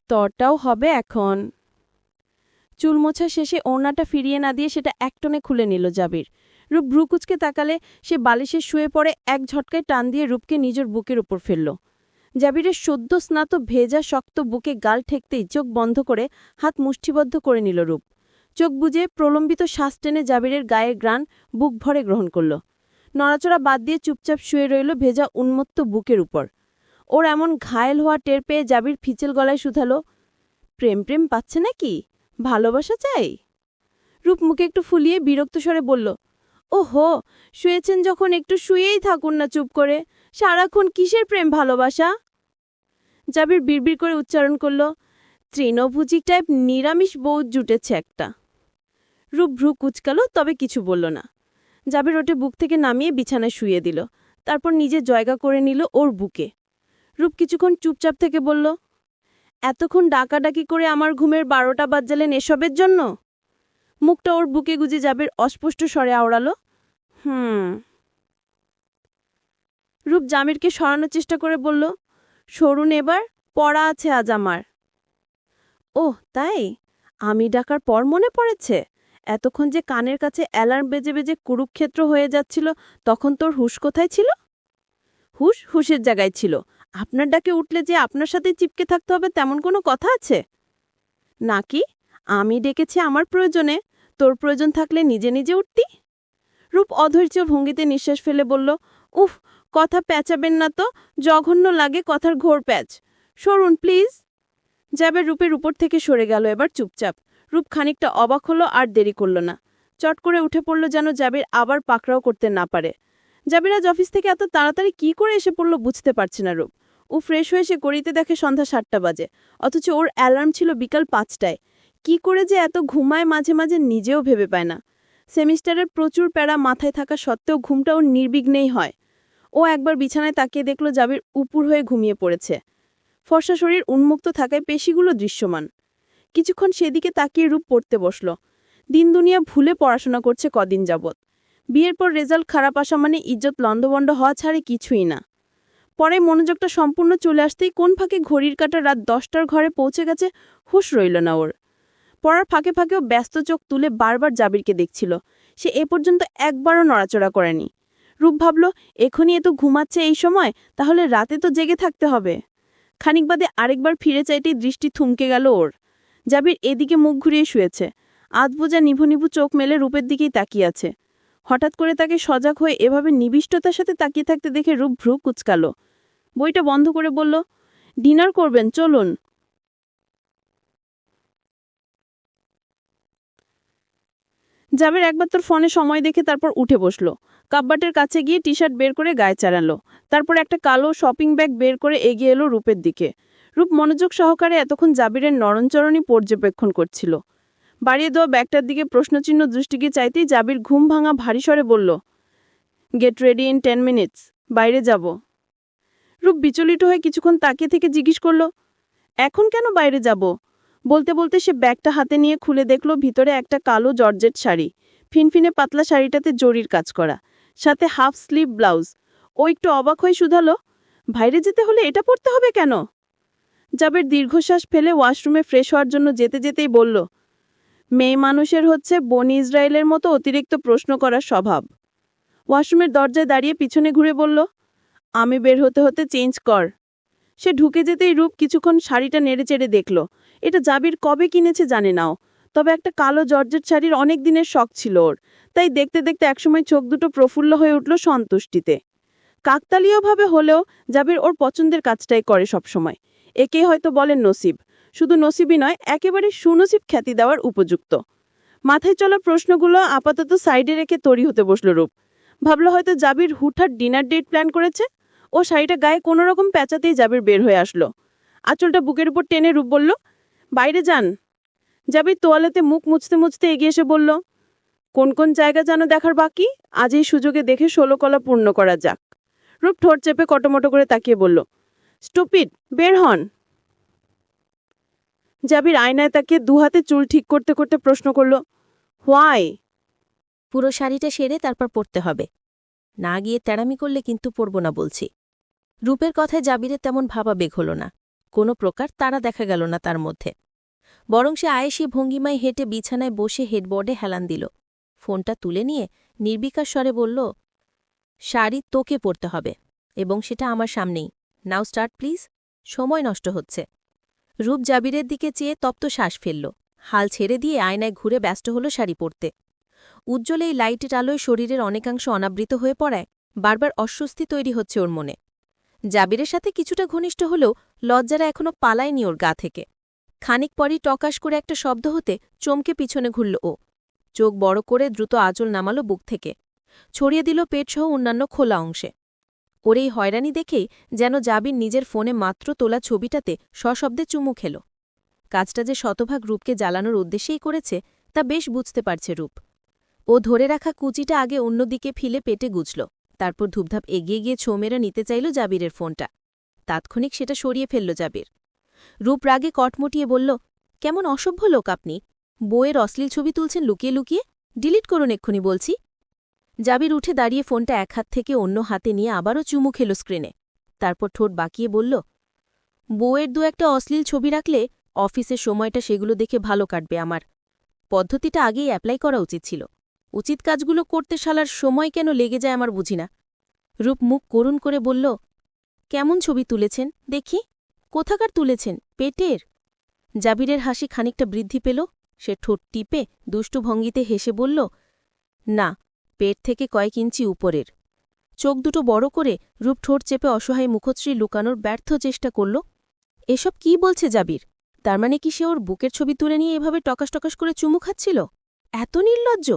তরটাও হবে এখন। চুল মোছা শেষে ওড়নাটা ফিরিয়ে না দিয়ে সেটা একটনে খুলে নিল জাবির। রূপ ভ্রুকুচকে তাকালে সে বালিশে শুয়ে পড়ে এক ঝটকায় টান দিয়ে রূপকে নিজের বুকের উপর ফেলল। জাবিরের সদ্য স্নাত ভেজা শক্ত বুকে গাল ঠেকতেই চোখ বন্ধ করে হাত মুষ্টিবদ্ধ করে নিল রূপ। চোখ বুজে প্রলম্বিত শ্বাস টেনে জাবিরের গায়ের গ্রাণ বুক ভরে গ্রহণ করল। নড়াচড়া বাদ দিয়ে চুপচাপ শুয়ে রইল ভেজা উন্মত্ত বুকের উপর। ওর এমন ঘায়েল হওয়া টের পেয়ে জাবির ফিচেল গলায় শুধালো, প্রেম প্রেম পাচ্ছে নাকি? ভালোবাসা চাই? রূপ মুখে একটু ফুলিয়ে বিরক্ত স্বরে বলল, ওহো, শুয়েছেন যখন একটু শুয়েই থাকুন না চুপ করে। সারাক্ষণ কিসের প্রেম ভালোবাসা? জাবির বিড়বিড় করে উচ্চারণ করল, তৃণভুজি টাইপ নিরামিষ বউ জুটেছে একটা। রূপ ভ্রু কুচকালো, তবে কিছু বলল না। জাবির ওটে বুক থেকে নামিয়ে বিছানায় শুইয়ে দিল, তারপর নিজে জায়গা করে নিল ওর বুকে। রূপ কিছুক্ষণ চুপচাপ থেকে বলল, এতক্ষণ ডাকাডাকি করে আমার ঘুমের 12টা বাজ্জালেন এসবের জন্য? মুখটা ওর বুকে গুজে জাবির অস্পষ্ট স্বরে আওড়ালো, রূপ জামিরকে সরানোর চেষ্টা করে বলল, সরুন এবার, পড়া আছে আজ আমার। ওহ তাই? আমি ডাকার পর মনে পড়েছে? এতক্ষণ যে কানের কাছে অ্যালার্ম বেজে বেজে কুরুক্ষেত্র হয়ে যাচ্ছিল, তখন তোর হুঁশ কোথায় ছিল? হুঁশ হুঁশের জায়গায় ছিল। আপনার ডাকে উঠলে যে আপনার সাথে চিপকে থাকতে হবে তেমন কোনো কথা আছে নাকি? আমি ডেকেছি আমার প্রয়োজনে, তোর প্রয়োজন থাকলে নিজে নিজে উঠতি। রূপ অধৈর্য ভঙ্গিতে নিঃশ্বাস ফেলে বলল, উফ, কথা প্যাঁচাবেন না তো, জঘন্য লাগে কথার ঘোর প্যাচ। সরুন প্লিজ। জাবের রূপের উপর থেকে সরে গেল এবার চুপচাপ। রূপ খানিকটা অবাক হলো, আর দেরি করল না। চট করে উঠে পড়ল যেন জাবির আবার পাকড়াও করতে না পারে। জাবির আজ অফিস থেকে এত তাড়াতাড়ি কি করে এসে পড়ল বুঝতে পারছে না রূপ। ও ফ্রেশ হয়ে সে ঘড়িতে দেখে সন্ধ্যা 7টা বাজে, অথচ ওর অ্যালার্ম ছিল বিকাল 5টায়। কি করে যে এত ঘুমায় মাঝে মাঝে নিজেও ভেবে পায় না। সেমিস্টারের প্রচুর প্যারা মাথায় থাকা সত্ত্বেও ঘুমটা ওর নির্বিঘ্নেই হয়। ও একবার বিছানায় তাকিয়ে দেখল জাবির উপুর হয়ে ঘুমিয়ে পড়েছে। ফর্সা শরীর উন্মুক্ত থাকায় পেশিগুলো দৃশ্যমান। কিছুক্ষণ সেদিকে তাকিয়ে রূপ পড়তে বসল। দিন দুনিয়া ভুলে পড়াশোনা করছে কদিন যাবৎ। বিয়ের পর রেজাল্ট খারাপ আসা মানে ইজ্জত লণ্ডভণ্ড হওয়া ছাড়ে কিছুই না। পরে মনোযোগটা সম্পূর্ণ চলে আসতেই কোন ফাঁকে ঘড়ির কাঁটা রাত 10টার ঘরে পৌঁছে গেছে হুঁশ রইল না ওর। পড়ার ফাঁকে ফাঁকেও ব্যস্ত চোখ তুলে বারবার জাবিরকে দেখছিল। সে এ পর্যন্ত একবারও নড়াচড়া করেনি। রূপ ভাবল, এখনই এত ঘুমাচ্ছে এই সময়, তাহলে রাতে তো জেগে থাকতে হবে। খানিক বাদে আরেকবার ফিরে চাইতেই দৃষ্টি থমকে গেল ওর। জাবির এদিকে মুখ ঘুরিয়ে শুয়েছে, আধবোজা নিভু নিভু চোখ মেলে রূপের দিকেই তাকিয়ে আছে। হঠাৎ করে তাকে সজাগ হয়ে এভাবে নিবিষ্টতার সাথে তাকিয়ে থাকতে দেখে রূপ ভ্রু কুচকাল। বইটা বন্ধ করে বলল, ডিনার করবেন, চলুন। জাবির একবার তোর ফোনে সময় দেখে তারপর উঠে বসল। কাপবাটের কাছে গিয়ে টি শার্ট বের করে গায়ে চালালো। তারপর একটা কালো শপিং ব্যাগ বের করে এগিয়ে এলো রূপের দিকে। রূপ মনোযোগ সহকারে এতক্ষণ জাবিরের নরণচরণই পর্যবেক্ষণ করছিল। বাড়িয়ে দেওয়া ব্যাগটার দিকে প্রশ্নচিহ্ন দৃষ্টি গিয়ে চাইতেই জাবির ঘুম ভাঙা ভারী স্বরে বলল, গেট রেডি ইন 10 মিনিটস, বাইরে যাব। রূপ বিচলিত হয়ে কিছুক্ষণ তাকিয়ে থেকে জিজ্ঞেস করল, এখন কেন বাইরে যাব? বলতে বলতে সে ব্যাগটা হাতে নিয়ে খুলে দেখল ভিতরে একটা কালো জর্জেট শাড়ি, ফিনফিনে পাতলা শাড়িটাতে জরির কাজ করা, সাথে হাফ স্লিভ ব্লাউজ। ও একটু অবাক হয়ে শুধালো, বাইরে যেতে হলে এটা পরতে হবে কেন? জাবির দীর্ঘশ্বাস ফেলে ওয়াশরুমে ফ্রেশ হওয়ার জন্য যেতে যেতেই বলল, মেয়ে মানুষের হচ্ছে বনি ইসরায়েলের মতো অতিরিক্ত প্রশ্ন করার স্বভাব। ওয়াশরুমের দরজায় দাঁড়িয়ে পিছনে ঘুরে বলল, আমি বের হতে হতে চেঞ্জ কর। সে ঢুকে যেতেই রূপ কিছুক্ষণ শাড়িটা নেড়েচেড়ে দেখল। এটা জাবির কবে কিনেছে জানে নাও, তবে একটা কালো জর্জেট শাড়ির অনেক দিনের শখ ছিল ওর, তাই দেখতে দেখতে একসময় চোখ দুটো প্রফুল্ল হয়ে উঠল সন্তুষ্টিতে। কাকতালীয়ভাবে হলেও জাবির ওর পছন্দের কাজটাই করে সবসময়। একেই হয়তো বলেন নসিব। শুধু নসিবই নয়, একেবারে সুনসিব খ্যাতি দেওয়ার উপযুক্ত। মাথায় চলা প্রশ্নগুলো আপাতত সাইডে রেখে তৈরি হতে বসল রূপ। ভাবল হয়তো জাবির হুটহাট ডিনার ডেট প্ল্যান করেছে। ও শাড়িটা গায়ে কোনো রকম প্যাঁচাতেই জাবির বের হয়ে আসলো। আঁচলটা বুকের উপর টেনে রূপ বলল, বাইরে যান। জাবির তোয়ালেতে মুখ মুছতে মুছতে এগিয়ে এসে বলল, কোন কোন জায়গা যেন দেখার বাকি, আজ এই সুযোগে দেখে 16 কলা পূর্ণ করা যাক। রূপ ঠোঁট চেপে কটমটো করে তাকিয়ে বলল, স্টুপিড, বের হন। জাবির আয়নায় তাকিয়ে দুহাতে চুল ঠিক করতে করতে প্রশ্ন করল, হোয়াই? পুরো শাড়িটা সেরে তারপর পরতে হবে। না গিয়ে তেড়ামি করলে কিন্তু পরব না বলছি। রূপের কথায় জাবিরের তেমন ভাবাবেগ হল না। কোনো প্রকার তারা দেখা গেল না তার মধ্যে। বরং সে আয়েসি ভঙ্গিমায় হেঁটে বিছানায় বসে হেডবোর্ডে হেলান দিল। ফোনটা তুলে নিয়ে নির্বিকার স্বরে বলল, শাড়ি তোকে পরতে হবে, এবং সেটা আমার সামনেই। নাও স্টার্ট প্লিজ, সময় নষ্ট হচ্ছে। রূপ জাবিরের দিকে চেয়ে তপ্ত শ্বাস ফেলল। হাল ছেড়ে দিয়ে আয়নায় ঘুরে ব্যস্ত হল শাড়ি পরতে। উজ্জ্বল এই লাইটের আলোয় শরীরের অনেকাংশ অনাবৃত হয়ে পড়ায় বারবার অস্বস্তি তৈরি হচ্ছে ওর মনে। জাবিরের সাথে কিছুটা ঘনিষ্ঠ হলেও লজ্জারা এখনো পালায়নি ওর গা থেকে। খানিক পরই টকাশ করে একটা শব্দ হতে চমকে পিছনে ঘুরল ও। চোখ বড় করে দ্রুত আঁচল নামালো বুক থেকে, ছড়িয়ে দিল পেটসহ অন্যান্য খোলা অংশে। ওর এই হয়রানি দেখেই যেন জাবির নিজের ফোনে মাত্র তোলা ছবিটাতে সশব্দে চুমু খেল। কাজটা যে শতভাগ রূপকে জ্বালানোর উদ্দেশ্যেই করেছে তা বেশ বুঝতে পারছে রূপ। ও ধরে রাখা কুচিটা আগে অন্যদিকে ফিলে পেটে গুছল, তারপর ধূপধাপ এগিয়ে গিয়ে ছো মেরে নিতে চাইল জাবিরের ফোনটা। তাৎক্ষণিক সেটা সরিয়ে ফেলল জাবির। রূপ রাগে কটমটিয়ে বলল, কেমন অসভ্য লোক আপনি! বইয়ের অশ্লীল ছবি তুলছেন লুকিয়ে লুকিয়ে, ডিলিট করুন এক্ষুনি বলছি। জাবির উঠে দাঁড়িয়ে ফোনটা এক হাত থেকে অন্য হাতে নিয়ে আবারও চুমু খেল স্ক্রিনে। তারপর ঠোঁট বাঁকিয়ে বলল, বইয়ের দু একটা অশ্লীল ছবি রাখলে অফিসের সময়টা সেগুলো দেখে ভালো কাটবে আমার। পদ্ধতিটা আগেই অ্যাপ্লাই করা উচিত ছিল। উচিত কাজগুলো করতে শালার সময় কেন লেগে যায় আমার বুঝি না। রূপ মুখ করুণ করে বলল, কেমন ছবি তুলেছেন দেখি? কোথাকার তুলেছেন, পেটের? জাবিরের হাসি খানিকটা বৃদ্ধি পেল। সে ঠোঁট টিপে দুষ্টু ভঙ্গিতে হেসে বলল, না, পেট থেকে কয়েক ইঞ্চি উপরের। চোখ দুটো বড় করে রূপ ঠোঁট চেপে অসহায় মুখশ্রী লুকানোর ব্যর্থ চেষ্টা করল। এসব কি বলছে জাবির? তার মানে কি সে ওর বুকের ছবি তুলে নিয়ে এভাবে টকাস টকাস করে চুমু খাচ্ছিল? এত নির্লজ্জ!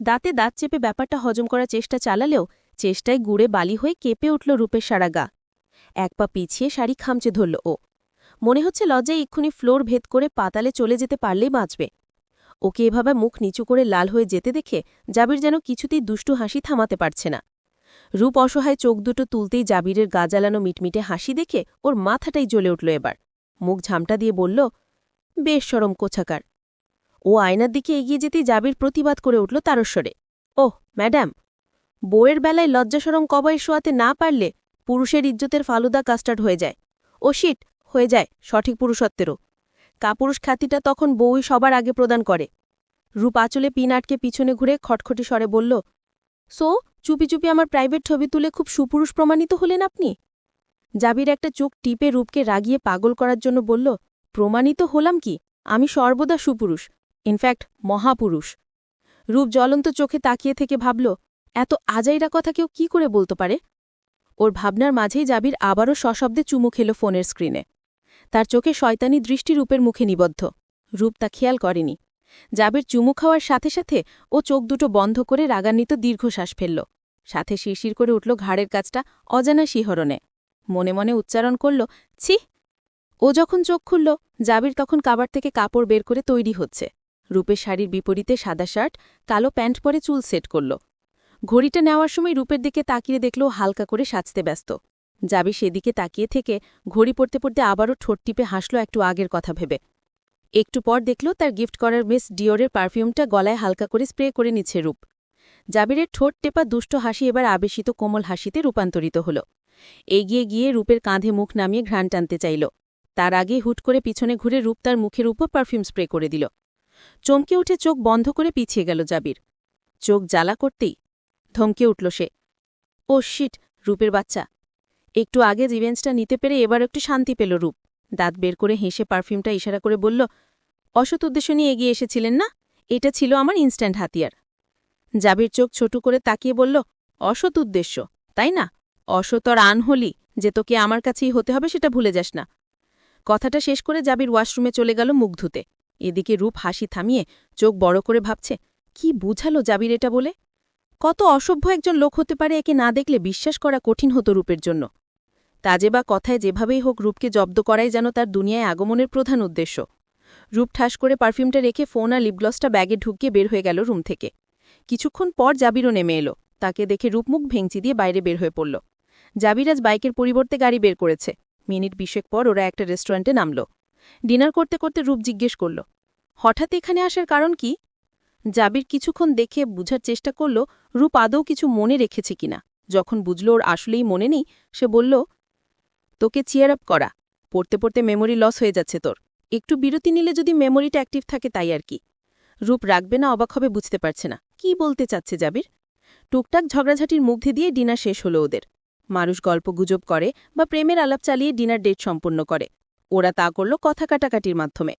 দাঁতে দাঁত চেপে ব্যাপারটা হজম করার চেষ্টা চালালেও চেষ্টায় গুড়ে বালি হয়ে কেঁপে উঠল রূপের সারা গা। এক পা পিছিয়ে শাড়ি খামচে ধরল ও। মনে হচ্ছে লজ্জায় এক্ষুনি ফ্লোর ভেদ করে পাতালে চলে যেতে পারলেই বাঁচবে। ওকে এভাবে মুখ নিচু করে লাল হয়ে যেতে দেখে জাবির যেন কিছুতেই দুষ্টু হাসি থামাতে পারছে না। রূপ অসহায় চোখ দুটো তুলতেই জাবিরের গা জ্বালানো মিটমিটে হাসি দেখে ওর মাথাটাই জ্বলে উঠল এবার। মুখ ঝামটা দিয়ে বলল, বেশ শরম কোছাকার। ও আয়নার দিকে এগিয়ে যেতেই জাবির প্রতিবাদ করে উঠল তারস্বরে, ওহ ম্যাডাম, বউয়ের বেলায় লজ্জাসরম কবাই শোয়াতে না পারলে পুরুষের ইজ্জতের ফালুদা কাস্টার্ড হয়ে যায়। ও শিট, হয়ে যায় সঠিক পুরুষত্বেরও। কাপুরুষ খ্যাতিটা তখন বউই সবার আগে প্রদান করে। রূপ আঁচলে পিন আটকে পিছনে ঘুরে খটখটি স্বরে বলল, সো চুপি চুপি আমার প্রাইভেট ছবি তুলে খুব সুপুরুষ প্রমাণিত হলেন আপনি? জাবির একটা চোখ টিপে রূপকে রাগিয়ে পাগল করার জন্য বলল, প্রমাণিত হলাম কি? আমি সর্বদা সুপুরুষ, ইনফ্যাক্ট মহাপুরুষ। রূপ জ্বলন্ত চোখে তাকিয়ে থেকে ভাবল, এত আজাইরা কথা কেউ কি করে বলতে পারে? ওর ভাবনার মাঝেই জাবির আবারও সশব্দে চুমু খেল ফোনের স্ক্রিনে। তার চোখে শয়তানি দৃষ্টি রূপের মুখে নিবদ্ধ। রূপ তা খেয়াল করেনি। জাবির চুমু খাওয়ার সাথে সাথে ও চোখ দুটো বন্ধ করে রাগান্বিত দীর্ঘশ্বাস ফেলল। সাথে শিরশির করে উঠল ঘাড়ের কাছটা অজানা শিহরণে। মনে মনে উচ্চারণ করল, ছি! ও যখন চোখ খুলল, জাবির তখন কাবার থেকে কাপড় বের করে তৈরি হচ্ছে। রূপের শাড়ির বিপরীতে সাদা শার্ট, কালো প্যান্ট পরে চুল সেট করল। ঘড়িটা নেওয়ার সময় রূপের দিকে তাকিয়ে দেখল হালকা করে সাজতে ব্যস্ত। জাবির সেদিকে তাকিয়ে থেকে ঘড়ি পড়তে পড়তে আবারও ঠোঁট টিপে হাসল একটু আগের কথা ভেবে। একটু পর দেখল তার গিফট করার মিস ডিওরের পারফিউমটা গলায় হালকা করে স্প্রে করে নিচ্ছে রূপ। জাবিরের ঠোঁট টেপা দুষ্ট হাসি এবার আবেশিত কোমল হাসিতে রূপান্তরিত হল। এগিয়ে গিয়ে রূপের কাঁধে মুখ নামিয়ে ঘ্রাণ টানতে চাইল। তার আগে হুট করে পিছনে ঘুরে রূপ তার মুখের উপর পারফিউম স্প্রে করে দিল। চমকে উঠে চোখ বন্ধ করে পিছিয়ে গেল জাবির। চোখ জ্বালা করতেই ধমকে উঠল সে, ও শিট, রূপের বাচ্চা! একটু আগে রিভেঞ্জটা নিতে পেরে এবার একটু শান্তি পেল রূপ। দাঁত বের করে হেসে পারফিউমটা ইশারা করে বলল, অসৎ উদ্দেশ্য নিয়ে এগিয়ে এসেছিলেন না? এটা ছিল আমার ইনস্ট্যান্ট হাতিয়ার। জাবির চোখ ছোট করে তাকিয়ে বলল, অসৎ উদ্দেশ্য, তাই না? অসৎ আর আনহলি যে তোকে আমার কাছেই হতে হবে সেটা ভুলে যাস না। কথাটা শেষ করে জাবির ওয়াশরুমে চলে গেল মুখ ধুতে। এদিকে রূপ হাসি থামিয়ে চোখ বড় করে ভাবছে, কি বুঝালো জাবির এটা বলে? কত অসভ্য একজন লোক হতে পারে একে না দেখলে বিশ্বাস করা কঠিন হতো রূপের জন্য। তাজে বা কথায় যেভাবেই হোক রূপকে জব্দ করাই যেন তার দুনিয়ায় আগমনের প্রধান উদ্দেশ্য। রূপ ঠাস করে পারফিউমটা রেখে ফোন আর লিপগ্লসটা ব্যাগে ঢুকিয়ে বের হয়ে গেল রুম থেকে। কিছুক্ষণ পর জাবিরও নেমে এলো। তাকে দেখে রূপমুখ ভেঙচি দিয়ে বাইরে বের হয়ে পড়ল। জাবির আজ বাইকের পরিবর্তে গাড়ি বের করেছে। মিনিট 20 পর ওরা একটা রেস্টুরেন্টে নামল। ডিনার করতে করতে রূপ জিজ্ঞেস করল, হঠাৎ এখানে আসার কারণ কি? জাবির কিছুক্ষণ দেখে বুঝার চেষ্টা করল রূপ আদৌ কিছু মনে রেখেছে কিনা। যখন বুঝল ওর আসলেই মনে নেই, সে বলল, তোকে চিয়ার আপ করা। পড়তে পড়তে মেমোরি লস হয়ে যাচ্ছে তোর। একটু বিরতি নিলে যদি মেমোরিটা অ্যাক্টিভ থাকে তাই আর কি। রূপ রাখবে না অবাক হবে বুঝতে পারছে না কি বলতে চাচ্ছে জাবির। টুকটাক ঝগড়াঝাটির মধ্যে দিয়ে ডিনার শেষ হলো ওদের। মানুষ গল্প গুজব করে বা প্রেমের আলাপ চালিয়ে ডিনার ডেট সম্পূর্ণ করে। ওরা তা করল কথা কাটাকাটির মাধ্যমে।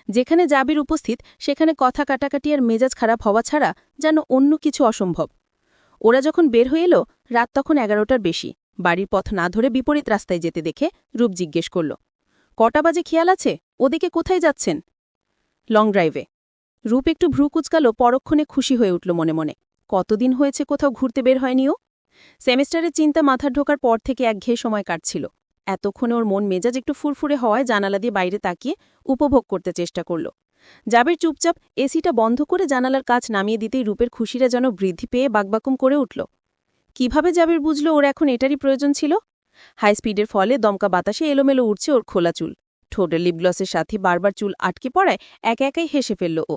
যেখানে জাবির উপস্থিত সেখানে কথা কাটাকাটি আর মেজাজ খারাপ হওয়া ছাড়া যেন অন্য কিছু অসম্ভব। ওরা যখন বের হয়ে এলো রাত তখন 11টার বেশি। বাড়ির পথ না ধরে বিপরীত রাস্তায় যেতে দেখে রূপ জিজ্ঞেস করল, কটা বাজে খেয়াল আছে? ওদিকে কোথায় যাচ্ছেন? লং ড্রাইভে। রূপ একটু ভ্রু কুচকাল, পরক্ষণে খুশি হয়ে উঠল মনে মনে। কতদিন হয়েছে কোথাও ঘুরতে বের হয়নি ও। সেমিস্টারের চিন্তা মাথার ঢোকার পর থেকে একঘেয়ে সময় কাটছিল। এতক্ষণে ওর মন মেজাজ একটু ফুরফুরে হওয়ায় জানালা দিয়ে বাইরে তাকিয়ে উপভোগ করতে চেষ্টা করল। জাবির চুপচাপ এসিটা বন্ধ করে জানালার কাজ নামিয়ে দিতেই রূপের খুশিরা যেন বৃদ্ধি পেয়ে বাকবাকুম করে উঠল। কিভাবে জাবির বুঝল ওর এখন এটারই প্রয়োজন ছিল? হাই স্পিডের ফলে দমকা বাতাসে এলোমেলো উঠছে ওর খোলা চুল। ঠোঁটের লিপগ্লসের সাথে বারবার চুল আটকে পড়ায় একা একাই হেসে ফেলল ও।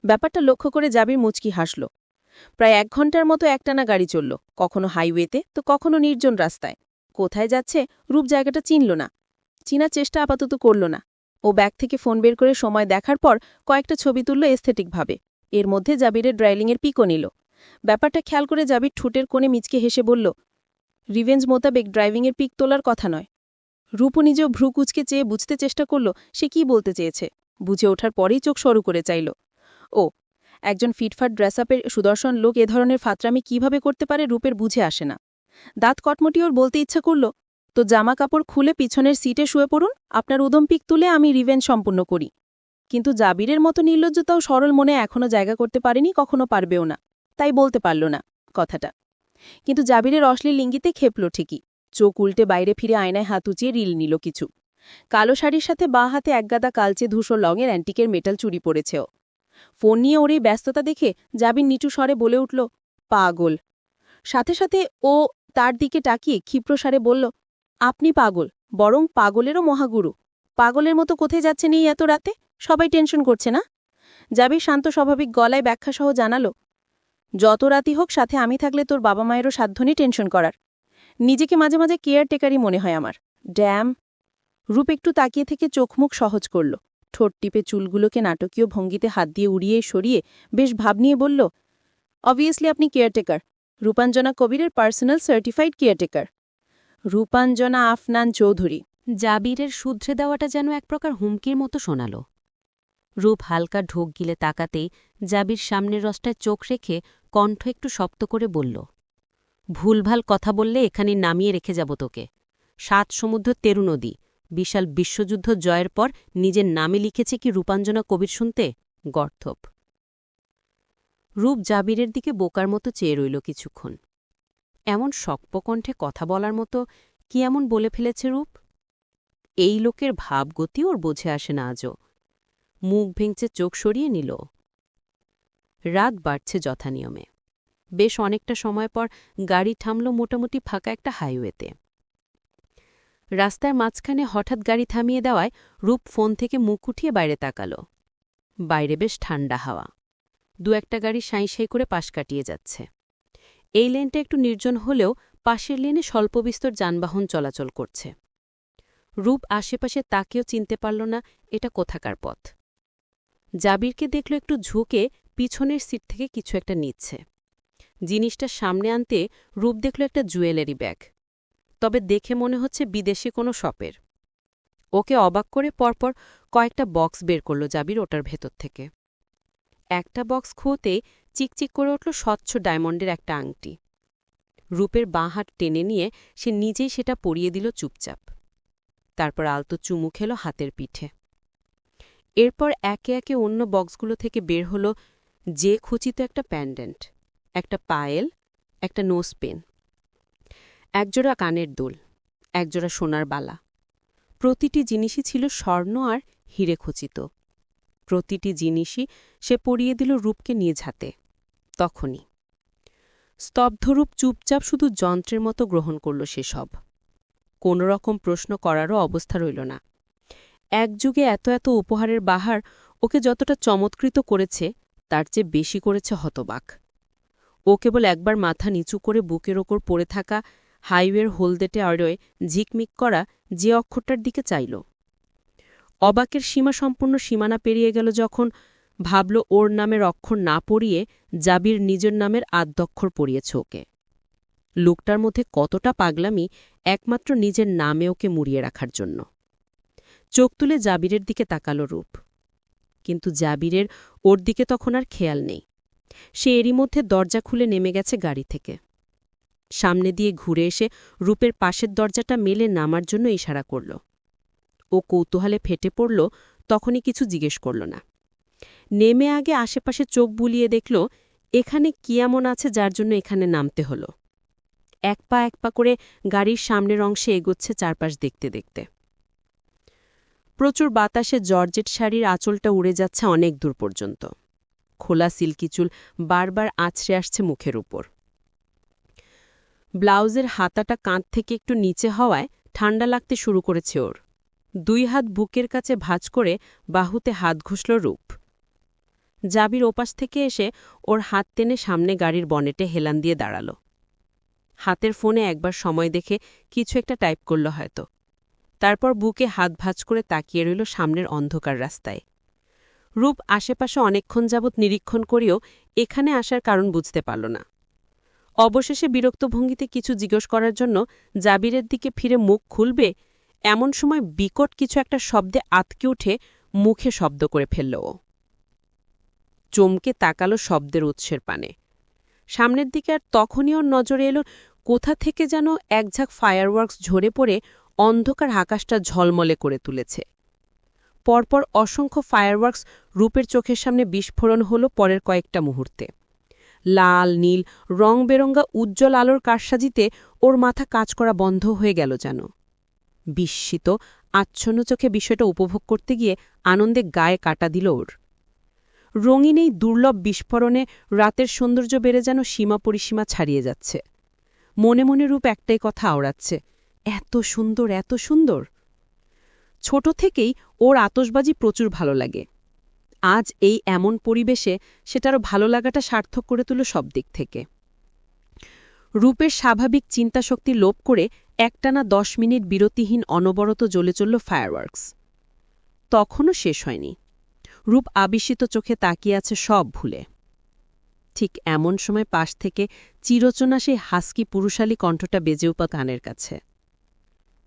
ব্যাপারটা লক্ষ্য করে জাবির মুচকি হাসল। প্রায় 1 ঘন্টার মতো একটানা গাড়ি চলল, কখনো হাইওয়েতে তো কখনো নির্জন রাস্তায়। কোথায় যাচ্ছে রূপ জায়গাটা চিনল না, চিনার চেষ্টা আপাতত করল না। ও ব্যাগ থেকে ফোন বের করে সময় দেখার পর কয়েকটা ছবি তুলল এস্থেটিকভাবে। এর মধ্যে জাবিরের ড্রাইলিংয়ের পিকও নিল। ব্যাপারটা খেয়াল করে জাবির ঠোঁটের কোণে মিচকে হেসে বলল, রিভেঞ্জ মোতাবেক ড্রাইভিংয়ের পিক তোলার কথা নয়। রূপও নিজেও ভ্রু কুচকে চেয়ে বুঝতে চেষ্টা করল সে কি বলতে চেয়েছে। বুঝে ওঠার পরেই চোখ সরু করে চাইল। ও, একজন ফিটফাট ড্রেসআপের সুদর্শন লোক এ ধরনের ফাতরামি কিভাবে করতে পারে রূপের বুঝে আসে না। দাঁত কটমটি ওর বলতে ইচ্ছা করল, তো জামা কাপড় খুলে পিছনের সিটে শুয়ে পড়ুন, আপনার উদম পিক তুলে আমি রিভেঞ্জ সম্পূর্ণ করি। কিন্তু জাবিরের মতো নির্লজ্জতাও সরল মনে এখনও জায়গা করতে পারেনি, কখনো পারবেও না, তাই বলতে পারল না কথাটা। কিন্তু জাবিরের অশ্লীল লিঙ্গিতে খেপল ঠিকই। চোখ উল্টে বাইরে ফিরে আয়নায় হাত উঁচিয়ে রিল নিল কিছু। কালো শাড়ির সাথে বাঁ হাতে একগাদা কালচে ধূসর রঙের অ্যান্টিকের মেটাল চুরি পড়েছেও। ফোন নিয়ে ওর এই ব্যস্ততা দেখে জাবির নিচু স্বরে বলে উঠল, পাগল। সাথে সাথে ও তার দিকে তাকিয়ে ক্ষিপ্রসারে বলল, আপনি পাগল, বরং পাগলেরও মহাগুরু। পাগলের মতো কোথায় যাচ্ছেন এই এত রাতে? সবাই টেনশন করছে না? জাবির শান্ত স্বাভাবিক গলায় ব্যাখ্যাসহ জানালো, যত রাতি হোক সাথে আমি থাকলে তোর বাবা মায়েরও সাধ্য নেই টেনশন করার। নিজেকে মাঝে মাঝে কেয়ারটেকারই মনে হয় আমার। ড্যাম। রূপ একটু তাকিয়ে থেকে চোখমুখ সহজ করল। ঠোঁট টিপে চুলগুলোকে নাটকীয় ভঙ্গিতে হাত দিয়ে উড়িয়ে সরিয়ে বেশ ভাব নিয়ে বলল, অবভিয়াসলি আপনি কেয়ারটেকার, রূপাঞ্জনা কবিরের personal certified caretaker. Rupanjana Afnan Chowdhury. জাবিরের শুধরে দেওয়াটা যেন এক প্রকার হুমকির মতো শোনাল। রূপ হালকা ঢোক গিলে তাকাতেই জাবির সামনের রসটায় চোখ রেখে কণ্ঠ একটু শক্ত করে বলল, ভুলভাল কথা বললে এখানে নামিয়ে রেখে যাব তোকে। 7 সমুদ্র তেরু নদী, বিশাল বিশ্বযুদ্ধ জয়ের পর নিজের নামে লিখেছে কি রূপাঞ্জনা কবির শুনতে? গর্থপ। রূপ জাবিরের দিকে বোকার মতো চেয়ে রইল কিছুক্ষণ। এমন শক্ত কণ্ঠে কথা বলার মতো কি এমন বলে ফেলেছে রূপ? এই লোকের ভাবগতি ওর বোঝে আসে না আজও। মুখ ভেঙচে চোখ সরিয়ে নিল। রাত বাড়ছে যথানিয়মে। বেশ অনেকটা সময় পর গাড়ি থামল মোটামুটি ফাঁকা একটা হাইওয়েতে। রাস্তার মাঝখানে হঠাৎ গাড়ি থামিয়ে দেওয়ায় রূপ ফোন থেকে মুখ উঠিয়ে বাইরে তাকাল। বাইরে বেশ ঠান্ডা হাওয়া। 2-1টা গাড়ি সাঁই সাঁই করে পাশ কাটিয়ে যাচ্ছে। এই লেনটা একটু নির্জন হলেও পাশের লেনে স্বল্পবিস্তর যানবাহন চলাচল করছে। রূপ আশেপাশে তাকেও চিনতে পারল না এটা কোথাকার পথ। জাবিরকে দেখল একটু ঝুঁকে পিছনের সিট থেকে কিছু একটা নিচ্ছে। জিনিসটা সামনে আনতে রূপ দেখল একটা জুয়েলারি ব্যাগ, তবে দেখে মনে হচ্ছে বিদেশি কোনো শপের। ওকে অবাক করে পরপর কয়েকটা বক্স বের করল জাবির ওটার ভেতর থেকে। একটা বক্স খুঁতেই চিকচিক করে উঠল স্বচ্ছ ডায়মন্ডের একটা আংটি। রূপের বাঁ হাত টেনে নিয়ে সে নিজেই সেটা পরিয়ে দিল চুপচাপ। তারপর আলতো চুমু খেল হাতের পিঠে। এরপর একে একে অন্য বক্সগুলো থেকে বের হল যে খুচিত একটা প্যান্ডেন্ট, একটা পায়েল, একটা নোজ পেন, একজোড়া কানের দুল, একজোড়া সোনার বালা। প্রতিটি জিনিসই ছিল স্বর্ণ আর হিরে খচিত। প্রতিটি জিনিসই সে পরিয়ে দিল রূপকে নিজ হাতে। তখনই স্তব্ধরূপ চুপচাপ শুধু যন্ত্রের মতো গ্রহণ করল সেসব। কোনো রকম প্রশ্ন করারও অবস্থা রইল না। একযুগে এত এত উপহারের বাহার ওকে যতটা চমৎকৃত করেছে তার চেয়ে বেশি করেছে হতবাক। ও কেবল একবার মাথা নিচু করে বুকের ওপর পড়ে থাকা হাইওয়ের হলদেটে আড়োয় ঝিকমিক করা যে অক্ষরটার দিকে চাইল। অবাকের সীমা সম্পূর্ণ সীমানা পেরিয়ে গেল যখন ভাবল ওর নামের অক্ষর না পড়িয়ে জাবির নিজের নামের আদ্যক্ষর পড়িয়েছে ওকে। লোকটার মধ্যে কতটা পাগলামি একমাত্র নিজের নামে ওকে মুড়িয়ে রাখার জন্য। চোখ তুলে জাবিরের দিকে তাকাল রূপ, কিন্তু জাবিরের ওর দিকে তখন আর খেয়াল নেই। সে এরই মধ্যে দরজা খুলে নেমে গেছে গাড়ি থেকে। সামনে দিয়ে ঘুরে এসে রূপের পাশের দরজাটা মেলে নামার জন্য ইশারা করল। ও কৌতূহলে ফেটে পড়ল, তখনই কিছু জিজ্ঞেস করল না। নেমে আগে আশেপাশে চোখ বুলিয়ে দেখল এখানে কি এমন আছে যার জন্য এখানে নামতে হল। এক পা করে গাড়ির সামনের অংশে এগোচ্ছে চারপাশ দেখতে দেখতে। প্রচুর বাতাসে জর্জেট শাড়ির আঁচলটা উড়ে যাচ্ছে অনেক দূর পর্যন্ত। খোলা সিল্কি চুল বারবার আছড়ে আসছে মুখের উপর। ব্লাউজের হাতাটা কাঁধ থেকে একটু নিচে হওয়ায় ঠান্ডা লাগতে শুরু করেছে ওর। 2 হাত বুকের কাছে ভাঁজ করে বাহুতে হাত ঘষল রূপ। জাবির ওপাশ থেকে এসে ওর হাত টেনে সামনে গাড়ির বনেটে হেলান দিয়ে দাঁড়াল। হাতের ফোনে একবার সময় দেখে কিছু একটা টাইপ করল হয়তো। তারপর বুকে হাত ভাঁজ করে তাকিয়ে রইল সামনের অন্ধকার রাস্তায়। রূপ আশেপাশে অনেকক্ষণ যাবৎ নিরীক্ষণ করেও এখানে আসার কারণ বুঝতে পারল না। অবশেষে বিরক্ত ভঙ্গিতে কিছু জিজ্ঞেস করার জন্য জাবিরের দিকে ফিরে মুখ খুলবে এমন সময় বিকট কিছু একটা শব্দে আতকে উঠে মুখে শব্দ করে ফেলল ও। চমকে তাকালো শব্দের উৎসের পানে। সামনের দিকে আর তখনই ওর নজরে এলো কোথা থেকে যেন একঝাঁক ফায়ারওয়ার্কস ঝরে পড়ে অন্ধকার আকাশটা ঝলমলে করে তুলেছে। পরপর অসংখ্য ফায়ারওয়ার্কস রূপের চোখের সামনে বিস্ফোরণ হলো পরের কয়েকটা মুহূর্তে। লাল নীল রংবেরঙ্গা উজ্জ্বল আলোর কারসাজিতে ওর মাথা কাজ করা বন্ধ হয়ে গেল যেন। বিস্মিত আচ্ছন্ন চোখে বিষয়টা উপভোগ করতে গিয়ে আনন্দে গায়ে কাটা দিল ওর। রঙিন এই দুর্লভ বিস্ফোরণে রাতের সৌন্দর্য বেড়ে যেন সীমা পরিসীমা ছাড়িয়ে যাচ্ছে। মনে মনে রূপ একটাই কথা আওড়াচ্ছে, এত সুন্দর এত সুন্দর। ছোট থেকেই ওর আতশবাজি প্রচুর ভালো লাগে। আজ এই এমন পরিবেশে সেটারও ভালো লাগাটা সার্থক করে তুলো সব দিক থেকে। রূপের স্বাভাবিক চিন্তাশক্তি লোপ করে একটানা 10 মিনিট বিরতিহীন অনবরত জ্বলে চলল ফায়ারওয়ার্কস। তখনও শেষ হয়নি। রূপ আবিষ্মিত চোখে তাকিয়ে আছে সব ভুলে। ঠিক এমন সময় পাশ থেকে চিরচেনা সেই হাস্কি পুরুষালী কণ্ঠটা বেজে উপা কানের কাছে।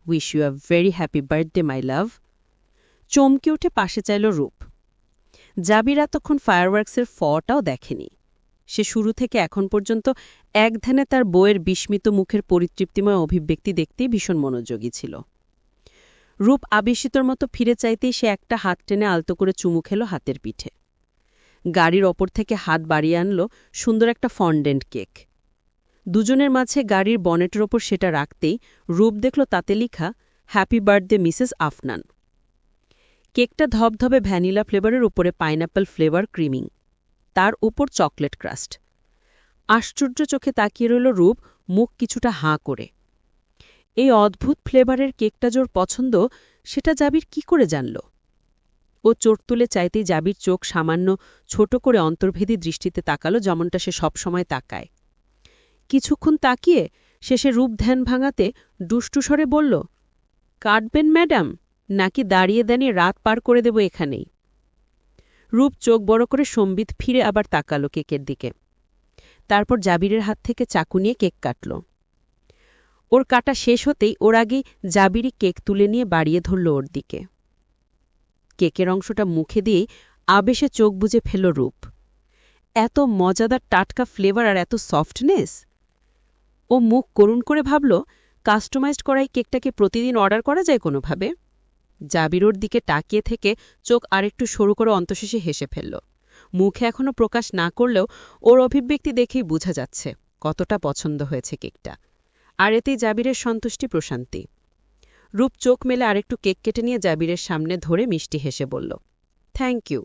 Wish you a very happy birthday my love. চমকে উঠে পাশে চাইল রূপ। জাবির এতক্ষণ ফায়ারওয়ার্কসের ফটাও দেখেনি। সে শুরু থেকে এখন পর্যন্ত এক ধ্যানে তার বউয়ের বিস্মিত মুখের পরিতৃপ্তিময় অভিব্যক্তি দেখতেই ভীষণ মনোযোগী ছিল। রূপ আবিষ্মিতর মতো ফিরে চাইতেই সে একটা হাত টেনে আলতো করে চুমু খেল হাতের পিঠে। গাড়ির ওপর থেকে হাত বাড়িয়ে আনল সুন্দর একটা ফন্ডেন্ট কেক। দুজনের মাঝে গাড়ির বনেটের ওপর সেটা রাখতেই রূপ দেখল তাতে লিখা হ্যাপি বার্থডে মিসেস আফনান। কেকটা ধবধবে ভ্যানিলা ফ্লেভারের উপরে পাইনঅ্যাপল ফ্লেভার ক্রিমিং, তার উপর চকলেট ক্রাস্ট। আশ্চর্য চোখে তাকিয়ে রইল রূপ, মুখ কিছুটা হাঁ করে। এই অদ্ভুত ফ্লেভারের কেকটা জোর পছন্দ সেটা জাবির কি করে জানল? ও চোট তুলে চাইতেই জাবির চোখ সামান্য ছোট করে অন্তর্ভেদী দৃষ্টিতে তাকালো, যেমনটা সে সবসময় তাকায়। কিছুক্ষণ তাকিয়ে শেষে রূপ ধ্যান ভাঙাতে দুষ্টু স্বরে বলল, কাটবেন ম্যাডাম, নাকি দাঁড়িয়ে দাঁড়িয়ে রাত পার করে দেব এখানেই? রূপ চোখ বড় করে সম্বিত ফিরে আবার তাকালো কেকের দিকে। তারপর জাবিরের হাত থেকে চাকু নিয়ে কেক কাটল। ওর কাটা শেষ হতেই ওর আগেই জাবিরই কেক তুলে নিয়ে বাড়িয়ে ধরল ওর দিকে। কেকের অংশটা মুখে দিয়েই আবেশে চোখ বুজে ফেল রূপ। এত মজাদার টাটকা ফ্লেভার আর এত সফটনেস! ও মুখ করুণ করে ভাবল, কাস্টমাইজড করাই কেকটাকে প্রতিদিন অর্ডার করা যায় কোনোভাবে। জাবির ওর দিকে তাকিয়ে থেকে চোখ আরেকটু সরু করে অন্তশেষে হেসে ফেলল। মুখে এখনও প্রকাশ না করলেও ওর অভিব্যক্তি দেখেই বোঝা যাচ্ছে কতটা পছন্দ হয়েছে কেকটা। আর এতেই জাবিরের সন্তুষ্টি প্রশান্তি। রূপ চোখ মেলে আরেকটু কেক কেটে নিয়ে জাবিরের সামনে ধরে মিষ্টি হেসে বলল, thank you,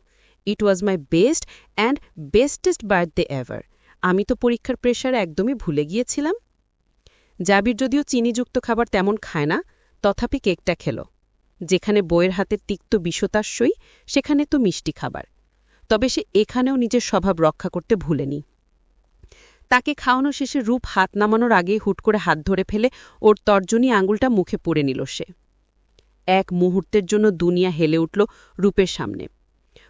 it was my best and bestest birthday ever. আমি তো পরীক্ষার প্রেশারে একদমই ভুলে গিয়েছিলাম। জাবির যদিও চিনিযুক্ত খাবার তেমন খায় না, তথাপি কেকটা খেল। যেখানে বইয়ের হাতের তিক্ত বিষতাস্যই, সেখানে তো মিষ্টি খাবার। তবে সে এখানেও নিজের স্বভাব রক্ষা করতে ভুলেনি। তাকে খাওয়ানো শেষে রূপ হাত নামানোর আগেই হুট করে হাত ধরে ফেলে ওর তর্জনী আঙুলটা মুখে পুরে নিল সে। এক মুহূর্তের জন্য দুনিয়া হেলে উঠল রূপের সামনে।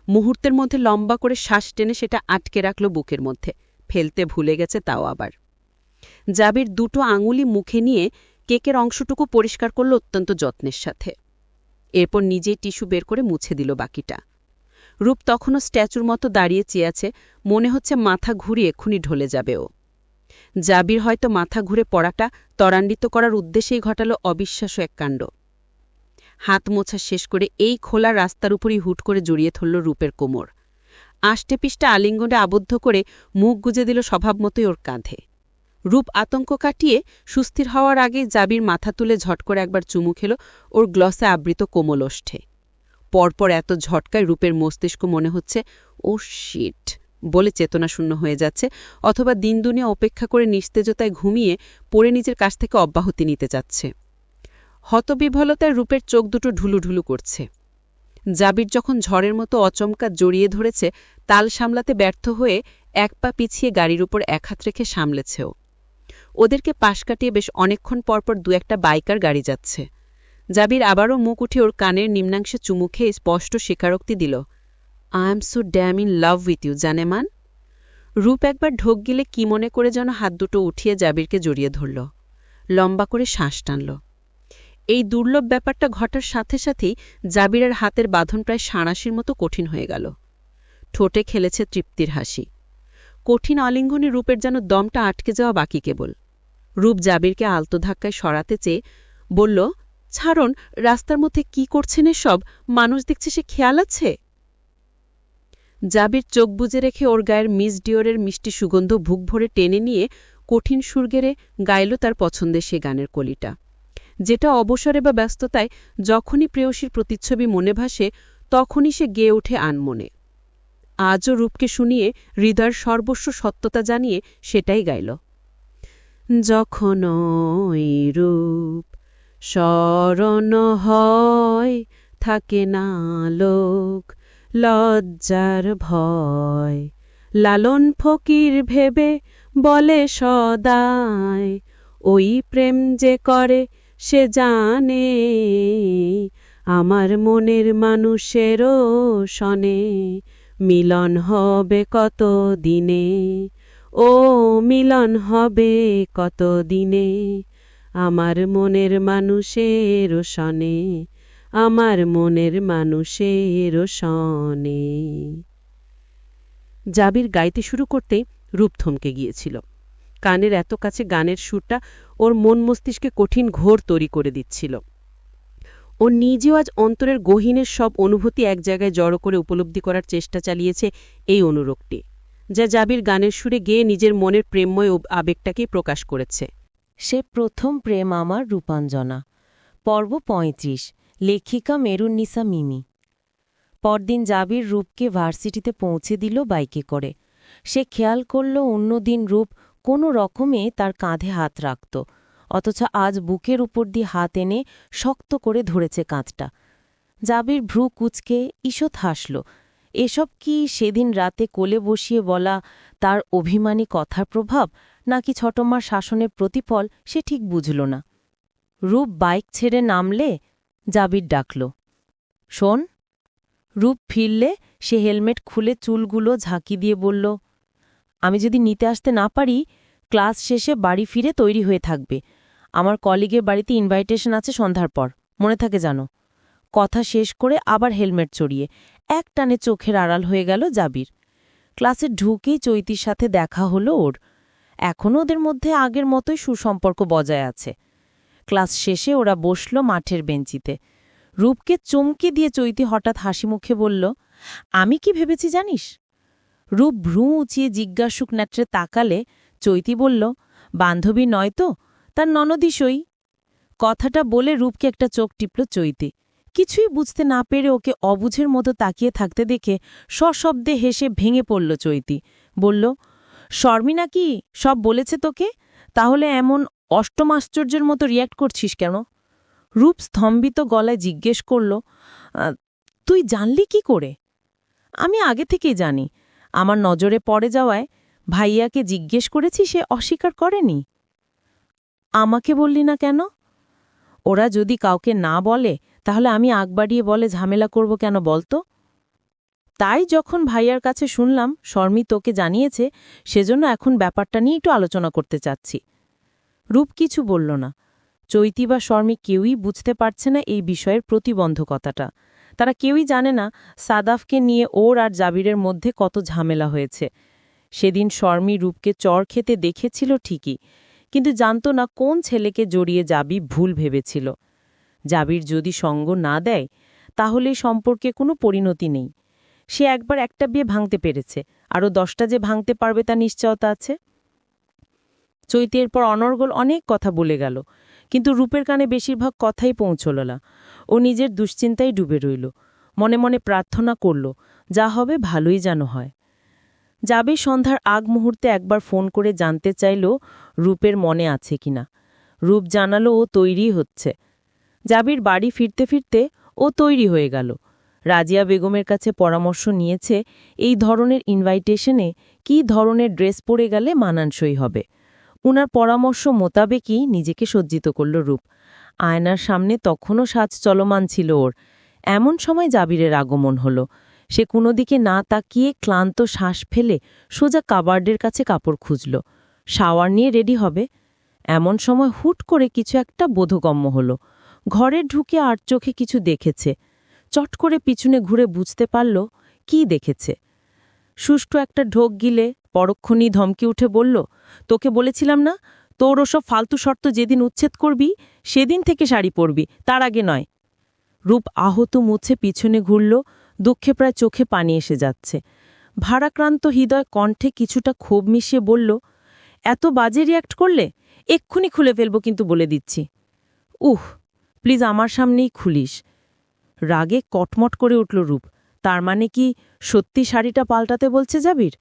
মুহূর্তের মধ্যে লম্বা করে শ্বাস টেনে সেটা আটকে রাখল বুকের মধ্যে, ফেলতে ভুলে গেছে তাও আবার। জাবির দুটো আঙুলি মুখে নিয়ে কেকের অংশটুকু পরিষ্কার করল অত্যন্ত যত্নের সাথে। এরপর নিজেই টিস্যু বের করে মুছে দিল বাকিটা। রূপ তখনও স্ট্যাচুর মতো দাঁড়িয়ে চেয়ে আছে, মনে হচ্ছে মাথা ঘুরিয়ে এক্ষুনি ঢলে যাবে ও। জাবির হয়তো মাথা ঘুরে পড়াটা ত্বরান্বিত করার উদ্দেশ্যেই ঘটালো অবিশ্বাস্য এক কাণ্ড। হাত মোছা শেষ করে এই খোলা রাস্তার উপরই হুট করে জড়িয়ে ধরল রূপের কোমর। আষ্টেপিষ্টে আলিঙ্গনে আবদ্ধ করে মুখ গুজে দিল স্বভাবমতোই ওর কাঁধে। রূপ আতঙ্ক কাটিয়ে সুস্থির হওয়ার আগে জাবির মাথা তুলে ঝট করে একবার চুমু খেল ওর গ্লসে আবৃত কোমল ওষ্ঠে। পরপর এত ঝটকায় রূপের মস্তিষ্ক মনে হচ্ছে ও শিট বলে চেতনাশূন্য হয়ে যাচ্ছে, অথবা দিন দুনিয়া অপেক্ষা করে নিস্তেজতায় ঘুমিয়ে পড়ে নিজের কাছ থেকে অব্যাহতি নিতে চাচ্ছে। হতবিহ্বলতায় রূপের চোখ দুটো ঢুলুঢুলু করছে। জাবির যখন ঝড়ের মতো অচমকা জড়িয়ে ধরেছে, তাল সামলাতে ব্যর্থ হয়ে এক পা পিছিয়ে গাড়ির উপর এক হাত রেখে সামলেছেও। ওদেরকে পাশ কাটিয়ে বেশ অনেকক্ষণ পরপর দু একটা বাইকার গাড়ি যাচ্ছে। জাবির আবারও মুখ উঠে ওর কানের নিম্নাংশে চুমু খেয়ে স্পষ্ট স্বীকারোক্তি দিল, I am so damn in love with you জানেমান। রূপ একবার ঢোক গিলে কি মনে করে যেন হাত দুটো উঠিয়ে জাবিরকে জড়িয়ে ধরল, লম্বা করে শ্বাস টানল। এই দুর্লভ ব্যাপারটা ঘটার সাথে সাথেই জাবিরের হাতের বাঁধন প্রায় সাঁড়াশির মতো কঠিন হয়ে গেল। ঠোঁটে খেলেছে তৃপ্তির হাসি। কঠিন আলিঙ্গনে রূপের যেন দমটা আটকে যাওয়া বাকি কেবল। রূপ জাবিরকে আলতো ধাক্কায় সরাতে চেয়ে বলল, ছাড়ুন, রাস্তার মধ্যে কি করছেন এসব? মানুষ দেখছে, সে খেয়াল আছে? জাবির চোখ বুজে রেখে ওর গায়ের মিস ডিওরের মিষ্টি সুগন্ধ বুক ভরে টেনে নিয়ে কঠিন সুর গেড়ে গাইল তার পছন্দের সে গানের কলিটা, যেটা অবসরে বা ব্যস্ততায় যখনই প্রেয়সীর প্রতিচ্ছবি মনে ভাসে তখনই সে গেয়ে ওঠে আনমনে। আজও রূপকে শুনিয়ে হৃদয়ের সর্বস্ব সত্যতা জানিয়ে সেটাই গাইল। যখন ওই রূপ স্মরণ হয়, থাকে না লোক লজ্জার ভয়, লালন ফকির ভেবে বলে সদায়, ওই প্রেম যে করে সে জানে, আমার মনের মানুষেরও শনে, মিলন হবে কত দিনে, ও মিলন হবে কত দিনে, আমার মনের মানুষের শনে, আমার মনের মানুষের শনে। জাবির গাইতে শুরু করতেই রূপ থমকে গিয়েছিল। কানের এত কাছে গানের সুরটা ওর মন মস্তিষ্কে কঠিন ঘোর তৈরি করে দিচ্ছিল। ও নিজেও আজ অন্তরের গহীনের সব অনুভূতি এক জায়গায় জড়ো করে উপলব্ধি করার চেষ্টা চালিয়েছে এই অনুরোগটি, যা জাবির গানের সুরে গেয়ে নিজের মনের প্রেমময় আবেগটাকেই প্রকাশ করেছে। সে প্রথম প্রেম আমার রূপাঞ্জনা। পর্ব ৩৫। লেখিকা মেরুন্নিসা মিমি। পরদিন জাবির রূপকে ভার্সিটিতে পৌঁছে দিল বাইকে করে। সে খেয়াল করল অন্যদিন রূপ কোনো রকমে তার কাঁধে হাত রাখত, অথচ আজ বুকের উপর দিয়ে হাত এনে শক্ত করে ধরেছে কাঁধটা। জাবির ভ্রু কুঁচকে ঈষৎ হাসল। এসব কি সেদিন রাতে কোলে বসিয়ে বলা তার অভিমানী কথার প্রভাব, নাকি ছোটমার শাসনের প্রতিফল, সে ঠিক বুঝল না। রূপ বাইক ছেড়ে নামলে জাবির ডাকল, শোন। রূপ ফিরলে সে হেলমেট খুলে চুলগুলো ঝাঁকি দিয়ে বলল, আমি যদি নিতে আসতে না পারি, ক্লাস শেষে বাড়ি ফিরে তৈরি হয়ে থাকবে। আমার কলিগের বাড়িতে ইনভাইটেশন আছে সন্ধ্যার পর, মনে থাকে জানো। কথা শেষ করে আবার হেলমেট চড়িয়ে এক টানে চোখের আড়াল হয়ে গেল জাবির। ক্লাসে ঢুকেই চৈতির সাথে দেখা হলো ওর। এখনও ওদের মধ্যে আগের মতোই সুসম্পর্ক বজায় আছে। ক্লাস শেষে ওরা বসল মাঠের বেঞ্চিতে। রূপকে চমকে দিয়ে চৈতি হঠাৎ হাসি মুখে বলল, আমি কি ভেবেছি জানিস? রূপ ভ্রু উঁচিয়ে জিজ্ঞাসুক ন্যাট্রে তাকালে চৈতি বলল, বান্ধবী নয় তো, তার ননদী সই। কথাটা বলে রূপকে একটা চোখ টিপল চৈতি। কিছুই বুঝতে না পেরে ওকে অবুঝের মতো তাকিয়ে থাকতে দেখে সশব্দে হেসে ভেঙে পড়ল চৈতি। বলল, শর্মি নাকি সব বলেছে তোকে? তাহলে এমন অষ্টমাশ্চর্যের মতো রিয়্যাক্ট করছিস কেন? রূপ স্তম্ভিত গলায় জিজ্ঞেস করল, তুই জানলি কি করে? আমি আগে থেকেই জানি। আমার নজরে পড়ে যাওয়ায় ভাইয়াকে জিজ্ঞেস করেছি, সে অস্বীকার করেনি। আমাকে বললি না কেন? ওরা যদি কাউকে না বলে তাহলে আমি আগ বাড়িয়ে বলে ঝামেলা করব কেন বলতো? তাই যখন ভাইয়ার কাছে শুনলাম শর্মি তোকে জানিয়েছে, সেজন্য এখন ব্যাপারটা নিয়ে একটু আলোচনা করতে চাচ্ছি। রূপ কিছু বলল না। চৈতি বা শর্মি কেউই বুঝতে পারছে না এই বিষয়ের প্রতিবন্ধকতাটা। তারা কেউই জানে না সাদাফকে নিয়ে ওর আর জাবিরের মধ্যে কত ঝামেলা হয়েছে। সেদিন শর্মি রূপকে চর খেতে দেখেছিল ঠিকই, কিন্তু জানত না কোন ছেলেকে জড়িয়ে জাবি ভুল ভেবেছিল। জাবির যদি সঙ্গ না দেয় তাহলে সম্পর্কে কোনো পরিণতি নেই। সে একবার একটা বিয়ে ভাঙতে পেরেছে, আরও 10টা যে ভাঙতে পারবে তা নিশ্চয়তা আছে। চৈতি এরপর অনর্গল অনেক কথা বলে গেল, কিন্তু রূপের কানে বেশিরভাগ কথাই পৌঁছল না। ও নিজের দুশ্চিন্তায় ডুবে রইল, মনে মনে প্রার্থনা করল যা হবে ভালোই যেন হয়। যাবে সন্ধ্যার আগ মুহূর্তে একবার ফোন করে জানতে চাইল রূপের মনে আছে কিনা। রূপ জানালো ও তৈরি হচ্ছে। জাবির বাড়ি ফিরতে ফিরতে ও তৈরি হয়ে গেল। রাজিয়া বেগমের কাছে পরামর্শ নিয়েছে এই ধরনের ইনভাইটেশনে কী ধরনের ড্রেস পরে গেলে মানানসই হবে। উনার পরামর্শ মোতাবেকই নিজেকে সজ্জিত করল রূপ। আয়নার সামনে তখনও সাজ চলমান ছিল ওর। এমন সময় জাবিরের আগমন হলো। সে কোনো দিকে না তাকিয়ে ক্লান্ত শ্বাস ফেলে সোজা কাবার্ডের কাছে কাপড় খুঁজল, শাওয়ার নিয়ে রেডি হবে। এমন সময় হুট করে কিছু একটা বোধগম্য হলো। ঘরে ঢুকে আর চোখে কিছু দেখেছে। চট করে পিছনে ঘুরে বুঝতে পারল কি দেখেছে। সুষ্ঠু একটা ঢোক গিলে পরক্ষণেই ধমকে উঠে বলল, তোকে বলেছিলাম না, তোর ওসব ফালতু শর্ত যেদিন উচ্ছেদ করবি সেদিন থেকে শাড়ি পরবি, তার আগে নয়। রূপ আহত মুছে পিছনে ঘুরল, দুঃখে প্রায় চোখে পানি এসে যাচ্ছে। ভারাক্রান্ত হৃদয় কণ্ঠে কিছুটা ক্ষোভ মিশিয়ে বলল, এত বাজে রিয়্যাক্ট করলে এক্ষুনি খুলে ফেলব, কিন্তু বলে দিচ্ছি। প্লিজ আমার সামনেই খুলিস। রাগে কটমট করে উঠল রূপ। তার মানে কি সত্যি শাড়িটা পাল্টাতে বলছে জাবির?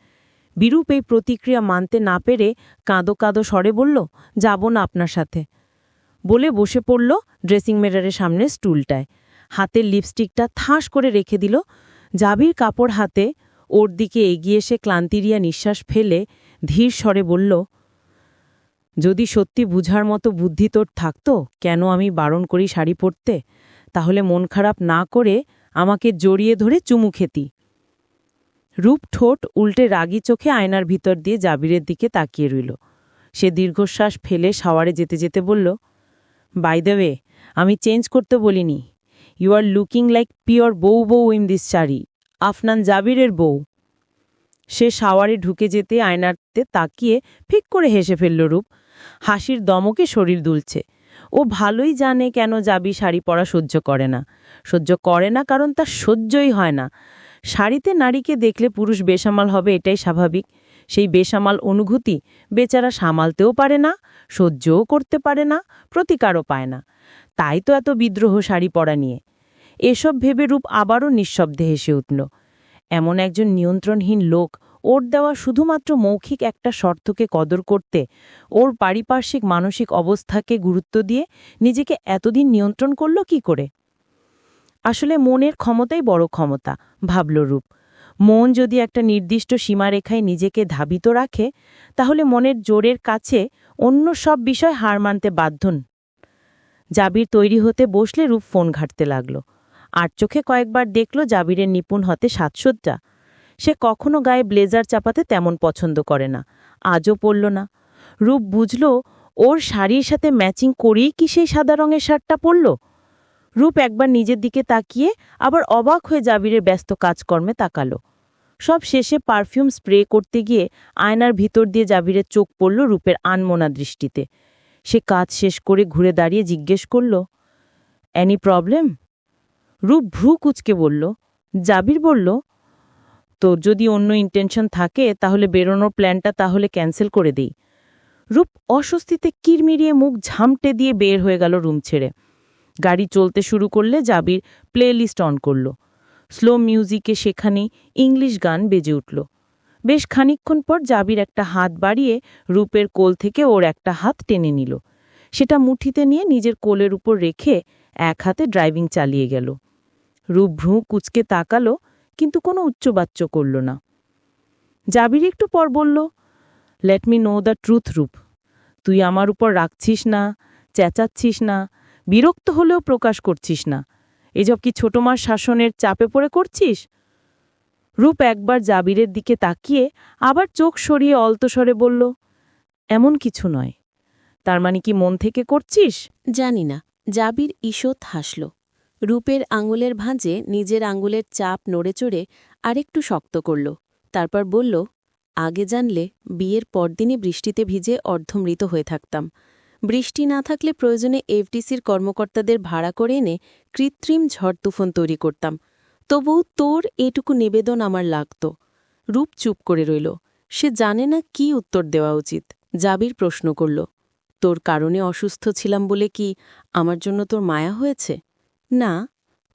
বিরূপ এই প্রতিক্রিয়া মানতে না পেরে কাঁদো কাঁদো স্বরে বলল, যাব না আপনার সাথে। বলে বসে পড়ল ড্রেসিং মিররের সামনে স্টুলটায়। হাতের লিপস্টিকটা ঠাস করে রেখে দিল। জাবির কাপড় হাতে ওর দিকে এগিয়ে এসে ক্লান্তিরিয়া নিঃশ্বাস ফেলে ধীর স্বরে বলল, যদি সত্যি বুঝার মতো বুদ্ধি তোর থাকত, কেন আমি বারণ করি শাড়ি পরতে? তাহলে মন খারাপ না করে আমাকে জড়িয়ে ধরে চুমু খেতি। রূপ ঠোঁট উল্টে রাগী চোখে আয়নার ভিতর দিয়ে জাবিরের দিকে তাকিয়ে রইল। সে দীর্ঘশ্বাস ফেলে শাওয়ারে যেতে যেতে বলল, বাই দ্য ওয়ে, আমি চেঞ্জ করতে বলিনি। You are looking like pure বউ ইন দিস শাড়ি, আফনান জাবিরের বউ। সে শাওয়ারে ঢুকে যেতে আয়নাতে তাকিয়ে ফিক করে হেসে ফেলল রূপ। হাসির দমকে শরীর দুলছে। ও ভালোই জানে কেন জাবি শাড়ি পরা সহ্য করে না। সহ্য করে না কারণ তার সহ্যই হয় না। শাড়িতে নারীকে দেখলে পুরুষ বেসামাল হবে, এটাই স্বাভাবিক। সেই বেসামাল অনুভূতি বেচারা সামালতেও পারে না, সহ্যও করতে পারে না, প্রতিকারও পায় না। তাই তো এত বিদ্রোহ শাড়ি পরা নিয়ে। এসব ভেবে রূপ আবারও নিঃশব্দে হেসে উঠল। এমন একজন নিয়ন্ত্রণহীন লোক ওর দেওয়া শুধুমাত্র মৌখিক একটা শর্তকে কদর করতে, ওর পারিপার্শ্বিক মানসিক অবস্থাকে গুরুত্ব দিয়ে নিজেকে এতদিন নিয়ন্ত্রণ করল কি করে? আসলে মনের ক্ষমতাই বড় ক্ষমতা, ভাবল রূপ। মন যদি একটা নির্দিষ্ট সীমারেখায় নিজেকে ধাবিত রাখে, তাহলে মনের জোরের কাছে অন্য সব বিষয় হার মানতে বাধ্য। জাবির তৈরি হতে বসলে রূপ ফোন ঘাঁটতে লাগল। আর চোখে কয়েকবার দেখল জাবিরের নিপুণ হতে সাজসজ্জা। সে কখনো গায়ে ব্লেজার চাপাতে তেমন পছন্দ করে না, আজও পরল না। রূপ বুঝল ওর শাড়ির সাথে ম্যাচিং করেই কি সেই সাদা রঙের শার্টটা পরল। রূপ একবার নিজের দিকে তাকিয়ে আবার অবাক হয়ে জাবিরের ব্যস্ত কাজকর্মে তাকালো। সব শেষে পারফিউম স্প্রে করতে গিয়ে আয়নার ভিতর দিয়ে জাবিরের চোখ পড়ল রূপের আনমনা দৃষ্টিতে। সে কাজ শেষ করে ঘুরে দাঁড়িয়ে জিজ্ঞেস করল, এনি প্রবলেম? রূপ ভ্রু কুঁচকে বলল। জাবির বলল, তোর যদি অন্য ইন্টেনশন থাকে তাহলে বেরোনোর প্ল্যানটা তাহলে ক্যান্সেল করে দিই। রূপ অস্বস্তিতে কিরমিরিয়ে মুখ ঝামটে দিয়ে বের হয়ে গেল রুম ছেড়ে। গাড়ি চলতে শুরু করলে জাবির প্লে লিস্ট অন করল। স্লো মিউজিকে সেখানে ইংলিশ গান বেজে উঠল। বেশ খানিকক্ষণ পর জাবির একটা হাত বাড়িয়ে রূপের কোল থেকে ওর একটা হাত টেনে নিল। সেটা মুঠিতে নিয়ে নিজের কোলের উপর রেখে এক হাতে ড্রাইভিং চালিয়ে গেল। রূপ ভ্রু কুঁচকে তাকালো, কিন্তু কোনো উচ্চবাচ্য করল না। জাবির একটু পর বলল, let me know the truth রূপ। তুই আমার উপর রাখছিস না, চেঁচাচ্ছিস না, বিরক্ত হলেও প্রকাশ করছিস না। এসব কি ছোট মার শাসনের চাপে পড়ে করছিস? রূপ একবার জাবিরের দিকে তাকিয়ে আবার চোখ সরিয়ে অল্পস্বরে বলল, এমন কিছু নয়। তার মানে কি মন থেকে করছিস? জানি না। জাবির ঈষৎ হাসল। রূপের আঙুলের ভাঁজে নিজের আঙুলের চাপ নড়েচড়ে আরেকটু শক্ত করল। তারপর বলল, আগে জানলে বিয়ের পরদিনই বৃষ্টিতে ভিজে অর্ধমৃত হয়ে থাকতাম। বৃষ্টি না থাকলে প্রয়োজনে এফডিসির কর্মকর্তাদের ভাড়া করে এনে কৃত্রিম ঝড় তুফান তৈরি করতাম। তবুও তোর এটুকু নিবেদন আমার লাগত। রূপ চুপ করে রইল। সে জানে না কি উত্তর দেওয়া উচিত। জাবির প্রশ্ন করল, তোর কারণে অসুস্থ ছিলাম বলে কি আমার জন্য তোর মায়া হয়েছে? না,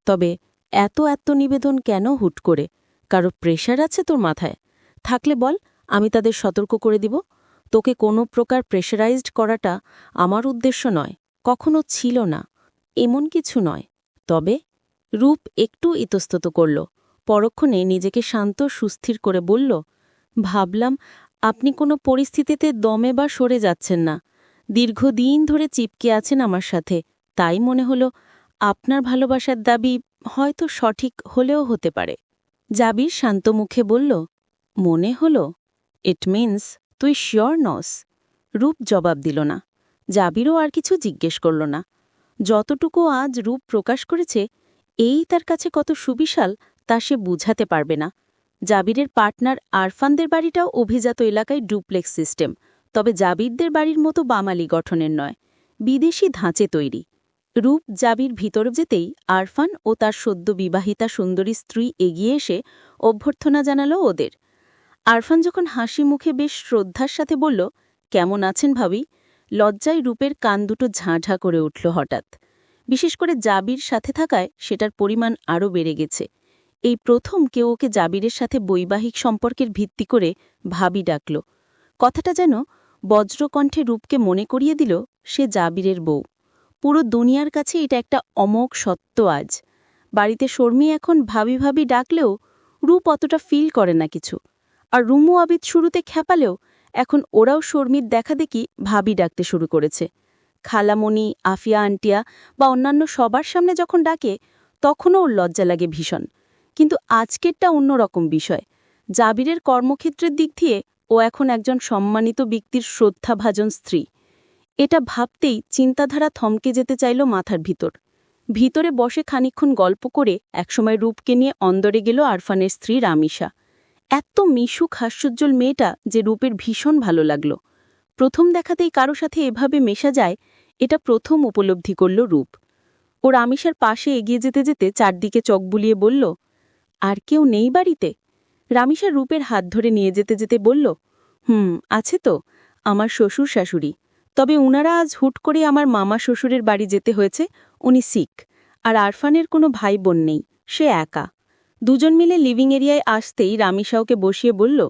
তবে এত নিবেদন কেন হুট করে? কারো প্রেশার আছে তোর মাথায়? থাকলে বল, আমি তাদের সতর্ক করে দিব। তোকে কোনো প্রকার প্রেশারাইজড করাটা আমার উদ্দেশ্য নয়, কখনো ছিল না, এমন কিছু নয়। তবে রূপ একটু ইতস্তত করল, পরক্ষণে নিজেকে শান্ত সুস্থির করে বলল, ভাবলাম আপনি কোনো পরিস্থিতিতে দমে বা সরে যাচ্ছেন না, দীর্ঘদিন ধরে চিপকে আছেন আমার সাথে, তাই মনে হলো আপনার ভালোবাসার দাবি হয়তো সঠিক হলেও হতে পারে। জাবির শান্ত মুখে বলল, মনে হলো? ইট মিন্স তুই শিওর নস? রূপ জবাব দিল না। জাবিরও আর কিছু জিজ্ঞেস করল না। যতটুকু আজ রূপ প্রকাশ করেছে এই তার কাছে কত সুবিশাল তা সে বুঝাতে পারবে না। জাবিরের পার্টনার আরফানদের বাড়িটাও অভিজাত এলাকায় ডুপ্লেক্স সিস্টেম, তবে জাবিরদের বাড়ির মতো বামালি গঠনের নয়, বিদেশি ধাঁচে তৈরি। রূপ জাবির ভিতর যেতেই আরফান ও তার সদ্য বিবাহিতা সুন্দরী স্ত্রী এগিয়ে এসে অভ্যর্থনা জানাল ওদের। আরফান যখন হাসি মুখে বেশ শ্রদ্ধার সাথে বলল, কেমন আছেন ভাবি, লজ্জায় রূপের কান দুটো ঝাঁঝা করে উঠল হঠাৎ। বিশেষ করে জাবির সাথে থাকায় সেটার পরিমাণ আরও বেড়ে গেছে। এই প্রথম কেউ ওকে জাবিরের সাথে বৈবাহিক সম্পর্কের ভিত্তি করে ভাবি ডাকল। কথাটা যেন বজ্রকণ্ঠে রূপকে মনে করিয়ে দিল সে জাবিরের বউ। পুরো দুনিয়ার কাছে এটা একটা অমোঘ সত্য আজ। বাড়িতে শর্মী এখন ভাবি ভাবি ডাকলেও রূপ অতটা ফিল করে না কিছু। আর রুমু আবিদ শুরুতে খেপালেও এখন ওরাও শর্মীর দেখা দেখি ভাবি ডাকতে শুরু করেছে। খালামণি, আফিয়া আন্টিয়া বা অন্যান্য সবার সামনে যখন ডাকে তখনও ওর লজ্জা লাগে ভীষণ। কিন্তু আজকেরটা অন্যরকম বিষয়। জাবিরের কর্মক্ষেত্রের দিক দিয়ে ও এখন একজন সম্মানিত ব্যক্তির শ্রদ্ধাভাজন স্ত্রী। এটা ভাবতেই চিন্তাধারা থমকে যেতে চাইল মাথার ভিতরে বসে খানিকক্ষণ গল্প করে একসময় রূপকে নিয়ে অন্দরে গেল আরফানের স্ত্রী রামিসা। এত মিশুক হাস্যোজ্জ্বল মেয়েটা যে রূপের ভীষণ ভালো লাগল। প্রথম দেখাতেই কারো সাথে এভাবে মেশা যায় এটা প্রথম উপলব্ধি করল রূপ। ও রামিসার পাশে এগিয়ে যেতে যেতে চারদিকে চোখ বুলিয়ে বলল, আর কেউ নেই বাড়িতে? রামিসা রূপের হাত ধরে নিয়ে যেতে যেতে বলল, আছে তো, আমার শ্বশুর শাশুড়ি, তবে উনারা আজ হুট করে আমার মামা শ্বশুরের বাড়ি যেতে হয়েছে, উনি সিক। আর আরফানের কোনো ভাই বোন নেই, সে একা। দুজন মিলে লিভিং এরিয়ায় আসতেই রামিসা ওকে বসিয়ে বলল,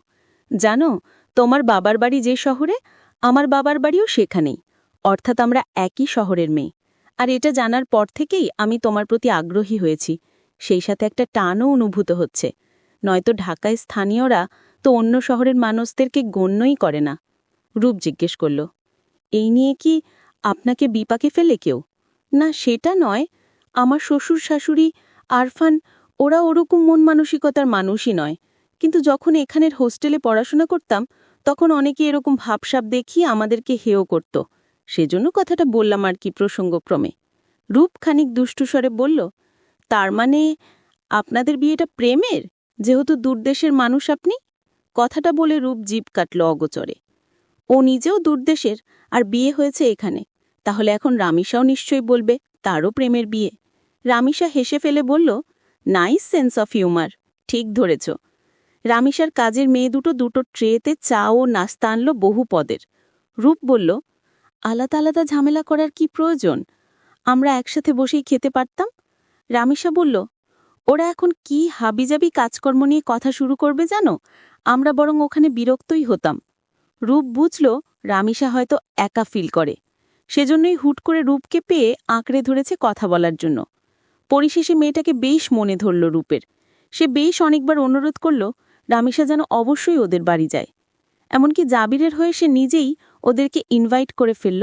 জানো তোমার বাবার বাড়ি যে শহরে, আমার বাবার বাড়িও সেখানেই, অর্থাৎ আমরা একই শহরের মেয়ে। আর এটা জানার পর থেকেই আমি তোমার প্রতি আগ্রহী হয়েছি, সেই সাথে একটা টানও অনুভূত হচ্ছে। নয়তো ঢাকায় স্থানীয়রা তো অন্য শহরের মানুষদেরকে গণ্যই করে না। রূপ জিজ্ঞেস করল, এই নিয়ে কি আপনাকে বিপাকে ফেলে কেউ? না, সেটা নয়, আমার শ্বশুর শাশুড়ি, আরফান, ওরা ওরকম মন মানসিকতার মানুষই নয়। কিন্তু যখন এখানের হোস্টেলে পড়াশোনা করতাম তখন অনেকে এরকম ভাবসাব দেখিয়ে আমাদেরকে হেয় করত, সেজন্য কথাটা বললাম আর কি প্রসঙ্গক্রমে। রূপ খানিক দুষ্টুস্বরে বলল, তার মানে আপনাদের বিয়েটা প্রেমের, যেহেতু দূরদেশের মানুষ আপনি? কথাটা বলে রূপ জিভ কাটল অগোচরে। ও নিজেও দূরদেশের, আর বিয়ে হয়েছে এখানে, তাহলে এখন রামিসাও নিশ্চয়ই বলবে তারও প্রেমের বিয়ে। রামিসা হেসে ফেলে বলল, নাইস সেন্স অফ হিউমার, ঠিক ধরেছ। রামিসার কাজের মেয়ে দুটো ট্রেতে চা ও নাস্তা আনল বহু পদের। রূপ বলল, আলাদা আলাদা ঝামেলা করার কি প্রয়োজন? আমরা একসাথে বসেই খেতে পারতাম। রামিসা বলল, ওরা এখন কি হাবিজাবি কাজকর্ম নিয়ে কথা শুরু করবে জানো, আমরা বরং ওখানে বিরক্তই হতাম। রূপ বুঝল রামিসা হয়তো একা ফিল করে, সেজন্যই হুট করে রূপকে পেয়ে আঁকড়ে ধরেছে কথা বলার জন্য। পরিশেষে মেয়েটাকে বেশ মনে ধরল রূপের। সে বেশ অনেকবার অনুরোধ করল রামিসা যেন অবশ্যই ওদের বাড়ি যায়। এমনকি জাবিরের হয়ে সে নিজেই ওদেরকে ইনভাইট করে ফেলল।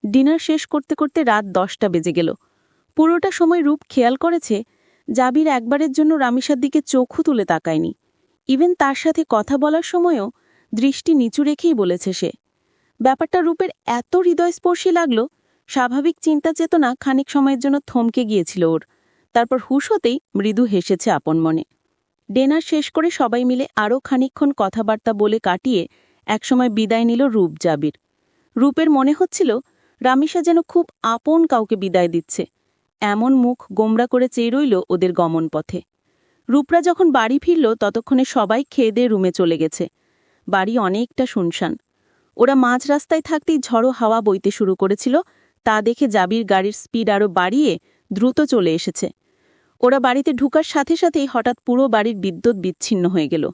ডিনার শেষ করতে করতে রাত 10টা বেজে গেল। পুরোটা সময় রূপ খেয়াল করেছে জাবির একবারের জন্য রামিসার দিকে চোখও তুলে তাকায়নি। ইভেন তার সাথে কথা বলার সময়ও দৃষ্টি নিচু রেখেই বলেছে সে। ব্যাপারটা রূপের এত হৃদয়স্পর্শী লাগল, স্বাভাবিক চিন্তা চেতনা খানিক সময়ের জন্য থমকে গিয়েছিল ওর। তারপর হুঁশ হতেই মৃদু হেসেছে আপন মনে। ডিনার শেষ করে সবাই মিলে আরও খানিকক্ষণ কথাবার্তা বলে কাটিয়ে একসময় বিদায় নিল রূপ জাবির। রূপের মনে হচ্ছিল রামিসা যেন খুব আপন কাউকে বিদায় দিচ্ছে। এমন মুখ গোমরা করে চেয়ে রইল ওদের গমন পথে। রূপরা যখন বাড়ি ফিরল ততক্ষণে সবাই খেয়ে দিয়ে রুমে চলে গেছে। বাড়ি অনেকটা শুনশান। ওরা মাঝ রাস্তায় থাকতেই ঝড়ো হাওয়া বইতে শুরু করেছিল, তা দেখে জাবির গাড়ির স্পিড আরও বাড়িয়ে দ্রুত চলে এসেছে। ওরা বাড়িতে ঢুকার সাথে সাথেই হঠাৎ পুরো বাড়ির বিদ্যুৎ বিচ্ছিন্ন হয়ে গেল।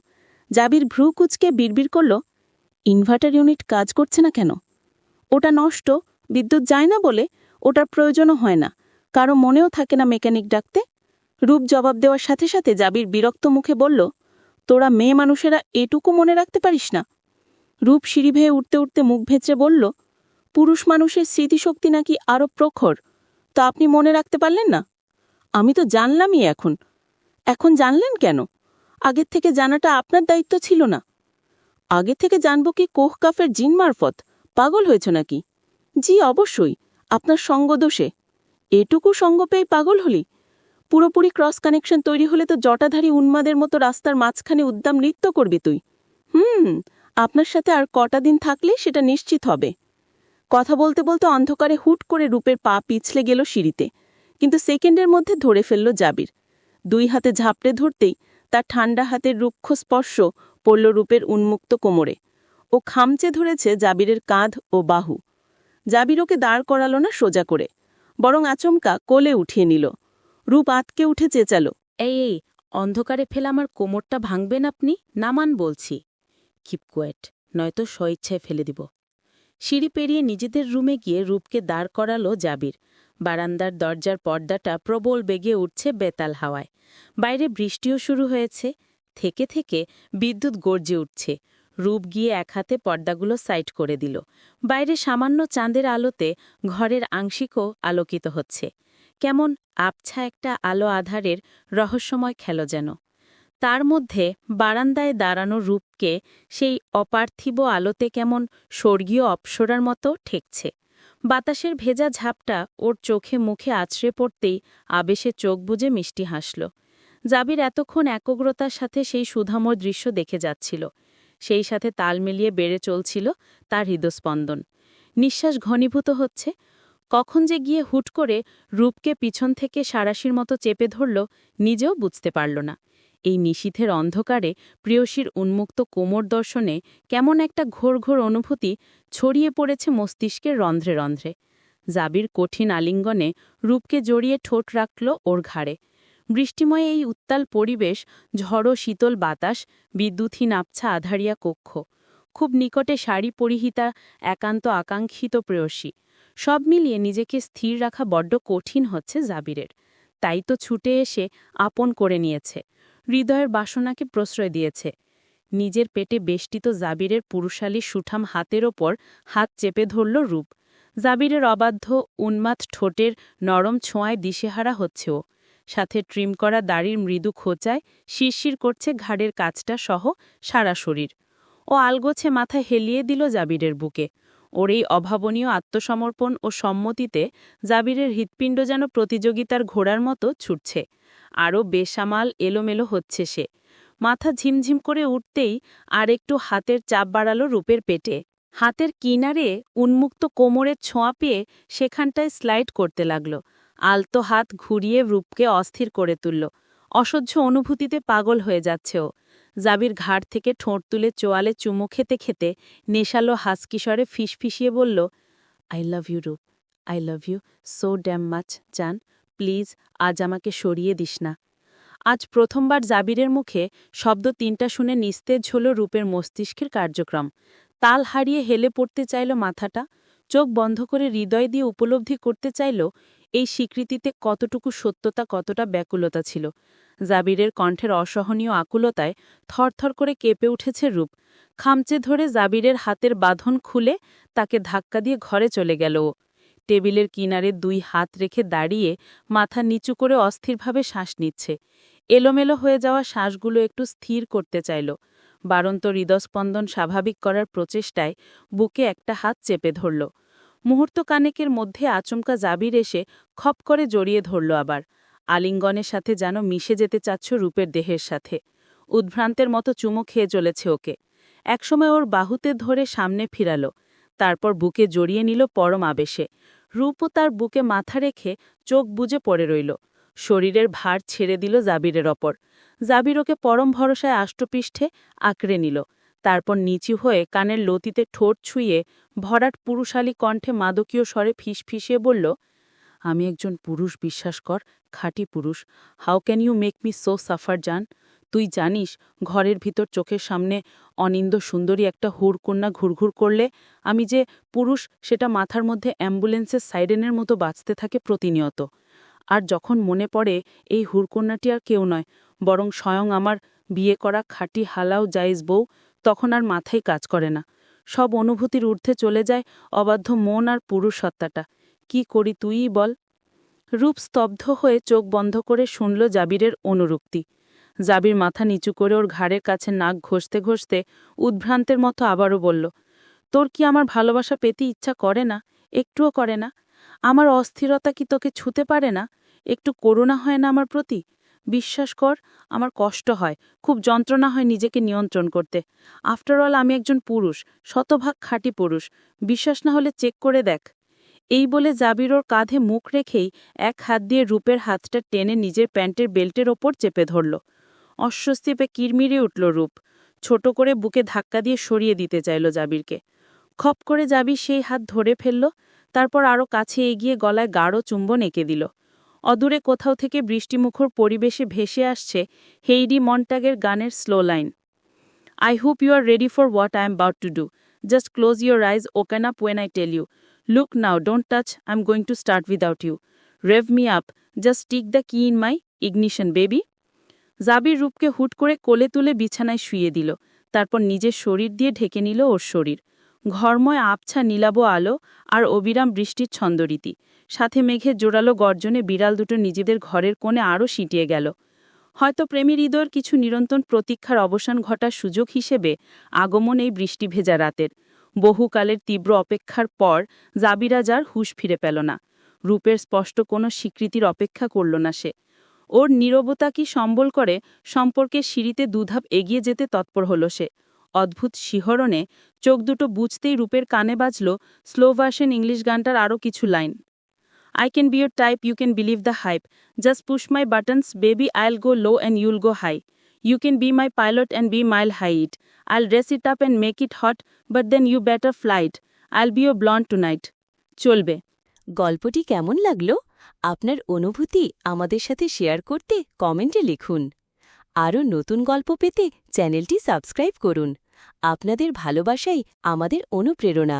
জাবির ভ্রু কুচকে বিড়বিড় করল, ইনভার্টার ইউনিট কাজ করছে না কেন? ওটা নষ্ট, বিদ্যুৎ যায় না বলে ওটার প্রয়োজনও হয় না, কারো মনেও থাকে না মেকানিক ডাকতে। রূপ জবাব দেওয়ার সাথে সাথে জাবির বিরক্ত মুখে বলল, তোরা মেয়ে মানুষেরা এটুকু মনে রাখতে পারিস না? রূপ সিঁড়ি ভেয়ে উঠতে উঠতে মুখ ভেঁচড়ে বলল, পুরুষ মানুষের স্মৃতিশক্তি নাকি আরও প্রখর, তা আপনি মনে রাখতে পারলেন না? আমি তো জানলামই এখন জানলেন কেন? আগের থেকে জানাটা আপনার দায়িত্ব ছিল না? আগে থেকে জানব কি কোহকাফের জিন মারফত? পাগল হয়েছ নাকি? জি অবশ্যই, আপনার সঙ্গদোষে। এটুকু সঙ্গ পেয়ে পাগল হলি? পুরোপুরি ক্রস কানেকশন তৈরি হলে তো জটাধারী উন্মাদের মতো রাস্তার মাঝখানে উদ্দাম নৃত্য করবি তুই। আপনার সাথে আর কটা দিন থাকলে সেটা নিশ্চিত হবে। কথা বলতে বলতে অন্ধকারে হুট করে রূপের পা পিছলে গেল সিঁড়িতে, কিন্তু সেকেন্ডের মধ্যে ধরে ফেলল জাবির। দুই হাতে ঝাপড়ে ধরতেই তার ঠান্ডা হাতের রুক্ষ স্পর্শ পড়ল রূপের উন্মুক্ত কোমরে। ও খামচে ধরেছে জাবিরের কাঁধ ও বাহু। জাবির ওকে দাঁড় করাল না সোজা করে, বরং আচমকা কোলে উঠিয়ে নিল। রূপ আতকে উঠে চেঁচাল, এই অন্ধকারে ফেলে আমার কোমরটা ভাঙবেন আপনি? নামান বলছি। কিপ কোয়েট, নয়তো স্বইচ্ছায় ফেলে দিব। সিঁড়ি পেরিয়ে নিজেদের রুমে গিয়ে রূপকে দাঁড় করালো জাবির। বারান্দার দরজার পর্দাটা প্রবল বেগে উঠছে বেতাল হাওয়ায়। বাইরে বৃষ্টিও শুরু হয়েছে। থেকে থেকে বিদ্যুৎ গর্জে উঠছে। রূপ গিয়ে এক হাতে পর্দাগুলো সাইড করে দিল। বাইরে সামান্য চাঁদের আলোতে ঘরের আংশিকও আলোকিত হচ্ছে। কেমন আবছা একটা আলো আধারের রহস্যময় খেলো যেন। তার মধ্যে বারান্দায় দাঁড়ানো রূপকে সেই অপার্থিব আলোতে কেমন স্বর্গীয় অপ্সরার মতো ঠেকছে। বাতাসের ভেজা ঝাপটা ওর চোখে মুখে আছড়ে পড়তেই আবেশে চোখ বুজে মিষ্টি হাসল। জাবির এতক্ষণ একগ্রতার সাথে সেই সুধাময় দৃশ্য দেখে যাচ্ছিল। সেই সাথে তাল মিলিয়ে বেড়ে চলছিল তার হৃদস্পন্দন। নিঃশ্বাস ঘনীভূত হচ্ছে। কখন যে গিয়ে হুট করে রূপকে পিছন থেকে সারাশির মতো চেপে ধরল, নিজেও বুঝতে পারল না। এই নিশীথের অন্ধকারে প্রিয়সীর উন্মুক্ত কোমর দর্শনে কেমন একটা ঘোর ঘোর অনুভূতি ছড়িয়ে পড়েছে মস্তিষ্কের রন্ধ্রে রন্ধ্রে। জাবির কঠিন আলিঙ্গনে রূপকে জড়িয়ে ঠোঁট রাখল ওর ঘাড়ে। বৃষ্টিময় এই উত্তাল পরিবেশ, ঝড়ো শীতল বাতাস, বিদ্যুৎহীন আবছা আধারিয়া কক্ষ, খুব নিকটে শাড়ি পরিহিতা একান্ত আকাঙ্ক্ষিত প্রেয়সী, সব মিলিয়ে নিজেকে স্থির রাখা বড্ড কঠিন হচ্ছে জাবিরের। তাই তো ছুটে এসে আপন করে নিয়েছে, হৃদয়ের বাসনাকে প্রশ্রয় দিয়েছে। নিজের পেটে বেষ্টিত জাবিরের পুরুষালী সুঠাম হাতের ওপর হাত চেপে ধরল রূপ। জাবিরের অবাধ্য উন্মাদ ঠোঁটের নরম ছোঁয়ায় দিশেহারা হচ্ছে ও। সাথে ট্রিম করা দাড়ির মৃদু খোঁচায় শিরশির করছে ঘাড়ের কাছটা সহ সারা শরীর। ও আলগোছে মাথা হেলিয়ে দিল জাবিরের বুকে। ওর এই অভাবনীয় আত্মসমর্পণ ও সম্মতিতে জাবিরের হৃৎপিণ্ড যেন প্রতিযোগিতার ঘোড়ার মতো ছুটছে। আরও বেসামাল এলোমেলো হচ্ছে সে। মাথা ঝিমঝিম করে উঠতেই আর একটু হাতের চাপ বাড়ালো রূপের পেটে। হাতের কিনারে উন্মুক্ত কোমরের ছোঁয়া পেয়ে সেখানটায় স্লাইড করতে লাগল। আলতো হাত ঘুরিয়ে রূপকে অস্থির করে তুলল। অসহ্য অনুভূতিতে পাগল হয়ে যাচ্ছে ও। জাবির ঘাড় থেকে ঠোঁট তুলে চোয়ালে চুমু খেতে খেতে নেশালো হাসকিশরে ফিসফিসিয়ে বলল, I love you Rup, I love you so damn much জান, প্লিজ আজ আমাকে সরিয়ে দিস না। আজ প্রথমবার জাবিরের মুখে শব্দ তিনটা শুনে নিস্তেজ হল রূপের মস্তিষ্কের কার্যক্রম। তাল হারিয়ে হেলে পড়তে চাইল মাথাটা। চোখ বন্ধ করে হৃদয় দিয়ে উপলব্ধি করতে চাইল এই স্বীকৃতিতে কতটুকু সত্যতা, কতটা ব্যাকুলতা ছিল। জাবিরের কণ্ঠের অসহনীয় আকুলতায় থরথর করে কেঁপে উঠেছে রূপ। খামচে ধরে জাবিরের হাতের বাঁধন খুলে তাকে ধাক্কা দিয়ে ঘরে চলে গেল ও। টেবিলের কিনারে দুই হাত রেখে দাঁড়িয়ে মাথা নিচু করে অস্থিরভাবে শ্বাস নিচ্ছে। এলোমেলো হয়ে যাওয়া শ্বাসগুলো একটু স্থির করতে চাইল। বারন্ত হৃদস্পন্দন স্বাভাবিক করার প্রচেষ্টায় বুকে একটা হাত চেপে ধরল। মুহূর্ত কানেকের মধ্যে আচমকা জাবির এসে খপ করে জড়িয়ে ধরল আবার। আলিঙ্গনের সাথে যেন মিশে যেতে চাচ্ছ রূপের দেহের সাথে। উদ্ভ্রান্তের মতো চুমো খেয়ে চলেছে ওকে। একসময় ওর বাহুতে ধরে সামনে ফিরাল, তারপর বুকে জড়িয়ে নিল পরম আবেশে। রূপও তার বুকে মাথা রেখে চোখ বুজে পড়ে রইল। শরীরের ভার ছেড়ে দিল জাবিরের ওপর। জাবির ওকে পরম ভরসায় আষ্টপৃষ্ঠে আঁকড়ে নিল। তারপর নিচু হয়ে কানের লতিতে ঠোঁট ছুঁয়ে ভরাট পুরুষালী কণ্ঠে মাদকীয় স্বরে ফিসফিসিয়ে বলল, আমি একজন পুরুষ, বিশ্বাস কর, খাঁটি পুরুষ। How can you make me so suffer জান? তুই জানিস ঘরের ভিতর চোখের সামনে অনিন্দ সুন্দরী একটা হুড়কন্যা ঘুরঘুর করলে আমি যে পুরুষ সেটা মাথার মধ্যে অ্যাম্বুলেন্সের সাইরেনের মতো বাজতে থাকে প্রতিনিয়ত। আর যখন মনে পড়ে এই হুড়কন্যাটি আর কেউ নয়, বরং স্বয়ং আমার বিয়ে করা খাঁটি হালাও জাইজ বউ, তখন আর মাথায় কাজ করে না। সব অনুভূতির ঊর্ধ্বে চলে যায় অবাধ্য মন আর পুরুষ সত্তাটা। কি করি তুইই বল? রূপ স্তব্ধ হয়ে চোখ বন্ধ করে শুনল জাবিরের অনুরুক্তি। জাবির মাথা নিচু করে ওর ঘাড়ের কাছে নাক ঘষতে ঘষতে উদ্ভ্রান্তের মতো আবারও বলল, তোর কি আমার ভালোবাসা পেতে ইচ্ছা করে না? একটুও করে না? আমার অস্থিরতা কি তোকে ছুতে পারে না? একটু করুণা হয় না আমার প্রতি? বিশ্বাস কর, আমার কষ্ট হয়, খুব যন্ত্রণা হয় নিজেকে নিয়ন্ত্রণ করতে। আফটার অল আমি একজন পুরুষ, শতভাগ খাঁটি পুরুষ। বিশ্বাস না হলে চেক করে দেখ। এই বলে জাবির ওর কাঁধে মুখ রেখেই এক হাত দিয়ে রূপের হাতটা টেনে নিজের প্যান্টের বেল্টের ওপর চেপে ধরল। অস্বস্তি পেয়ে কিরমিরে উঠল রূপ। ছোট করে বুকে ধাক্কা দিয়ে সরিয়ে দিতে চাইল জাবিরকে। খপ করে জাবির সেই হাত ধরে ফেলল, তারপর আরও কাছে এগিয়ে গলায় গাঢ় চুম্বন এঁকে দিল। অদূরে কোথাও থেকে বৃষ্টিমুখর পরিবেশে ভেসে আসছে হেইডি মন্টাগের গানের slow line. I hope you are ready for what I am about to do. Just close your eyes, open up when I tell you. Look now, don't touch, I'm going to start without you. Rev me up, just stick the key in my ignition, baby. জাবির রূপকে হুট করে কোলে তুলে বিছানায় শুইয়ে দিল, তারপর নিজের শরীর দিয়ে ঢেকে নিল ওর শরীর। ঘরময় আবছা নীলাভ আলো আর অবিরাম বৃষ্টির ছন্দরীতি, সাথে মেঘের জোরালো গর্জনে বিড়াল দুটো নিজেদের ঘরের কোণে আরও সিঁটিয়ে গেল। হয়তো প্রেমী হৃদয়ের কিছু নিরন্তর প্রতীক্ষার অবসান ঘটার সুযোগ হিসেবে আগমন এই বৃষ্টি ভেজা রাতের। বহুকালের তীব্র অপেক্ষার পর জাবিরা যার হুঁশ ফিরে পেল না। রূপের স্পষ্ট কোনো স্বীকৃতির অপেক্ষা করল না সে। ওর নীরবতা কি সম্বল করে সম্পর্কের সিঁড়িতে দুধাপ এগিয়ে যেতে তৎপর হল সে। অদ্ভুত শিহরণে চোখ দুটো বুঝতেই রূপের কানে বাজল স্লো ভার্সন ইংলিশ গানটার আরও কিছু line. I can be your type, you can believe the hype. Just push my buttons, baby, I'll go low and you'll go high. You can be my pilot and be mile high it. I'll dress it up and make it hot, but then you better fly it. I'll be your blonde tonight. চলবে। গল্পটি কেমন লাগলো? আপনার অনুভূতি আমাদের সাথে share করতে কমেন্টে লিখুন। আরও নতুন গল্প পেতে চ্যানেলটি সাবস্ক্রাইব করুন। আপনাদের ভালোবাসাই আমাদের অনুপ্রেরণা।